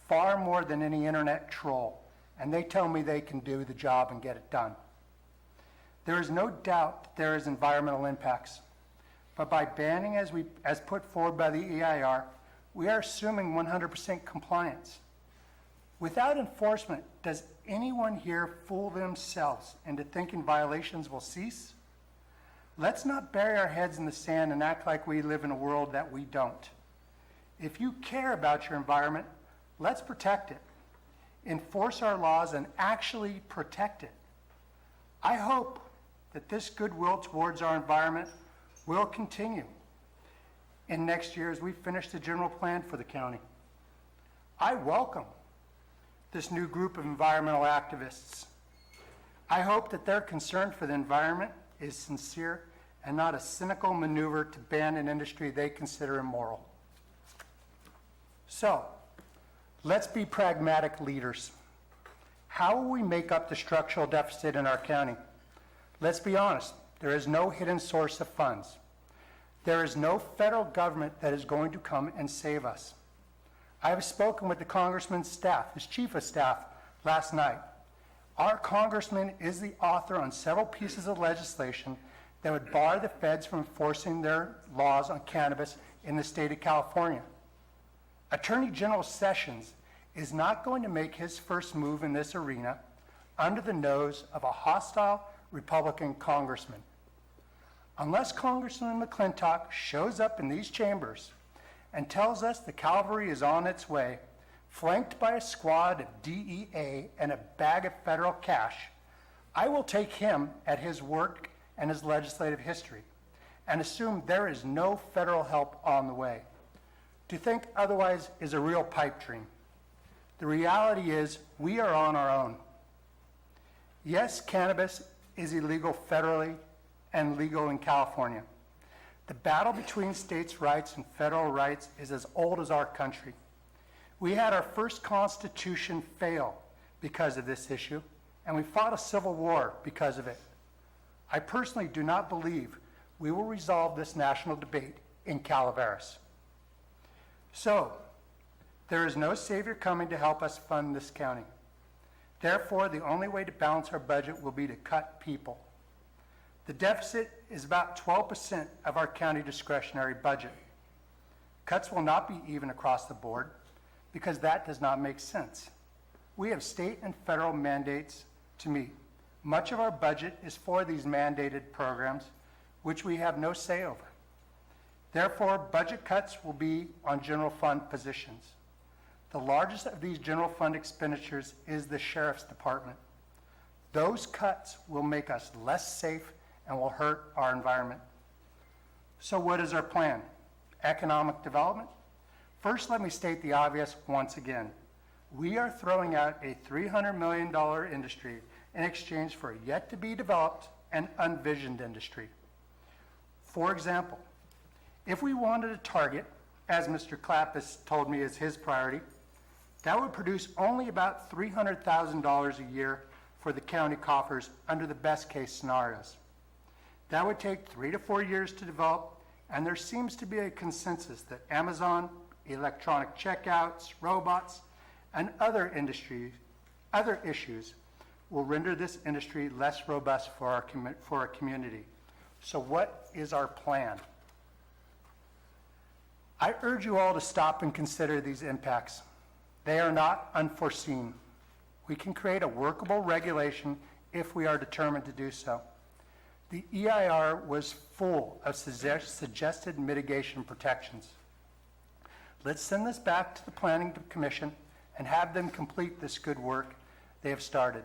far more than any internet troll, and they tell me they can do the job and get it done. There is no doubt that there is environmental impacts, but by banning as put forward by the EIR, we are assuming 100% compliance. Without enforcement, does anyone here fool themselves into thinking violations will cease? Let's not bury our heads in the sand and act like we live in a world that we don't. If you care about your environment, let's protect it. Enforce our laws and actually protect it. I hope that this goodwill towards our environment will continue in next year as we finish the general plan for the county. I welcome this new group of environmental activists. I hope that their concern for the environment is sincere and not a cynical maneuver to ban an industry they consider immoral. So, let's be pragmatic leaders. How will we make up the structural deficit in our county? Let's be honest, there is no hidden source of funds. There is no federal government that is going to come and save us. I have spoken with the congressman's staff, his chief of staff, last night. Our congressman is the author on several pieces of legislation that would bar the feds from enforcing their laws on cannabis in the state of California. Attorney General Sessions is not going to make his first move in this arena under the nose of a hostile Republican congressman. Unless Congressman McClintock shows up in these chambers and tells us the cavalry is on its way, flanked by a squad of DEA and a bag of federal cash, I will take him at his work and his legislative history and assume there is no federal help on the way. To think otherwise is a real pipe dream. The reality is we are on our own. Yes, cannabis is illegal federally and legal in California. The battle between states' rights and federal rights is as old as our country. We had our first constitution fail because of this issue, and we fought a civil war because of it. I personally do not believe we will resolve this national debate in Calaveras. So, there is no savior coming to help us fund this county. Therefore, the only way to balance our budget will be to cut people. The deficit is about 12% of our county discretionary budget. Cuts will not be even across the board because that does not make sense. We have state and federal mandates to meet. Much of our budget is for these mandated programs, which we have no say over. Therefore, budget cuts will be on general fund positions. The largest of these general fund expenditures is the Sheriff's Department. Those cuts will make us less safe and will hurt our environment. So what is our plan? Economic development? First, let me state the obvious once again. We are throwing out a $300 million industry in exchange for a yet-to-be-developed and unvisioned industry. For example, if we wanted to target, as Mr. Clapp has told me is his priority, that would produce only about $300,000 a year for the county coffers under the best-case scenarios. That would take 3 to 4 years to develop, and there seems to be a consensus that Amazon, electronic checkouts, robots, and other issues will render this industry less robust for our community. So what is our plan? I urge you all to stop and consider these impacts. They are not unforeseen. We can create a workable regulation if we are determined to do so. The EIR was full of suggested mitigation protections. Let's send this back to the Planning Commission and have them complete this good work they have started.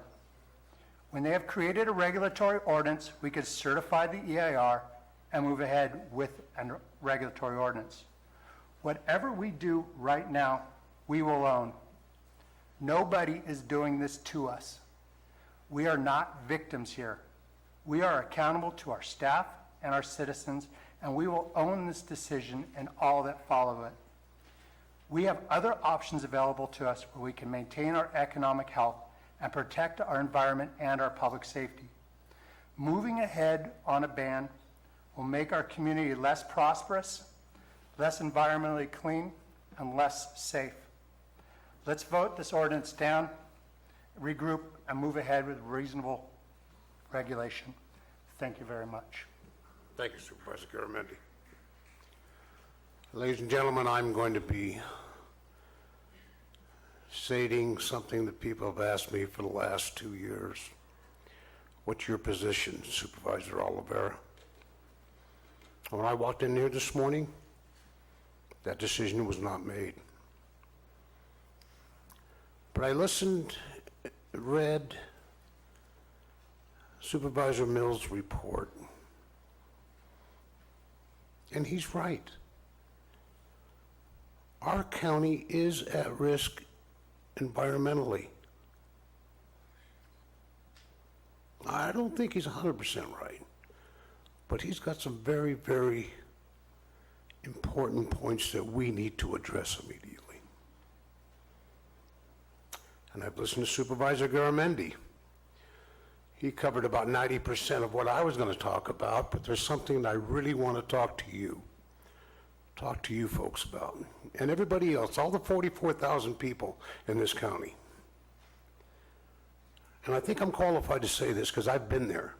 When they have created a regulatory ordinance, we could certify the EIR and move ahead with a regulatory ordinance. Whatever we do right now, we will own. Nobody is doing this to us. We are not victims here. We are accountable to our staff and our citizens, and we will own this decision and all that follow it. We have other options available to us where we can maintain our economic health and protect our environment and our public safety. Moving ahead on a ban will make our community less prosperous, less environmentally clean, and less safe. Let's vote this ordinance down, regroup, and move ahead with reasonable regulation. Thank you very much. Thank you, Supervisor Garamendi. Ladies and gentlemen, I'm going to be stating something that people have asked me for the last 2 years. What's your position, Supervisor Oliveira? When I walked in here this morning, that decision was not made. But I listened, read Supervisor Mills' report, and he's right. Our county is at risk environmentally. I don't think he's 100% right, but he's got some very, very important points that we need to address immediately. And I've listened to Supervisor Garamendi. He covered about 90% of what I was going to talk about, but there's something that I really want to talk to you folks about, and everybody else, all the 44,000 people in this county. And I think I'm qualified to say this because I've been there.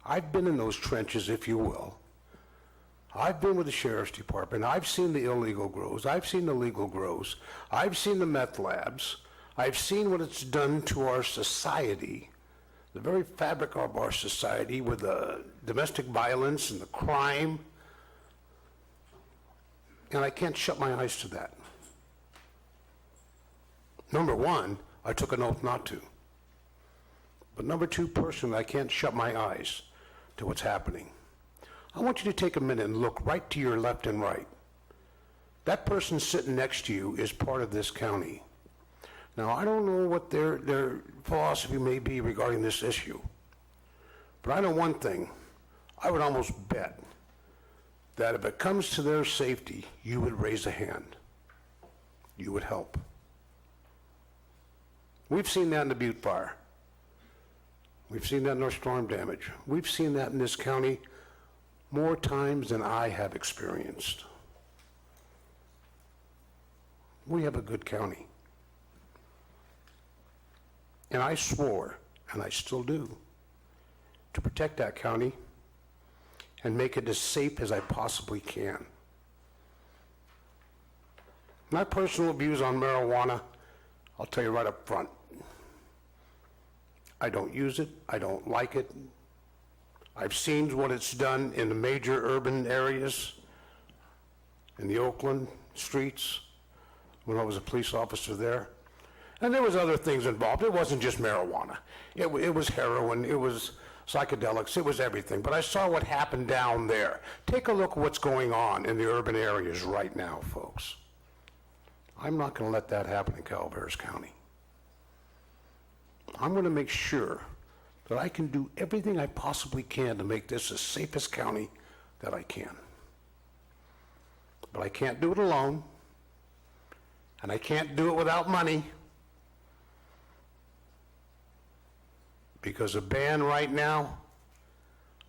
I've been in those trenches, if you will. I've been with the sheriff's department. I've seen the illegal grows. I've seen the legal grows. I've seen the meth labs. I've seen what it's done to our society, the very fabric of our society, with the domestic violence and the crime. And I can't shut my eyes to that. Number one, I took an oath not to. But number two, personally, I can't shut my eyes to what's happening. I want you to take a minute and look right to your left and right. That person sitting next to you is part of this county. Now, I don't know what their philosophy may be regarding this issue, but I know one thing. I would almost bet that if it comes to their safety, you would raise a hand. You would help. We've seen that in the Butte Fire. We've seen that in our storm damage. We've seen that in this county more times than I have experienced. We have a good county. And I swore, and I still do, to protect that county and make it as safe as I possibly can. My personal views on marijuana, I'll tell you right up front. I don't use it. I don't like it. I've seen what it's done in the major urban areas, in the Oakland streets, when I was a police officer there. And there was other things involved. It wasn't just marijuana. It was heroin. It was psychedelics. It was everything. But I saw what happened down there. Take a look at what's going on in the urban areas right now, folks. I'm not going to let that happen in Calaveras County. I'm going to make sure that I can do everything I possibly can to make this the safest county that I can. But I can't do it alone, and I can't do it without money, because a ban right now,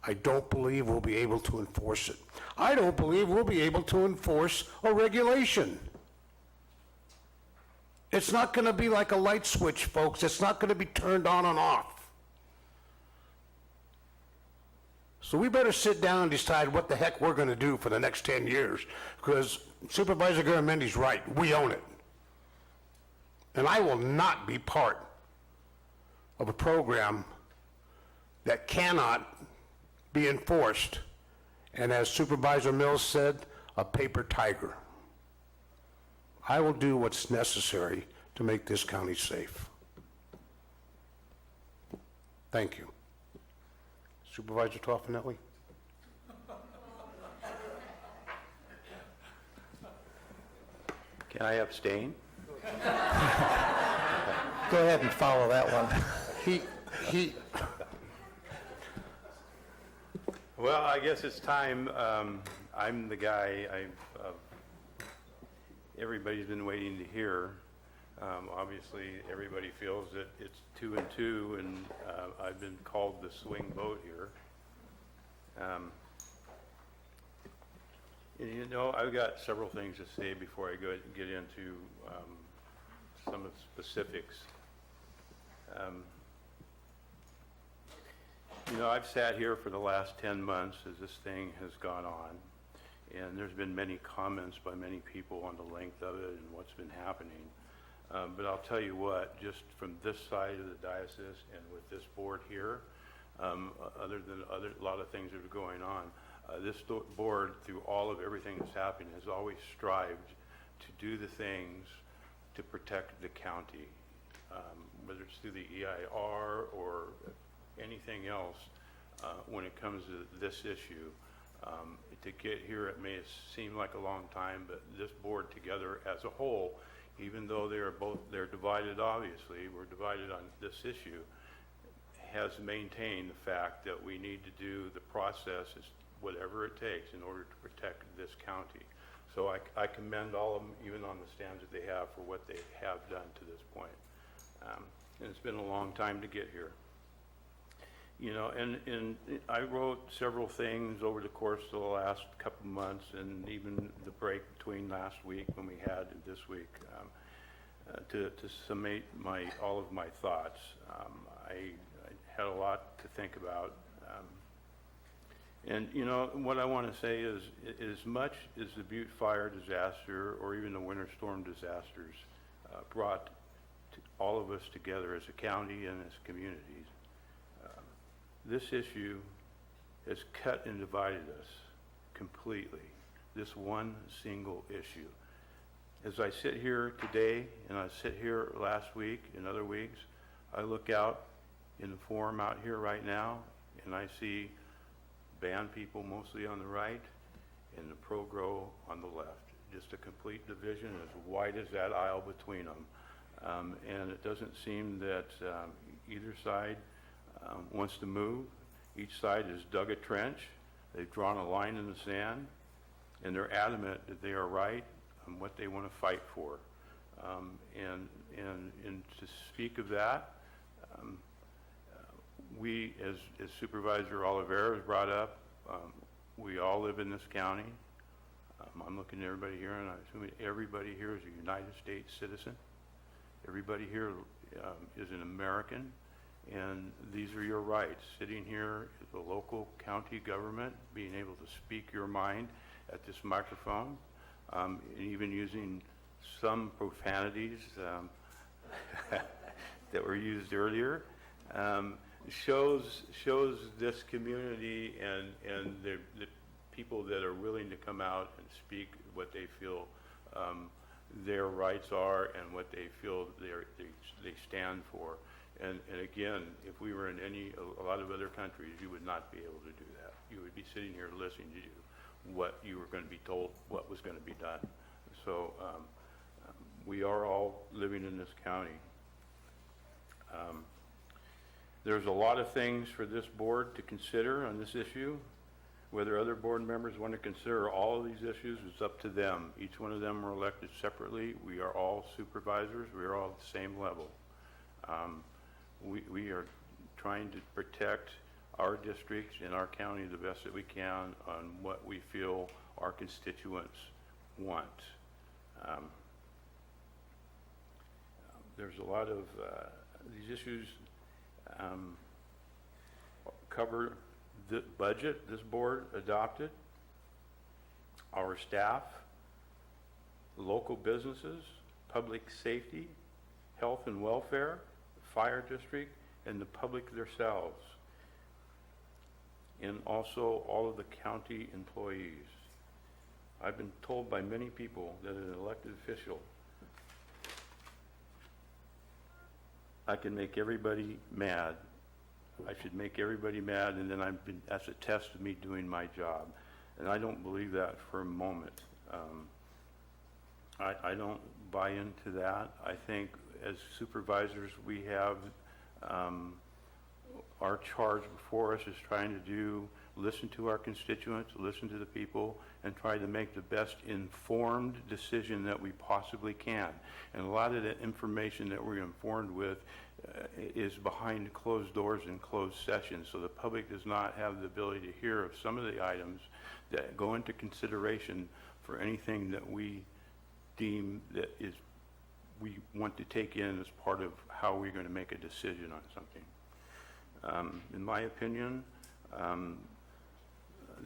I don't believe we'll be able to enforce it. I don't believe we'll be able to enforce a regulation. It's not going to be like a light switch, folks. It's not going to be turned on and off. So we better sit down and decide what the heck we're going to do for the next 10 years, because Supervisor Garamendi's right. We own it. And I will not be part of a program that cannot be enforced, and as Supervisor Mills said, a paper tiger. I will do what's necessary to make this county safe. Thank you. Supervisor Toffanelli? Can I abstain? Go ahead and follow that one. Well, I guess it's time. I'm the guy everybody's been waiting to hear. Obviously, everybody feels that it's 2 and 2, and I've been called the swing vote here. And you know, I've got several things to say before I get into some of the specifics. You know, I've sat here for the last 10 months as this thing has gone on, and there's been many comments by many people on the length of it and what's been happening. But I'll tell you what, just from this side of the diocese and with this board here, other than a lot of things that are going on, this board, through all of everything that's happening, has always strived to do the things to protect the county, whether it's through the EIR or anything else. When it comes to this issue, to get here, it may seem like a long time, but this board together as a whole, even though they're divided, obviously, we're divided on this issue, has maintained the fact that we need to do the process, whatever it takes, in order to protect this county. So I commend all of them, even on the stands that they have, for what they have done to this point. And it's been a long time to get here. You know, and I wrote several things over the course of the last couple of months, and even the break between last week when we had this week, to summate all of my thoughts. I had a lot to think about. And, you know, what I want to say is, as much as the Butte fire disaster or even the winter storm disasters brought all of us together as a county and as communities, this issue has cut and divided us completely, this one single issue. As I sit here today, and I sit here last week and other weeks, I look out in the forum out here right now, and I see band people mostly on the right and the pro-grow on the left. Just a complete division as wide as that aisle between them. And it doesn't seem that either side wants to move. Each side has dug a trench. They've drawn a line in the sand, and they're adamant that they are right on what they want to fight for. And to speak of that, we, as Supervisor Oliveira has brought up, we all live in this county. I'm looking at everybody here, and I assume everybody here is a United States citizen. Everybody here is an American, and these are your rights. Sitting here at the local county government, being able to speak your mind at this microphone, and even using some profanities that were used earlier, shows this community and the people that are willing to come out and speak what they feel their rights are and what they feel they stand for. And again, if we were in a lot of other countries, you would not be able to do that. You would be sitting here listening to what you were going to be told, what was going to be done. So we are all living in this county. There's a lot of things for this board to consider on this issue. Whether other board members want to consider all of these issues is up to them. Each one of them are elected separately. We are all supervisors. We are all at the same level. We are trying to protect our districts and our county the best that we can on what we feel our constituents want. There's a lot of these issues cover the budget this board adopted, our staff, local businesses, public safety, health and welfare, fire district, and the public themselves, and also all of the county employees. I've been told by many people that an elected official, I can make everybody mad. I should make everybody mad, and then that's a test of me doing my job. And I don't believe that for a moment. I don't buy into that. I think as supervisors, we have our charge before us is trying to listen to our constituents, listen to the people, and try to make the best informed decision that we possibly can. And a lot of the information that we're informed with is behind closed doors and closed sessions, so the public does not have the ability to hear of some of the items that go into consideration for anything that we deem that we want to take in as part of how we're going to make a decision on something. In my opinion,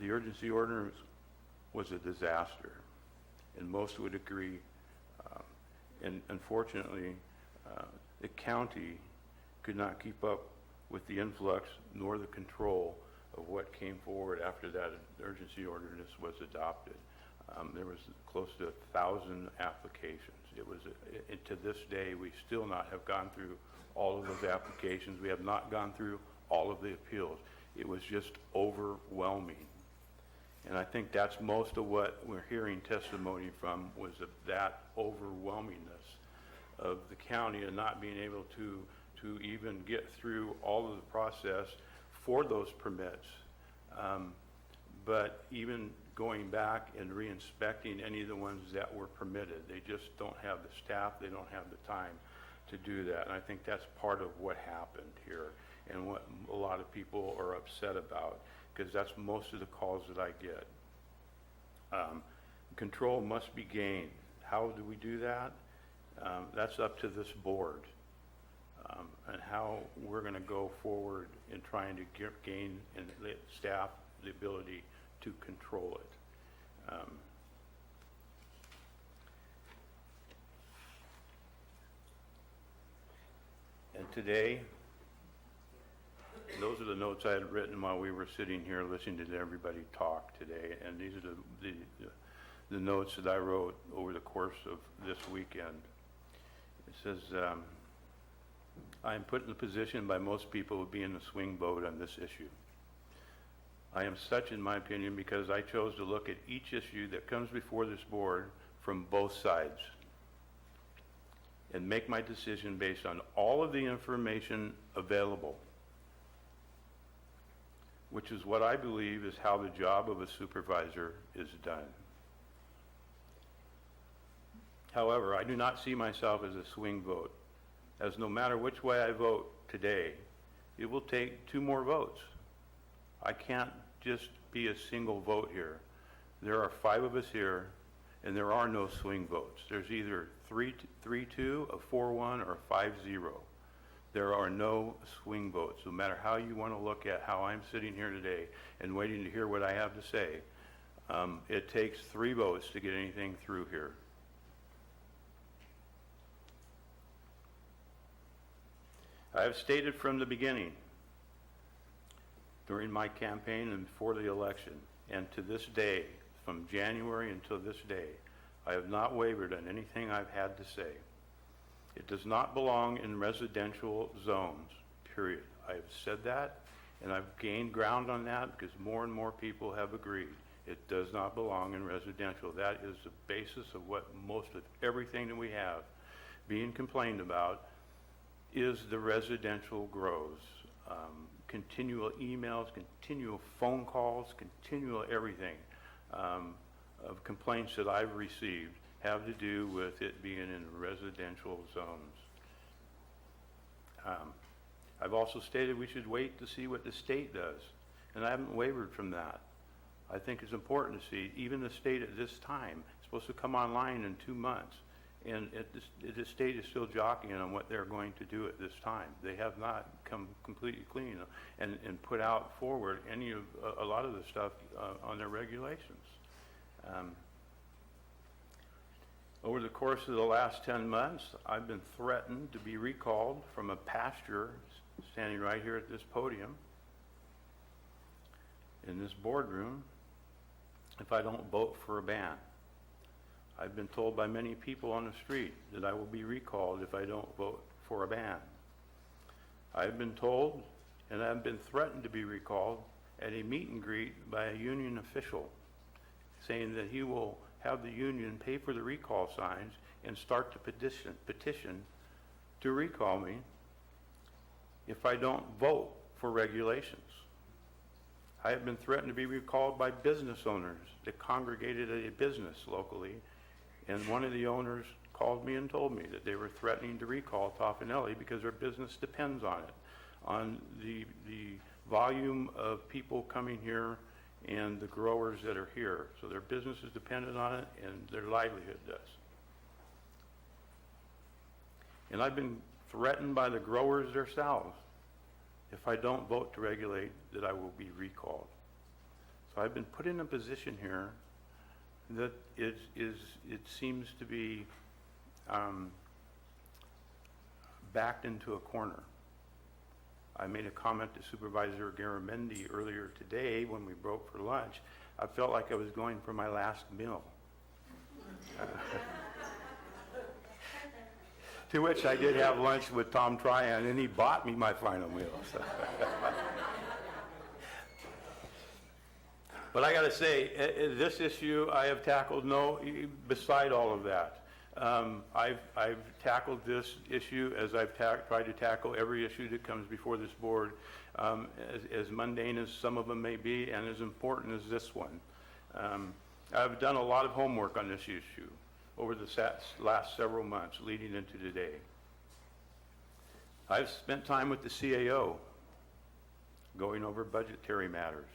the urgency order was a disaster, and most would agree. And unfortunately, the county could not keep up with the influx nor the control of what came forward after that urgency order was adopted. There was close to 1,000 applications. To this day, we still not have gone through all of those applications. We have not gone through all of the appeals. It was just overwhelming. And I think that's most of what we're hearing testimony from, was that overwhelmingness of the county and not being able to even get through all of the process for those permits. But even going back and re-inspecting any of the ones that were permitted, they just don't have the staff, they don't have the time to do that. And I think that's part of what happened here and what a lot of people are upset about, because that's most of the calls that I get. Control must be gained. How do we do that? That's up to this board, and how we're going to go forward in trying to gain and let staff the ability to control it. And today, those are the notes I had written while we were sitting here listening to everybody talk today, and these are the notes that I wrote over the course of this weekend. It says, I am put in the position by most people of being a swing vote on this issue. I am such, in my opinion, because I chose to look at each issue that comes before this board from both sides and make my decision based on all of the information available, which is what I believe is how the job of a supervisor is done. However, I do not see myself as a swing vote, as no matter which way I vote today, it will take 2 more votes. I can't just be a single vote here. There are 5 of us here, and there are no swing votes. There's either 3-2, a 4-1, or a 5-0. There are no swing votes. No matter how you want to look at how I'm sitting here today and waiting to hear what I have to say, it takes 3 votes to get anything through here. I have stated from the beginning, during my campaign and before the election, and to this day, from January until this day, I have not wavered on anything I've had to say. It does not belong in residential zones, period. I have said that, and I've gained ground on that because more and more people have agreed. It does not belong in residential. That is the basis of what most of everything that we have being complained about is the residential grows. Continual emails, continual phone calls, continual everything of complaints that I've received have to do with it being in residential zones. I've also stated we should wait to see what the state does, and I haven't wavered from that. I think it's important to see, even the state at this time is supposed to come online in 2 months, and the state is still jockeying on what they're going to do at this time. They have not come completely clean and put out forward a lot of the stuff on their regulations. Over the course of the last 10 months, I've been threatened to be recalled from a pasture standing right here at this podium in this boardroom if I don't vote for a ban. I've been told by many people on the street that I will be recalled if I don't vote for a ban. I've been told, and I've been threatened to be recalled at a meet and greet by a union official, saying that he will have the union pay for the recall signs and start the petition to recall me if I don't vote for regulations. I have been threatened to be recalled by business owners that congregated at a business locally, and one of the owners called me and told me that they were threatening to recall Toffanelli because their business depends on it, on the volume of people coming here and the growers that are here. So their business is dependent on it, and their livelihood does. And I've been threatened by the growers themselves. If I don't vote to regulate, that I will be recalled. So I've been put in a position here that it seems to be backed into a corner. I made a comment to Supervisor Garamendi earlier today when we broke for lunch. I felt like I was going for my last meal. To which I did have lunch with Tom Tryon, and he bought me my final meal. So. But I got to say, this issue I have tackled beside all of that. I've tackled this issue as I've tried to tackle every issue that comes before this board, as mundane as some of them may be, and as important as this one. I've done a lot of homework on this issue over the last several months leading into today. I've spent time with the CAO going over budgetary matters.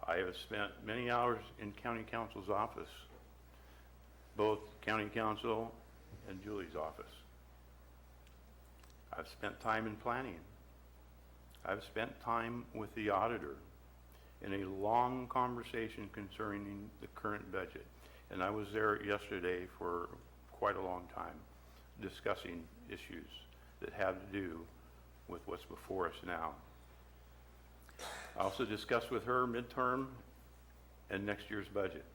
I have spent many hours in County Council's office, both County Council and Julie's office. I've spent time in planning. I've spent time with the auditor in a long conversation concerning the current budget. And I was there yesterday for quite a long time discussing issues that have to do with what's before us now. I also discussed with her midterm and next year's budget.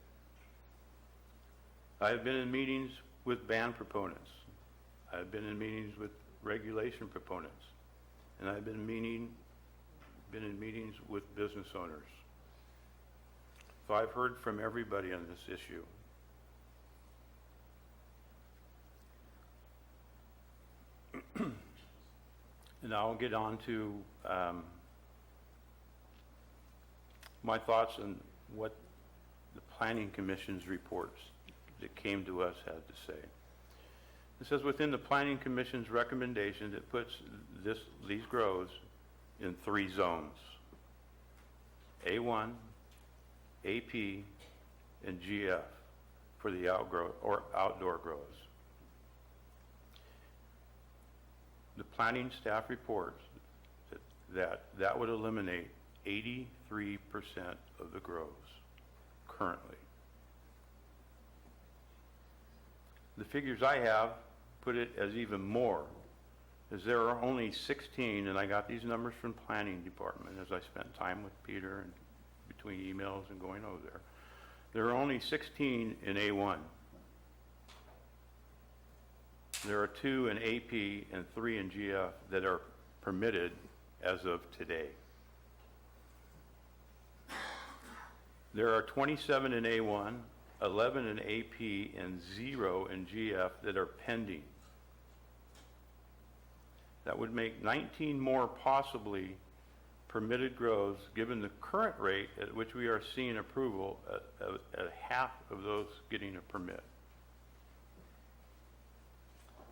I have been in meetings with ban proponents. I have been in meetings with regulation proponents. And I've been in meetings with business owners. So I've heard from everybody on this issue. And I'll get on to my thoughts on what the Planning Commission's reports that came to us had to say. It says within the Planning Commission's recommendation, it puts these grows in 3 zones: A1, AP, and GF for the outdoor grows. The planning staff reports that would eliminate 83% of the grows currently. The figures I have put it as even more, as there are only 16, and I got these numbers from planning department as I spent time with Peter and between emails and going over there. There are only 16 in A1. There are 2 in AP and 3 in GF that are permitted as of today. There are 27 in A1, 11 in AP, and 0 in GF that are pending. That would make 19 more possibly permitted grows, given the current rate at which we are seeing approval at half of those getting a permit.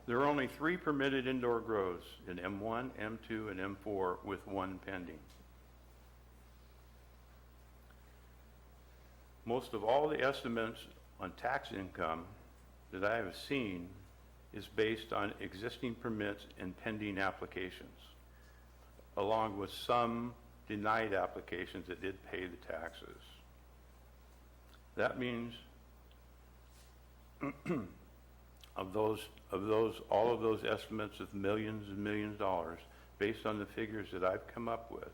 There are only 3 permitted indoor grows in M1, M2, and M4 with 1 pending. Most of all the estimates on tax income that I have seen is based on existing permits and pending applications, along with some denied applications that did pay the taxes. That means all of those estimates of millions and millions of dollars, based on the figures that I've come up with,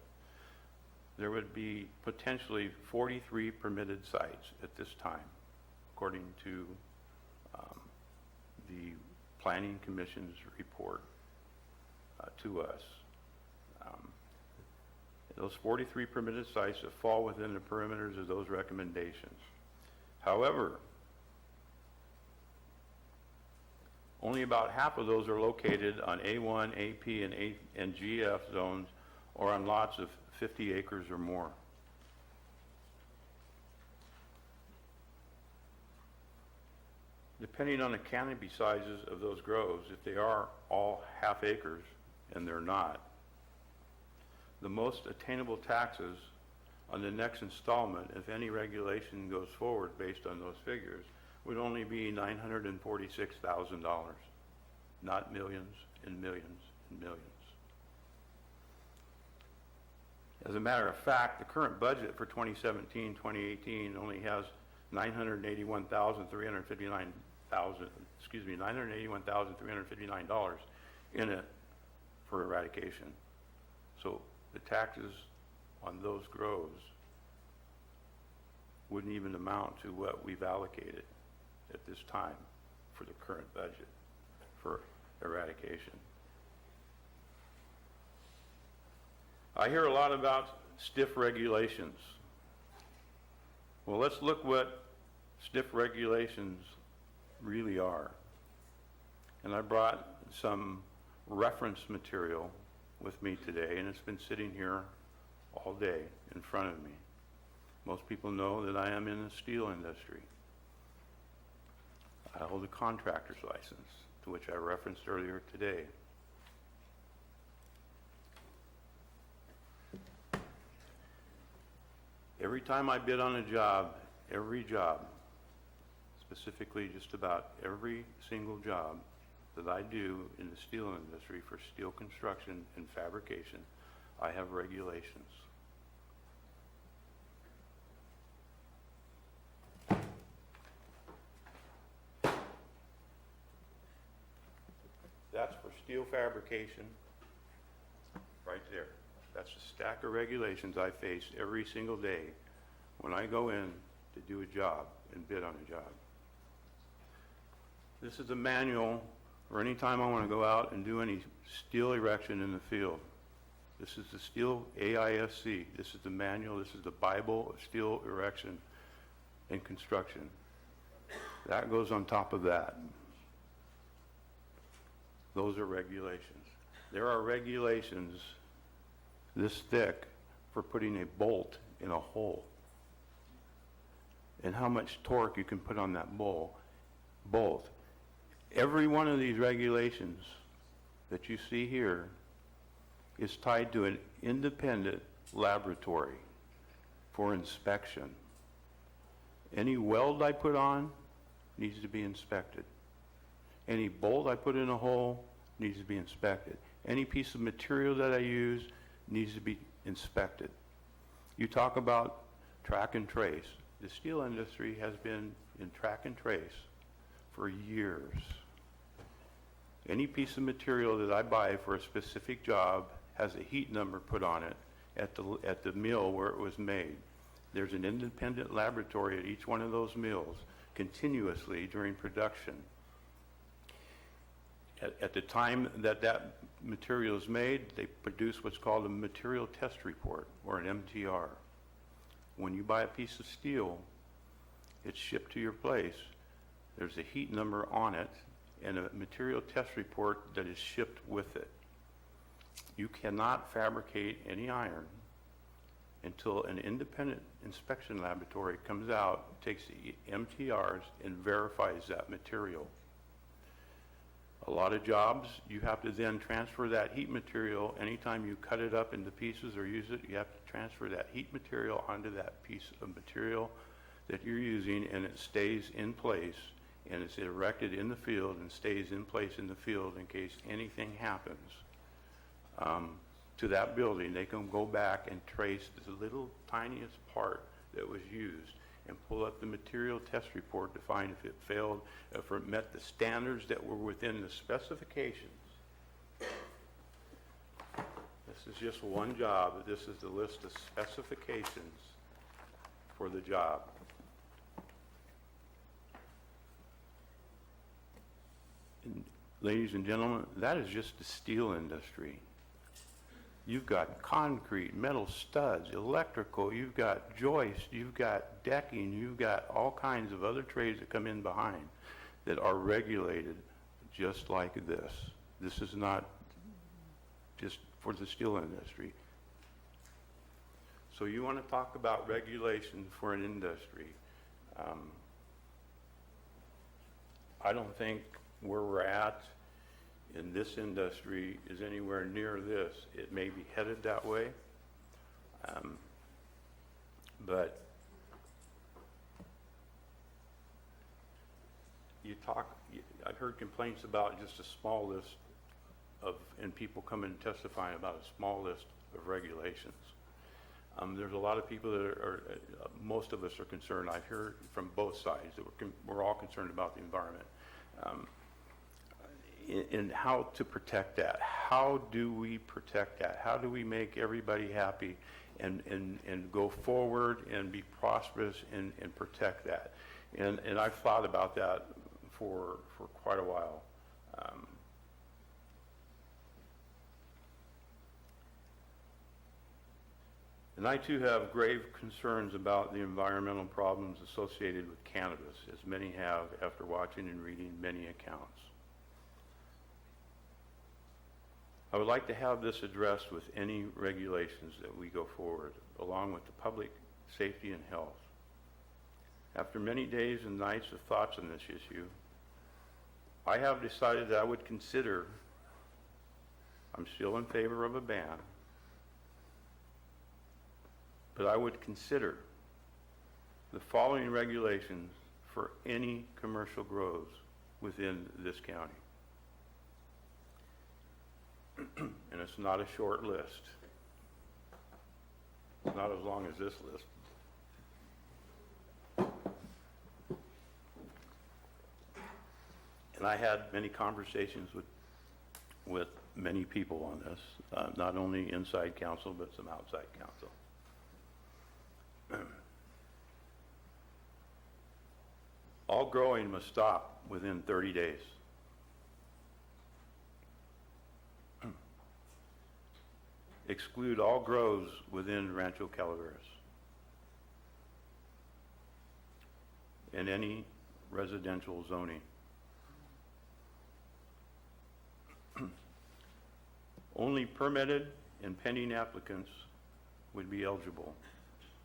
there would be potentially 43 permitted sites at this time, according to the Planning Commission's report to us. Those 43 permitted sites that fall within the perimeters of those recommendations. However, only about half of those are located on A1, AP, and GF zones, or on lots of 50 acres or more. Depending on the canopy sizes of those grows, if they are all half acres, and they're not, the most attainable taxes on the next installment, if any regulation goes forward based on those figures, would only be $946,000, not millions and millions and millions. As a matter of fact, the current budget for 2017-2018 only has $981,359 in it for eradication. So the taxes on those grows wouldn't even amount to what we've allocated at this time for the current budget for eradication. I hear a lot about stiff regulations. Well, let's look what stiff regulations really are. And I brought some reference material with me today, and it's been sitting here all day in front of me. Most people know that I am in the steel industry. I hold a contractor's license, to which I referenced earlier today. Every time I bid on a job, every job, specifically just about every single job that I do in the steel industry for steel construction and fabrication, I have regulations. That's for steel fabrication, right there. That's a stack of regulations I face every single day when I go in to do a job and bid on a job. This is a manual for any time I want to go out and do any steel erection in the field. This is the steel AISC. This is the manual. This is the Bible of steel erection and construction. That goes on top of that. Those are regulations. There are regulations this thick for putting a bolt in a hole, and how much torque you can put on that bolt. Every one of these regulations that you see here is tied to an independent laboratory for inspection. Any weld I put on needs to be inspected. Any bolt I put in a hole needs to be inspected. Any piece of material that I use needs to be inspected. You talk about track and trace. The steel industry has been in track and trace for years. Any piece of material that I buy for a specific job has a heat number put on it at the mill where it was made. There's an independent laboratory at each one of those mills continuously during production. At the time that material is made, they produce what's called a material test report, or an MTR. When you buy a piece of steel, it's shipped to your place. There's a heat number on it and a material test report that is shipped with it. You cannot fabricate any iron until an independent inspection laboratory comes out, takes the MTRs, and verifies that material. A lot of jobs, you have to then transfer that heat material. Anytime you cut it up into pieces or use it, you have to transfer that heat material onto that piece of material that you're using, and it stays in place, and it's erected in the field and stays in place in the field in case anything happens to that building. They can go back and trace the little tiniest part that was used and pull up the material test report to find if it failed, if it met the standards that were within the specifications. This is just one job. This is the list of specifications for the job. And ladies and gentlemen, that is just the steel industry. You've got concrete, metal studs, electrical, you've got joists, you've got decking, you've got all kinds of other trades that come in behind that are regulated just like this. This is not just for the steel industry. So you want to talk about regulations for an industry. I don't think where we're at in this industry is anywhere near this. It may be headed that way, but I've heard complaints about just a small list and people come in and testifying about a small list of regulations. There's a lot of people that are most of us are concerned. I've heard from both sides that we're all concerned about the environment. In how to protect that. How do we protect that? How do we make everybody happy and go forward and be prosperous and protect that? And I've thought about that for quite a while. And I too have grave concerns about the environmental problems associated with cannabis, as many have after watching and reading many accounts. I would like to have this addressed with any regulations that we go forward, along with the public safety and health. After many days and nights of thoughts on this issue, I have decided that I would consider, I'm still in favor of a ban, but I would consider the following regulations for any commercial grows within this county. And it's not a short list. It's not as long as this list. And I had many conversations with with many people on this, not only inside council, but some outside council. All growing must stop within 30 days. Exclude all grows within Rancho Calaveras and any residential zoning. Only permitted and pending applicants would be eligible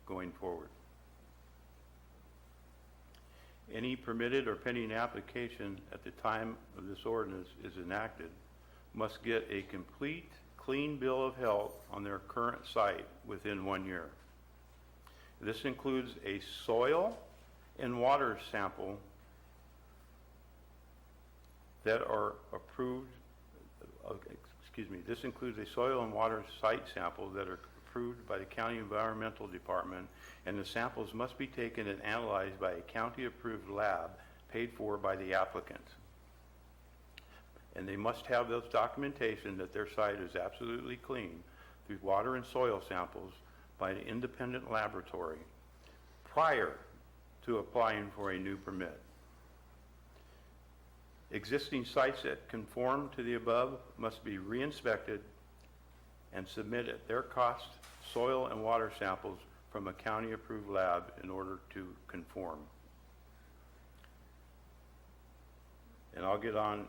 going forward. Any permitted or pending application at the time of this ordinance is enacted must get a complete, clean bill of health on their current site within 1 year. This includes a soil and water sample that are approved, this includes a soil and water site sample that are approved by the County Environmental Department, and the samples must be taken and analyzed by a county-approved lab paid for by the applicant. And they must have those documentation that their site is absolutely clean through water and soil samples by an independent laboratory prior to applying for a new permit. Existing sites that conform to the above must be re-inspected and submit at their cost soil and water samples from a county-approved lab in order to conform. And I'll get on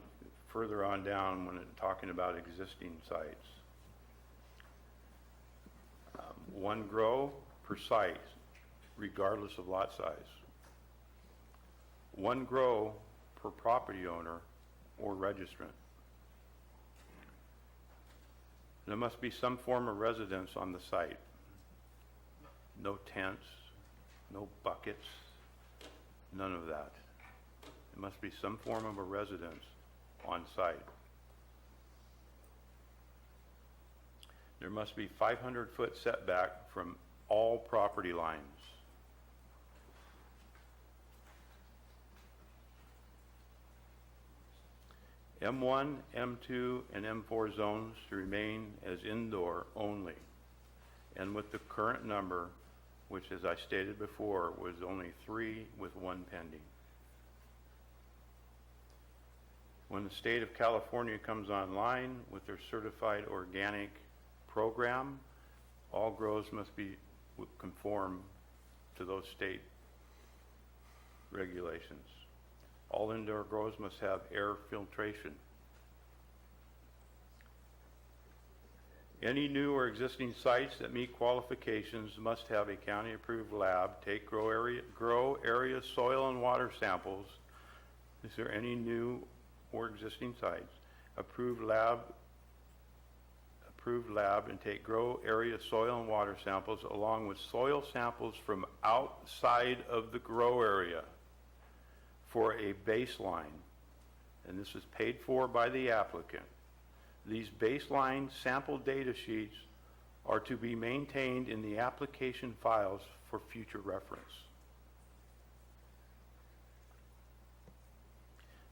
further on down when talking about existing sites. 1 grow per site, regardless of lot size. 1 grow per property owner or registrant. There must be some form of residence on the site. No tents, no buckets, none of that. There must be some form of a residence on site. There must be 500-foot setback from all property lines. M1, M2, and M4 zones to remain as indoor only, and with the current number, which as I stated before, was only 3 with 1 pending. When the state of California comes online with their certified organic program, all grows must be conform to those state regulations. All indoor grows must have air filtration. Any new or existing sites that meet qualifications must have a county-approved lab take grow area soil and water samples. Is there any new or existing sites? Approved lab and take grow area soil and water samples along with soil samples from outside of the grow area for a baseline, and this is paid for by the applicant. These baseline sample data sheets are to be maintained in the application files for future reference.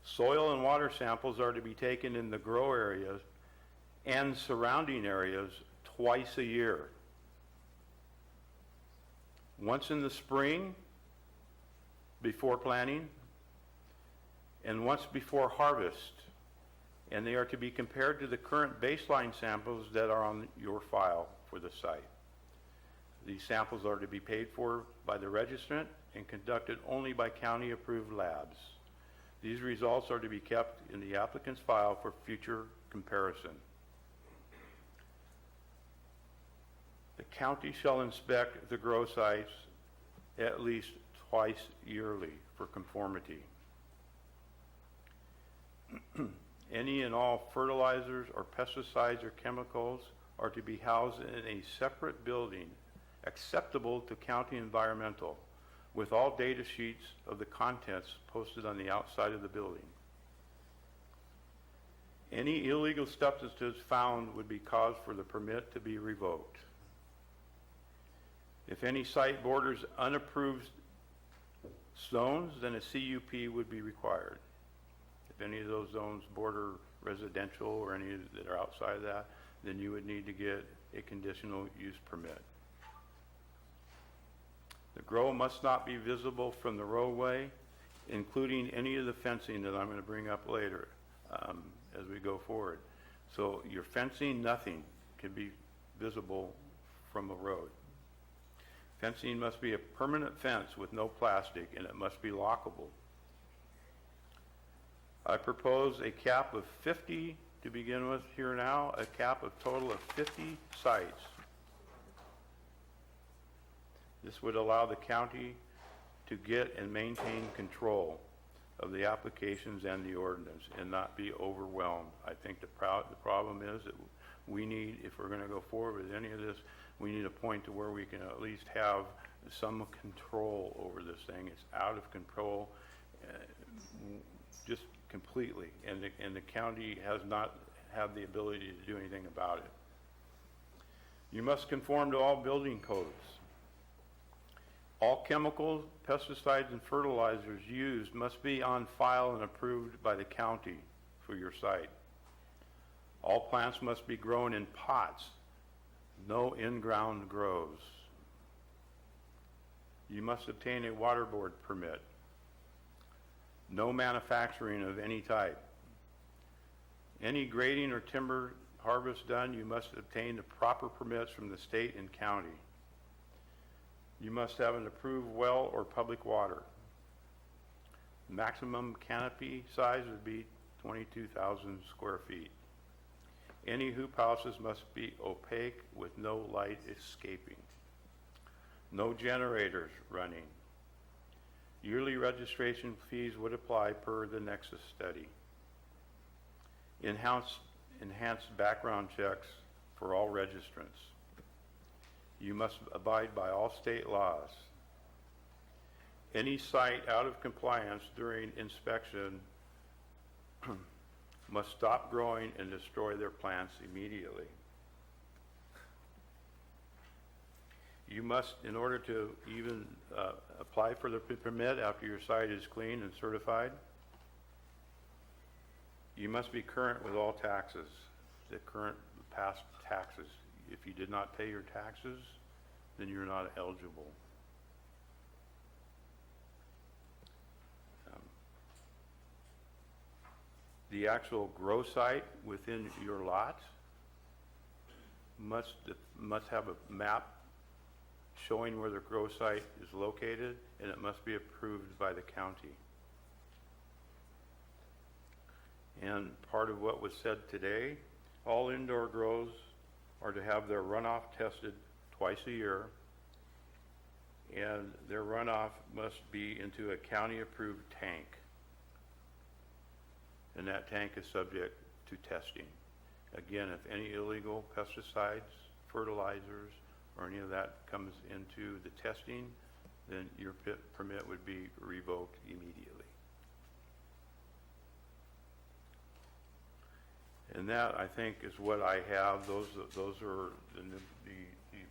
Soil and water samples are to be taken in the grow areas and surrounding areas twice a year. Once in the spring before planting, and once before harvest, and they are to be compared to the current baseline samples that are on your file for the site. These samples are to be paid for by the registrant and conducted only by county-approved labs. These results are to be kept in the applicant's file for future comparison. The county shall inspect the grow sites at least twice yearly for conformity. Any and all fertilizers or pesticides or chemicals are to be housed in a separate building acceptable to county environmental, with all data sheets of the contents posted on the outside of the building. Any illegal substances found would be cause for the permit to be revoked. If any site borders unapproved zones, then a CUP would be required. if any of those zones border residential or any that are outside of that, then you would need to get a conditional use permit. The grow must not be visible from the roadway, including any of the fencing that I'm going to bring up later as we go forward. So your fencing, nothing can be visible from a road. Fencing must be a permanent fence with no plastic, and it must be lockable. I propose a cap of 50 to begin with here now, a cap of total of 50 sites. This would allow the county to get and maintain control of the applications and the ordinance and not be overwhelmed. I think the problem is that we need, if we're going to go forward with any of this, we need a point to where we can at least have some control over this thing. It's out of control just completely, and the county has not had the ability to do anything about it. You must conform to all building codes. All chemicals, pesticides, and fertilizers used must be on file and approved by the county for your site. All plants must be grown in pots, no in-ground grows. You must obtain a water board permit. No manufacturing of any type. Any grading or timber harvest done, you must obtain the proper permits from the state and county. You must have an approved well or public water. Maximum canopy size would be 22,000 square feet. Any hoop houses must be opaque with no light escaping. No generators running. Yearly registration fees would apply per the Nexus study. Enhanced background checks for all registrants. You must abide by all state laws. Any site out of compliance during inspection must stop growing and destroy their plants immediately. You must, in order to even apply for the permit after your site is clean and certified, you must be current with all taxes, the current past taxes. If you did not pay your taxes, then you're not eligible. The actual grow site within your lot must have a map showing where the grow site is located, and it must be approved by the county. And part of what was said today, all indoor grows are to have their runoff tested twice a year, and their runoff must be into a county-approved tank. And that tank is subject to testing. Again, if any illegal pesticides, fertilizers, or any of that comes into the testing, then your permit would be revoked immediately. And that, I think, is what I have. Those are the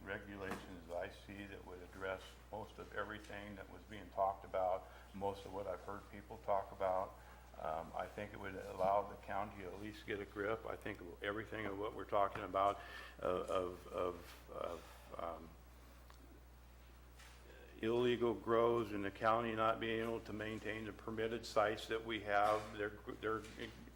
regulations I see that would address most of everything that was being talked about, most of what I've heard people talk about. I think it would allow the county to at least get a grip. I think everything of what we're talking about illegal grows in the county not being able to maintain the permitted sites that we have. They're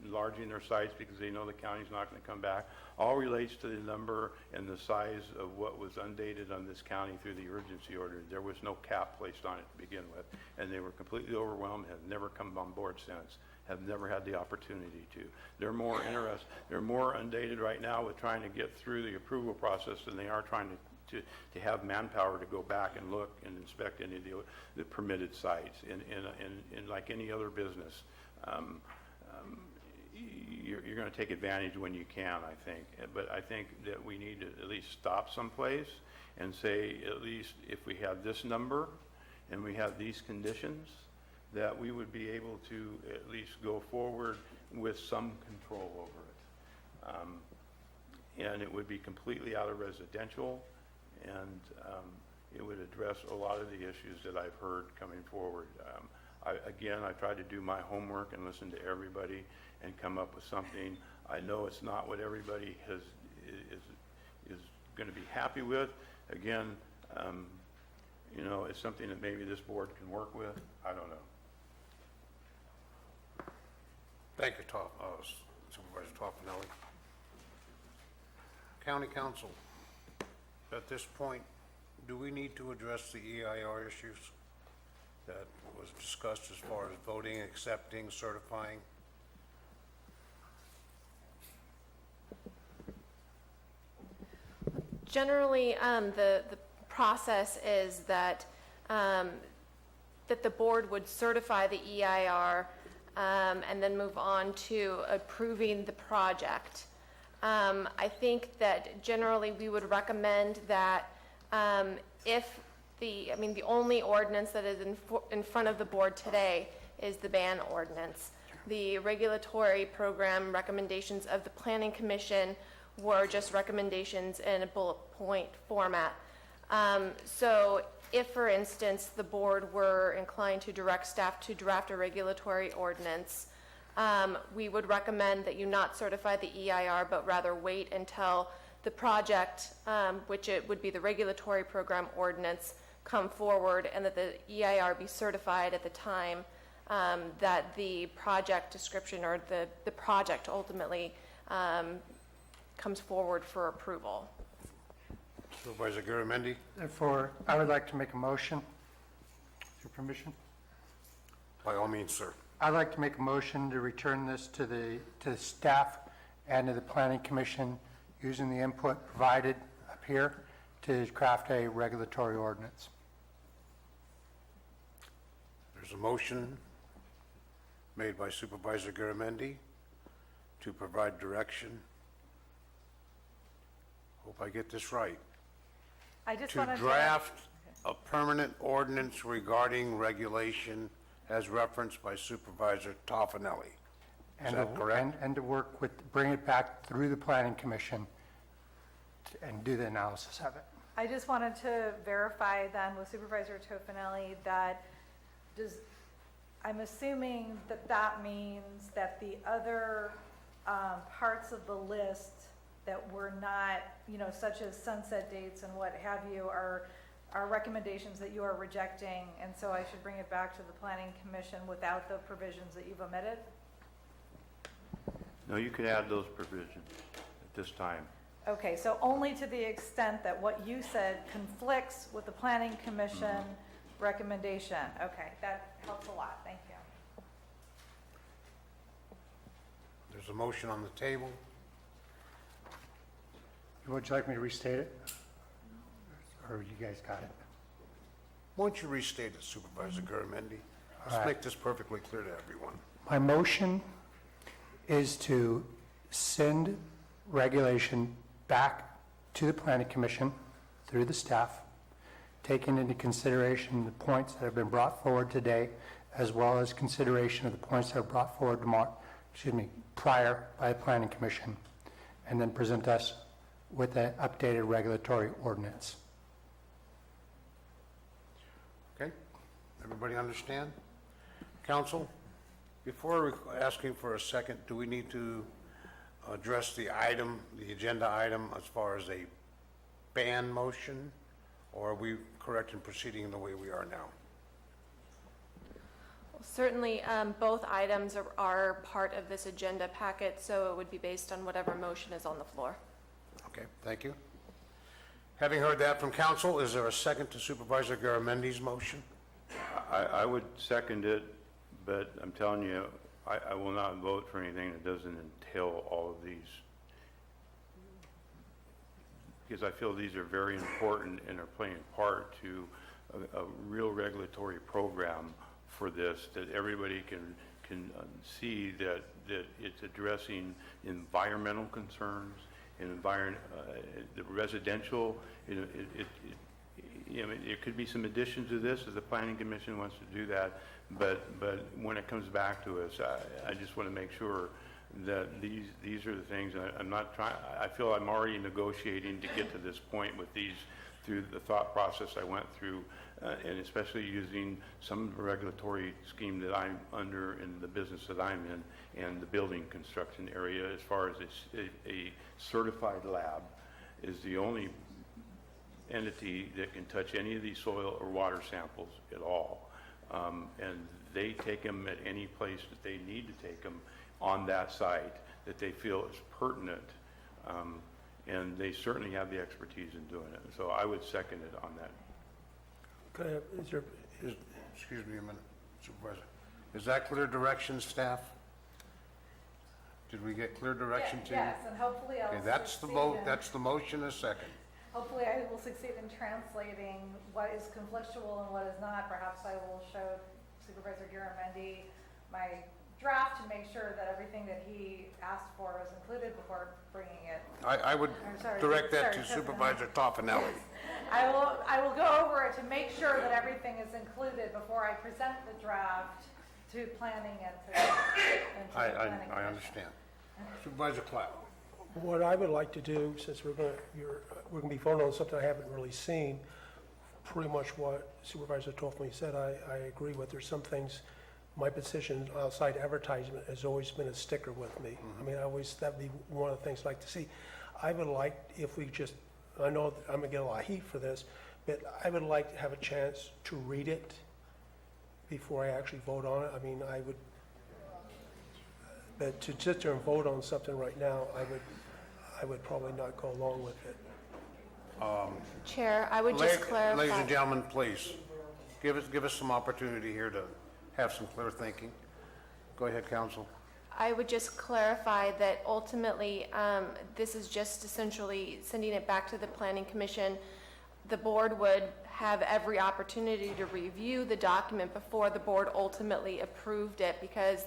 enlarging their sites because they know the county's not going to come back. All relates to the number and the size of what was undated on this county through the urgency order. There was no cap placed on it to begin with, and they were completely overwhelmed, have never come on board since, have never had the opportunity to. They're more interested, they're more undated right now with trying to get through the approval process than they are trying to have manpower to go back and look and inspect any of the permitted sites. And like any other business, you're going to take advantage when you can, I think. But I think that we need to at least stop someplace and say, at least if we have this number and we have these conditions, that we would be able to at least go forward with some control over it. And it would be completely out of residential, and it would address a lot of the issues that I've heard coming forward. Again, I tried to do my homework and listen to everybody and come up with something. I know it's not what everybody is going to be happy with. Again, you know, it's something that maybe this board can work with. I don't know. Thank you, Supervisor Toffenelli. County Council, at this point, do we need to address the EIR issues that was discussed as far as voting, accepting, certifying? Generally, the process is that that the board would certify the EIR and then move on to approving the project. I think that generally we would recommend that if the only ordinance that is in front of the board today is the ban ordinance. The regulatory program recommendations of the Planning Commission were just recommendations in a bullet point format. So if, for instance, the board were inclined to direct staff to draft a regulatory ordinance, we would recommend that you not certify the EIR, but rather wait until the project, which it would be the regulatory program ordinance, come forward, and that the EIR be certified at the time that the project description or the project ultimately comes forward for approval. Supervisor Garamendi? Therefore, I would like to make a motion, with your permission. By all means, sir. I'd like to make a motion to return this to the staff and to the Planning Commission using the input provided up here to craft a regulatory ordinance. There's a motion made by Supervisor Garamendi to provide direction. Hope I get this right. I just To wanted draft a permanent ordinance regarding regulation as referenced by Supervisor Toffenelli. Is that correct? And to work with, bring it back through the Planning Commission and do the analysis of it. I just wanted to verify then with Supervisor Tofinelli that I'm assuming that that means that the other parts of the list that were not, such as sunset dates and what have you, are recommendations that you are rejecting, and so I should bring it back to the Planning Commission without the provisions that you've omitted? No, you can add those provisions at this time. Okay, so only to the extent that what you said conflicts with the Planning Commission recommendation. Okay, that helps a lot, thank you. There's a motion on the table. Would you like me to restate it? Or you guys got it? Why don't you restate it, Supervisor Garamendi? Let's right. make this perfectly clear to everyone. My motion is to send regulation back to the Planning Commission through the staff, taking into consideration the points that have been brought forward today, as well as consideration of the points that are brought forward prior by the Planning Commission, and then present us with an updated regulatory ordinance. Okay? Everybody understand? Council, before asking for a second, do we need to address the agenda item as far as a ban motion, or are we correct in proceeding the way we are now? Certainly, both items are part of this agenda packet, so it would be based on whatever motion is on the floor. Okay, thank you. Having heard that from council, is there a second to Supervisor Garamendi's motion? I would second it, but I'm telling you, I will not vote for anything that doesn't entail all of these, because I feel these are very important and are playing a part to a real regulatory program for this, that everybody can see that it's addressing environmental concerns, the residential. It could be some addition to this if the Planning Commission wants to do that, but when it comes back to us, I just want to make sure that these are the things. I'm not trying. I feel I'm already negotiating to get to this point with these through the thought process I went through and especially using some of the regulatory scheme that I'm under in the business that I'm in and the building construction area, as far as a certified lab is the only entity that can touch any of these soil or water samples at all. And they take them at any place that they need to take them on that site that they feel is pertinent. And they certainly have the expertise in doing it. So I would second it on that. Excuse me a minute, Supervisor. Is that clear direction, staff? Did we get clear direction to? Yes, and hopefully I'll Okay, that's the succeed vote, in- that's the motion, a second. Hopefully I will succeed in translating what is conflictual and what is not. Perhaps I will show Supervisor Garamendi my draft to make sure that everything that he asked for is included before bringing it. I would I'm sorry, direct that sorry, to Supervisor Toffenelli. I will go over it to make sure that everything is included before I present the draft to planning and to the planning I commission. understand. Supervisor Clapp. What I would like to do, since we're gonna be voting on something I haven't really seen, pretty much what Supervisor Toffman said, I agree with. There's some things, my position outside advertisement has always been a sticker with me. I mean, that'd be one of the things I'd like to see. I would like, if we just, I know that I'm gonna get a lot of heat for this, but I would like to have a chance to read it before I actually vote on it. I mean, but to sit there and vote on something right now, I would probably not go along with it. Chair, I would just clarify. Ladies and gentlemen, please, give us some opportunity here to have some clear thinking. Go ahead, counsel. I would just clarify that ultimately, this is just essentially sending it back to the Planning Commission. The board would have every opportunity to review the document before the board ultimately approved it, because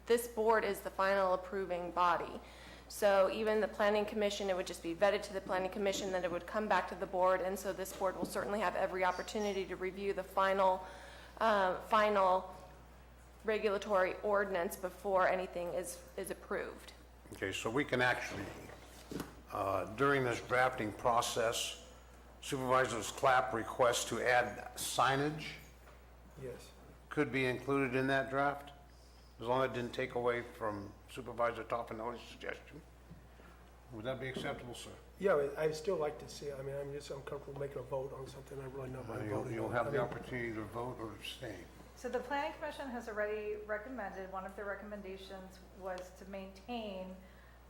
this board is the final approving body. So even the Planning Commission, it would just be vetted to the Planning Commission, then it would come back to the board, and so this board will certainly have every opportunity to review the final regulatory ordinance before anything is approved. Okay, so we can actually, during this drafting process, Supervisor's Clapp request to add signage Yes. could be included in that draft, as long as it didn't take away from Supervisor Toffenelli's suggestion. Would that be acceptable, sir? Yeah, I'd still like to see, I mean, I'm just uncomfortable making a vote on something I really know about voting on. You'll have the opportunity to vote or abstain. So the Planning Commission has already recommended, one of their recommendations was to maintain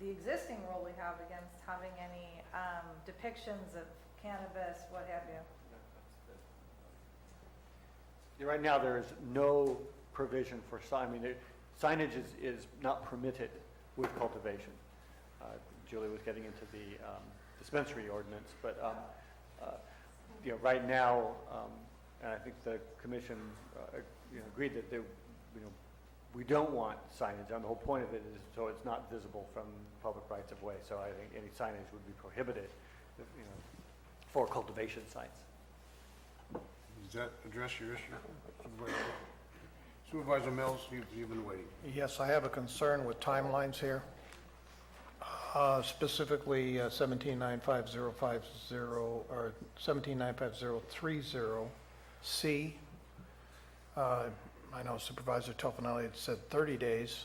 the existing rule we have against having any depictions of cannabis, what have you. Yeah, right now, there is no provision for signage is not permitted with cultivation. Julie was getting into the dispensary ordinance, but right now, and I think the commission agreed that we don't want signage, and the whole point of it is so it's not visible from public rights of way. So I think any signage would be prohibited, for cultivation sites. Does that address your issue? Supervisor Mills, you've been waiting. Yes, I have a concern with timelines here. Specifically 1795050 or 1795030C. I know Supervisor Toffenelli had said 30 days.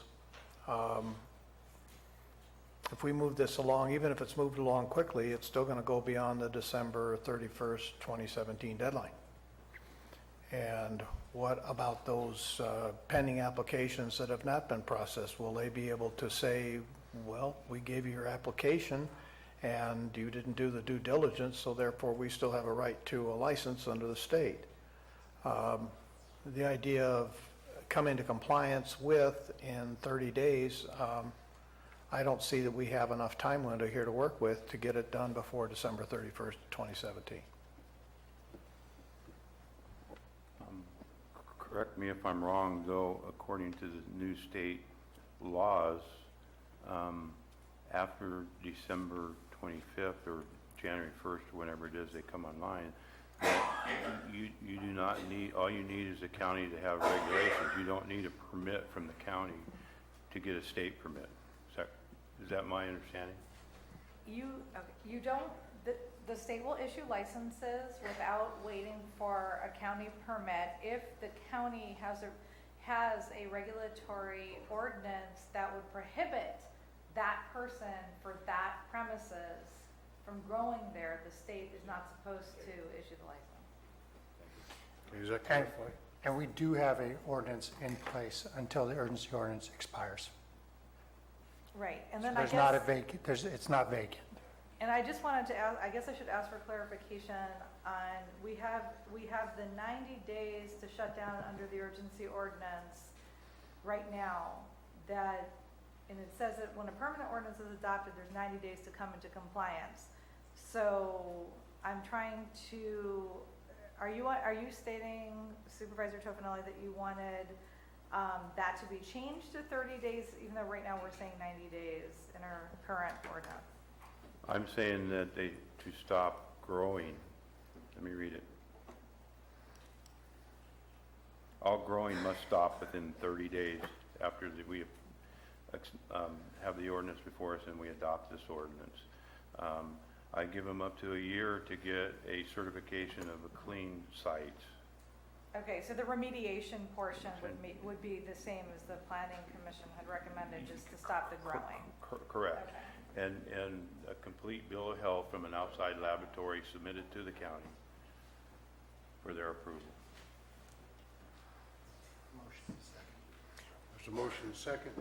If we move this along, even if it's moved along quickly, it's still going to go beyond the December 31st, 2017 deadline. And what about those pending applications that have not been processed? Will they be able to say, well, we gave you your application and you didn't do the due diligence, so therefore we still have a right to a license under the state? The idea of coming to compliance with in 30 days, I don't see that we have enough time window here to work with to get it done before December 31st, 2017. Correct me if I'm wrong, though, according to the new state laws, after December 25th or January 1st, or whenever it is they come online, you do not need, all you need is a county to have regulations. You don't need a permit from the county to get a state permit. Is that my understanding? You don't, the state will issue licenses without waiting for a county permit if the county has a regulatory ordinance that would prohibit that person for that premises from growing there. The state is not supposed to issue the license. Is that clarified? And we do have a ordinance in place until the urgency ordinance expires. Right, and then There's not a vacant, it's not vacant. And I just wanted to ask, I guess I should ask for clarification on, we have the 90 days to shut down under the urgency ordinance right now, that, and it says that when a permanent ordinance is adopted, there's 90 days to come into compliance. So I'm trying to, are you stating, Supervisor Tofinelli, that you wanted that to be changed to 30 days, even though right now we're saying 90 days in our current ordinance? I'm saying that to stop growing. Let me read it. All growing must stop within 30 days after we have the ordinance before us and we adopt this ordinance. I give them up to a year to get a certification of a clean site. Okay, so the remediation portion would be the same as the Planning Commission had recommended, just to stop the growing? Correct. Okay. And a complete bill of health from an outside laboratory submitted to the county for their approval. There's a motion second.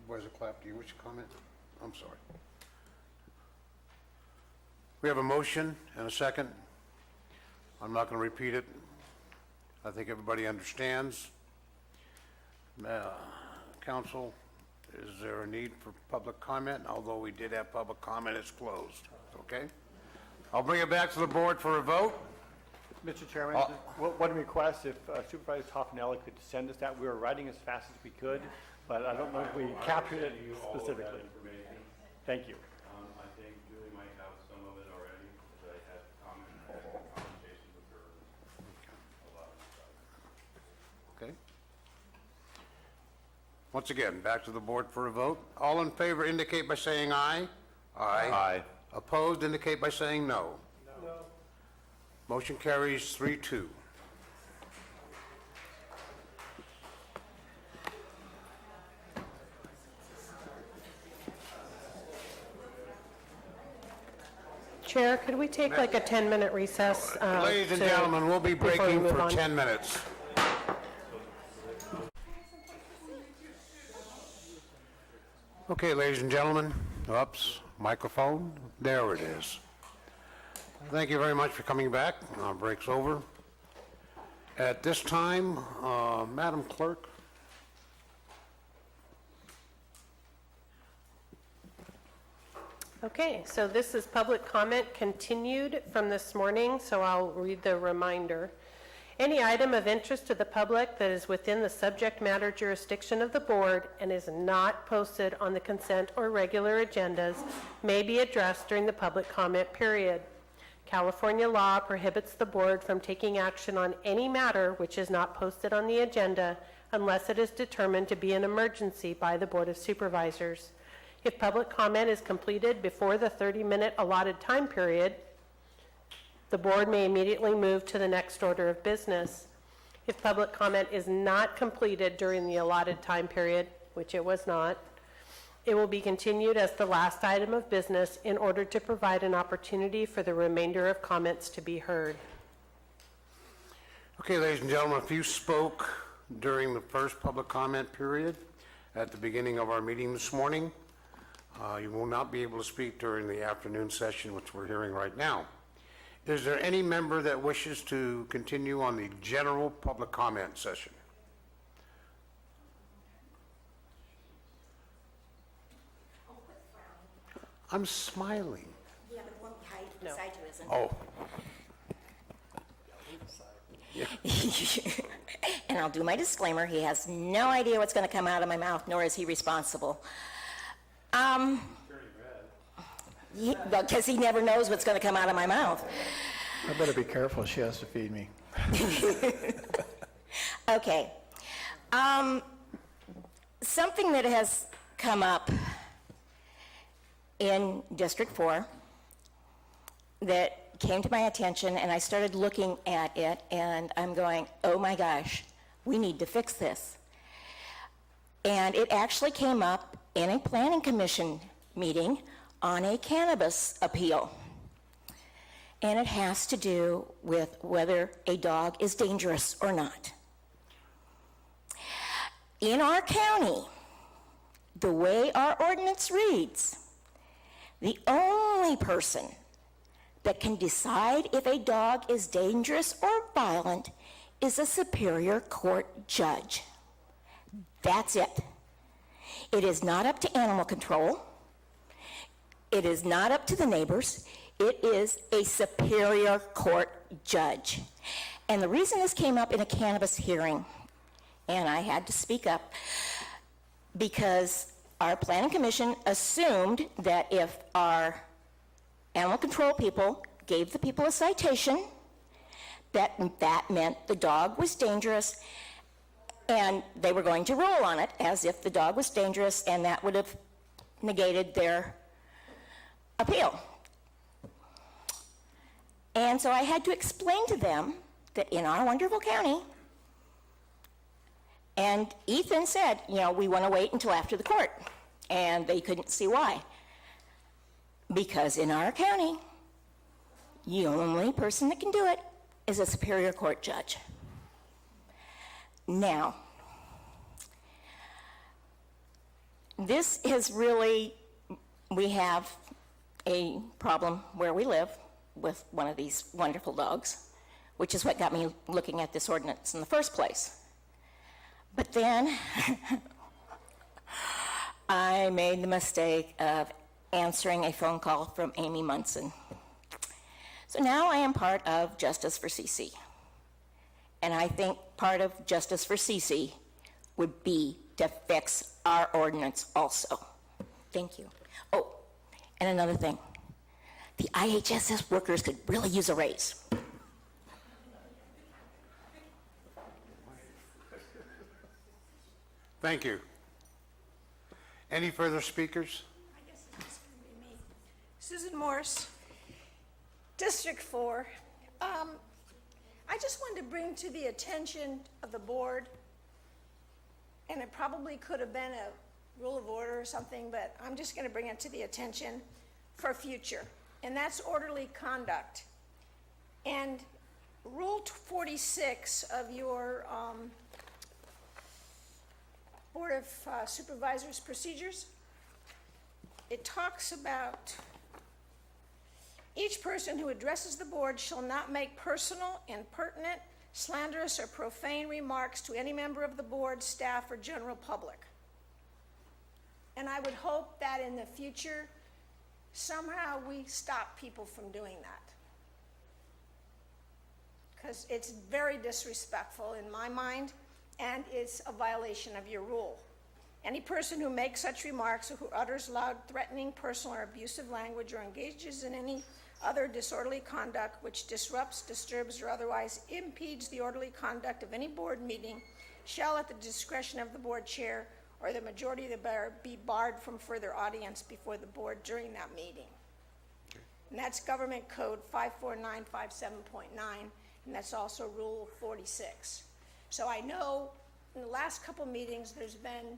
Supervisor Clapp, do you wish to comment? I'm sorry. We have a motion and a second. I'm not going to repeat it. I think everybody understands. Council, is there a need for public comment? Although we did have public comment, it's closed. Okay? I'll bring it back to the board for a vote. Mr. Chairman, one request, if Supervisor Tofinelli could send us that. We were writing as fast as we could, but I don't know if we captured it specifically. Thank you. I think Julie might have some of it already, because I had conversations with her about it. Okay. Once again, back to the board for a vote. All in favor indicate by saying aye. Aye. Aye. Opposed indicate by saying no. No. Motion carries 3-2. Chair, could we take like a 10-minute recess? Ladies and gentlemen, we'll be before we breaking move for on? 10 minutes. Okay, ladies and gentlemen, oops, microphone, there it is. Thank you very much for coming back. Break's over. At this time, Madam Clerk. Okay, so this is public comment continued from this morning, so I'll read the reminder. Any item of interest to the public that is within the subject matter jurisdiction of the board and is not posted on the consent or regular agendas may be addressed during the public comment period. California law prohibits the board from taking action on any matter which is not posted on the agenda unless it is determined to be an emergency by the Board of Supervisors. If public comment is completed before the 30-minute allotted time period, the board may immediately move to the next order of business. If public comment is not completed during the allotted time period, which it was not, it will be continued as the last item of business in order to provide an opportunity for the remainder of comments to be heard. Okay, ladies and gentlemen, if you spoke during the first public comment period at the beginning of our meeting this morning, you will not be able to speak during the afternoon session, which we're hearing right now. Is there any member that wishes to continue on the general public comment session? I'm smiling. Yeah, but the one beside you isn't. Oh. And I'll do my disclaimer, he has no idea what's going to come out of my mouth, nor is he responsible. Because he never knows what's going to come out of my mouth. I better be careful, she has to feed me. Okay. Something that has come up in District 4 that came to my attention, and I started looking at it, and I'm going, oh my gosh, we need to fix this. And it actually came up in a planning commission meeting on a cannabis appeal. And it has to do with whether a dog is dangerous or not. In our county, the way our ordinance reads, the only person that can decide if a dog is dangerous or violent is a Superior Court judge. That's it. It is not up to animal control. It is not up to the neighbors. It is a Superior Court judge. And the reason this came up in a cannabis hearing, and I had to speak up, because our planning commission assumed that if our animal control people gave the people a citation, that meant the dog was dangerous, and they were going to rule on it as if the dog was dangerous, and that would have negated their appeal. And so I had to explain to them that in our wonderful county, and Ethan said, you know, we want to wait until after the court, and they couldn't see why. Because in our county, the only person that can do it is a Superior Court judge. Now, this is really, we have a problem where we live with one of these wonderful dogs, which is what got me looking at this ordinance in the first place. But then I made the mistake of answering a phone call from Amy Munson. So now I am part of Justice for CC. And I think part of Justice for CC would be to fix our ordinance also. Thank you. Oh, and another thing. The IHSS workers could really use a raise. Thank you. Any further speakers? I guess it's just going to be me. Susan Morse, District 4. I just wanted to bring to the attention of the board, and it probably could have been a rule of order or something, but I'm just going to bring it to the attention for future, and that's orderly conduct. And Rule 46 of your Board of Supervisors procedures, it talks about each person who addresses the board shall not make personal, impertinent, slanderous, or profane remarks to any member of the board, staff, or general public. And I would hope that in the future, somehow we stop people from doing that. Because it's very disrespectful in my mind, and it's a violation of your rule. Any person who makes such remarks or who utters loud, threatening, personal, or abusive language or engages in any other disorderly conduct which disrupts, disturbs, or otherwise impedes the orderly conduct of any board meeting shall, at the discretion of the board chair or the majority of the board, be barred from further audience before the board during that meeting. And that's Government Code 54957.9, and that's also Rule 46. So I know in the last couple meetings there's been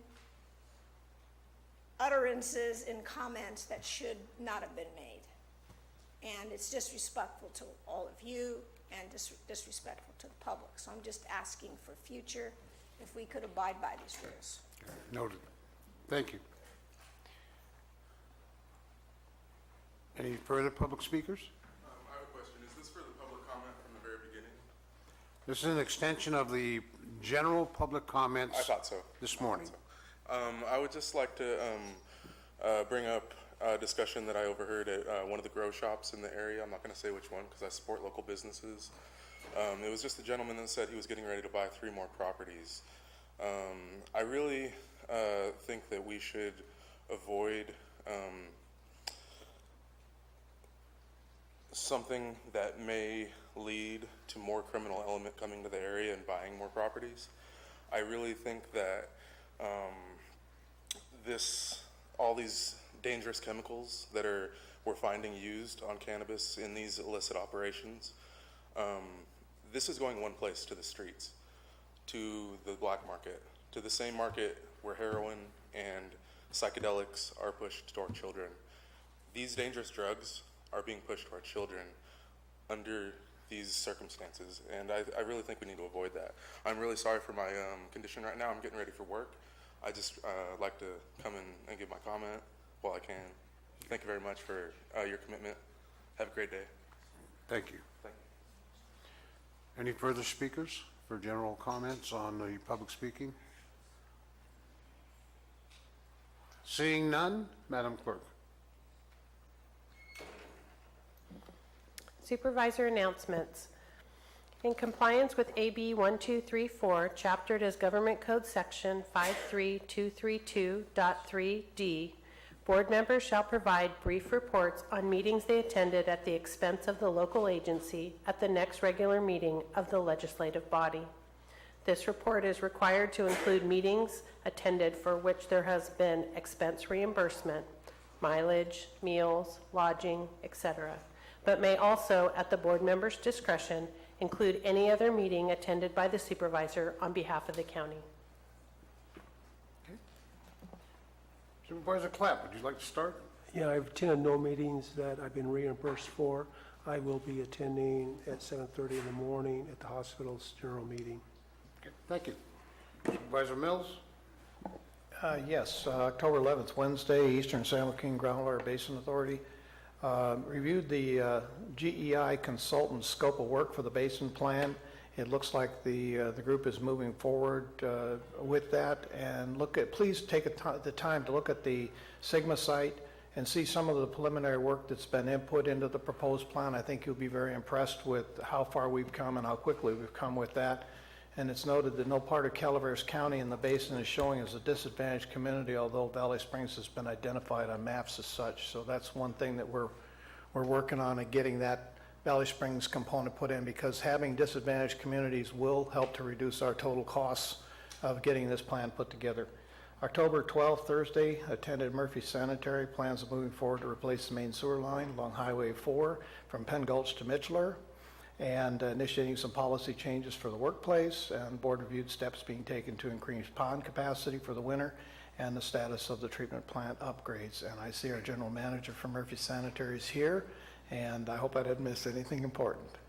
utterances and comments that should not have been made. And it's disrespectful to all of you and disrespectful to the public. So I'm just asking for future if we could abide by these rules. Noted. Thank you. Any further public speakers? I have a question. Is this for the public comment from the very beginning? This is an extension of the general public comments. I thought so. This morning. I would just like to bring up a discussion that I overheard at one of the grow shops in the area. I'm not going to say which one because I support local businesses. It was just a gentleman that said he was getting ready to buy 3 more properties. I really think that we should avoid something that may lead to more criminal element coming to the area and buying more properties. I really think that all these dangerous chemicals that are we're finding used on cannabis in these illicit operations. This is going one place, to the streets, to the black market, to the same market where heroin and psychedelics are pushed to our children. These dangerous drugs are being pushed to our children under these circumstances, and I really think we need to avoid that. I'm really sorry for my condition right now. I'm getting ready for work. I just like to come in and give my comment while I can. Thank you very much for your commitment. Have a great day. Thank you. Thank you. Any further speakers for general comments on the public speaking? Seeing none, Madam Clerk. Supervisor announcements. In compliance with AB 1234, chaptered as Government Code Section 53232.3D, board members shall provide brief reports on meetings they attended at the expense of the local agency at the next regular meeting of the legislative body. This report is required to include meetings attended for which there has been expense reimbursement, mileage, meals, lodging, etc., but may also, at the board member's discretion, include any other meeting attended by the supervisor on behalf of the county. Supervisor Clapp, would you like to start? Yeah, I've attended no meetings that I've been reimbursed for. I will be attending at 7:30 in the morning at the hospital's general meeting. Okay, thank you. Supervisor Mills? Yes, October 11th, Wednesday, Eastern San Joaquin Groundwater Basin Authority reviewed the GEI consultant scope of work for the basin plan. It looks like the group is moving forward with that, and please take the time to look at the Sigma site and see some of the preliminary work that's been input into the proposed plan. I think you'll be very impressed with how far we've come and how quickly we've come with that. And it's noted that no part of Calaveras County in the basin is showing as a disadvantaged community, although Valley Springs has been identified on maps as such. So that's one thing that we're working on, and getting that Valley Springs component put in, because having disadvantaged communities will help to reduce our total costs of getting this plan put together. October 12th, Thursday, attended Murphy Sanitary. Plans of moving forward to replace the main sewer line along Highway 4 from Penn Gulch to Mitchler, and initiating some policy changes for the workplace, and board reviewed steps being taken to increase pond capacity for the winter and the status of the treatment plant upgrades. And I see our general manager from Murphy Sanitary is here, and I hope I didn't miss anything important.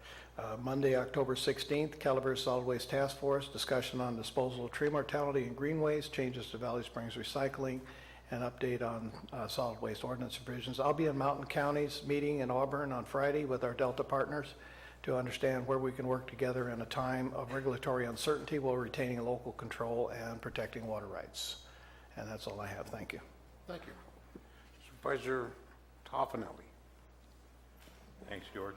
Monday, October 16th, Calaveras Solid Waste Task Force, discussion on disposal of tree mortality and green waste, changes to Valley Springs recycling, and update on solid waste ordinance provisions. I'll be in Mountain County's meeting in Auburn on Friday with our Delta partners to understand where we can work together in a time of regulatory uncertainty while retaining local control and protecting water rights. And that's all I have. Thank you. Thank you. Supervisor Toffenelli. Thanks, George.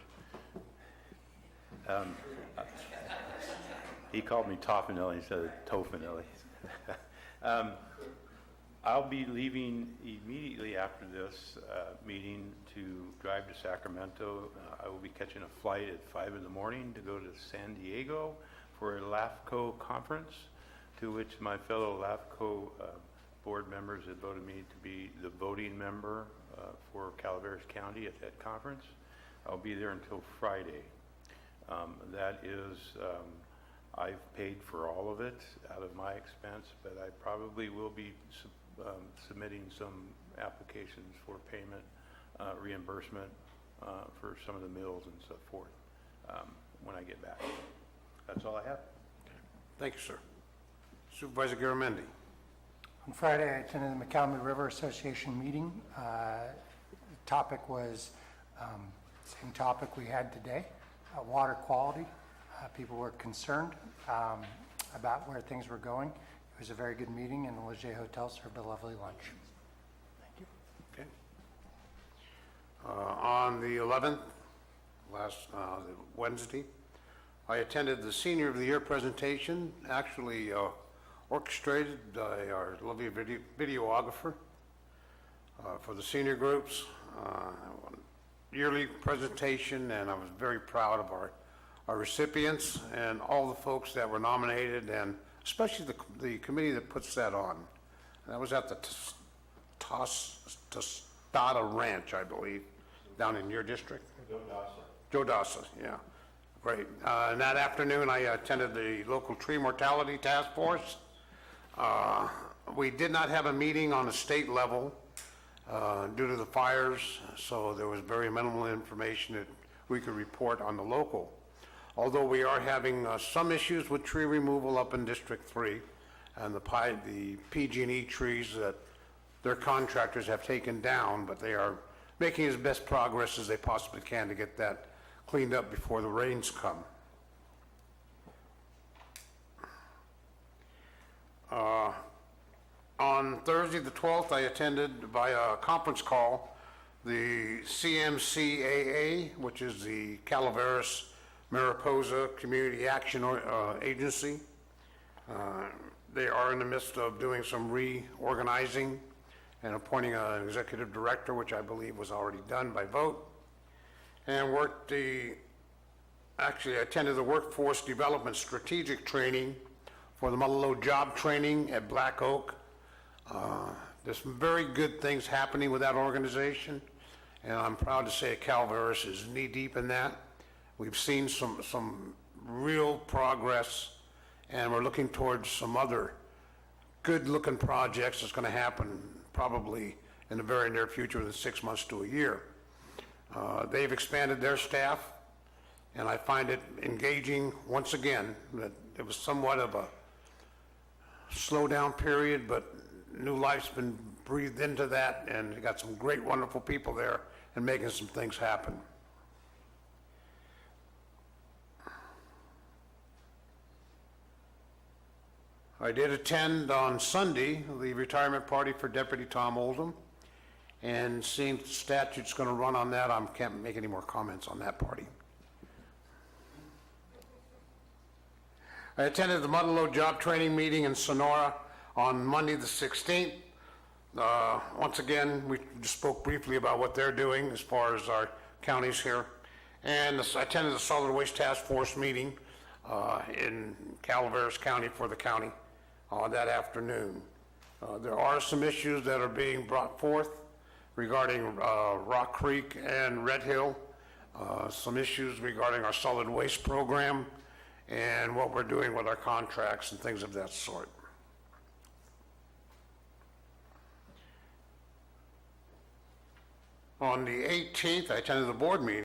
He called me Toffinelli instead of Tofinelli. I'll be leaving immediately after this meeting to drive to Sacramento. I will be catching a flight at 5 in the morning to go to San Diego for a LAFCO conference, to which my fellow LAFCO board members have voted me to be the voting member for Calaveras County at that conference. I'll be there until Friday. That is, I've paid for all of it out of my expense, but I probably will be submitting some applications for payment, reimbursement for some of the meals and so forth when I get back. That's all I have. Thank you, sir. Supervisor Garamendi. On Friday, I attended the McCalamy River Association meeting. The topic was same topic we had today, water quality. People were concerned about where things were going. It was a very good meeting, and the Leger Hotel served a lovely lunch. Thank you. Okay. On the 11th, last Wednesday, I attended the Senior of the Year presentation, actually orchestrated by our lovely videographer for the senior groups. Yearly presentation, and I was very proud of our recipients and all the folks that were nominated, and especially the committee that puts that on. And that was at the Tostada Ranch, I believe. down in your district? Joe Dassa, yeah. Great. And that afternoon, I attended the local tree mortality task force. We did not have a meeting on the state level due to the fires, so there was very minimal information that we could report on the local. Although we are having some issues with tree removal up in District 3, and the PG&E trees that their contractors have taken down, but they are making as best progress as they possibly can to get that cleaned up before the rains come. On Thursday, the 12th, I attended via conference call the CMCAA, which is the Calaveras Mariposa Community Action Agency. They are in the midst of doing some reorganizing and appointing an executive director, which I believe was already done by vote. And actually attended the Workforce Development Strategic Training for the Mullo Job Training at Black Oak. There's some very good things happening with that organization, and I'm proud to say Calaveras is knee-deep in that. We've seen some real progress, and we're looking towards some other good-looking projects that's going to happen probably in the very near future, within 6 months to a year. They've expanded their staff, and I find it engaging once again. That it was somewhat of a slow-down period, but new life's been breathed into that, and you got some great, wonderful people there and making some things happen. I did attend on Sunday the retirement party for Deputy Tom Oldham, and seeing the statute's going to run on that, I can't make any more comments on that party. I attended the Mudlow Job Training Meeting in Sonora on Monday the 16th. Once again, we just spoke briefly about what they're doing as far as our counties here. And I attended the Solid Waste Task Force meeting in Calaveras County for the county that afternoon. There are some issues that are being brought forth regarding Rock Creek and Red Hill, some issues regarding our solid waste program, and what we're doing with our contracts and things of that sort. On the 18th, I attended the board meeting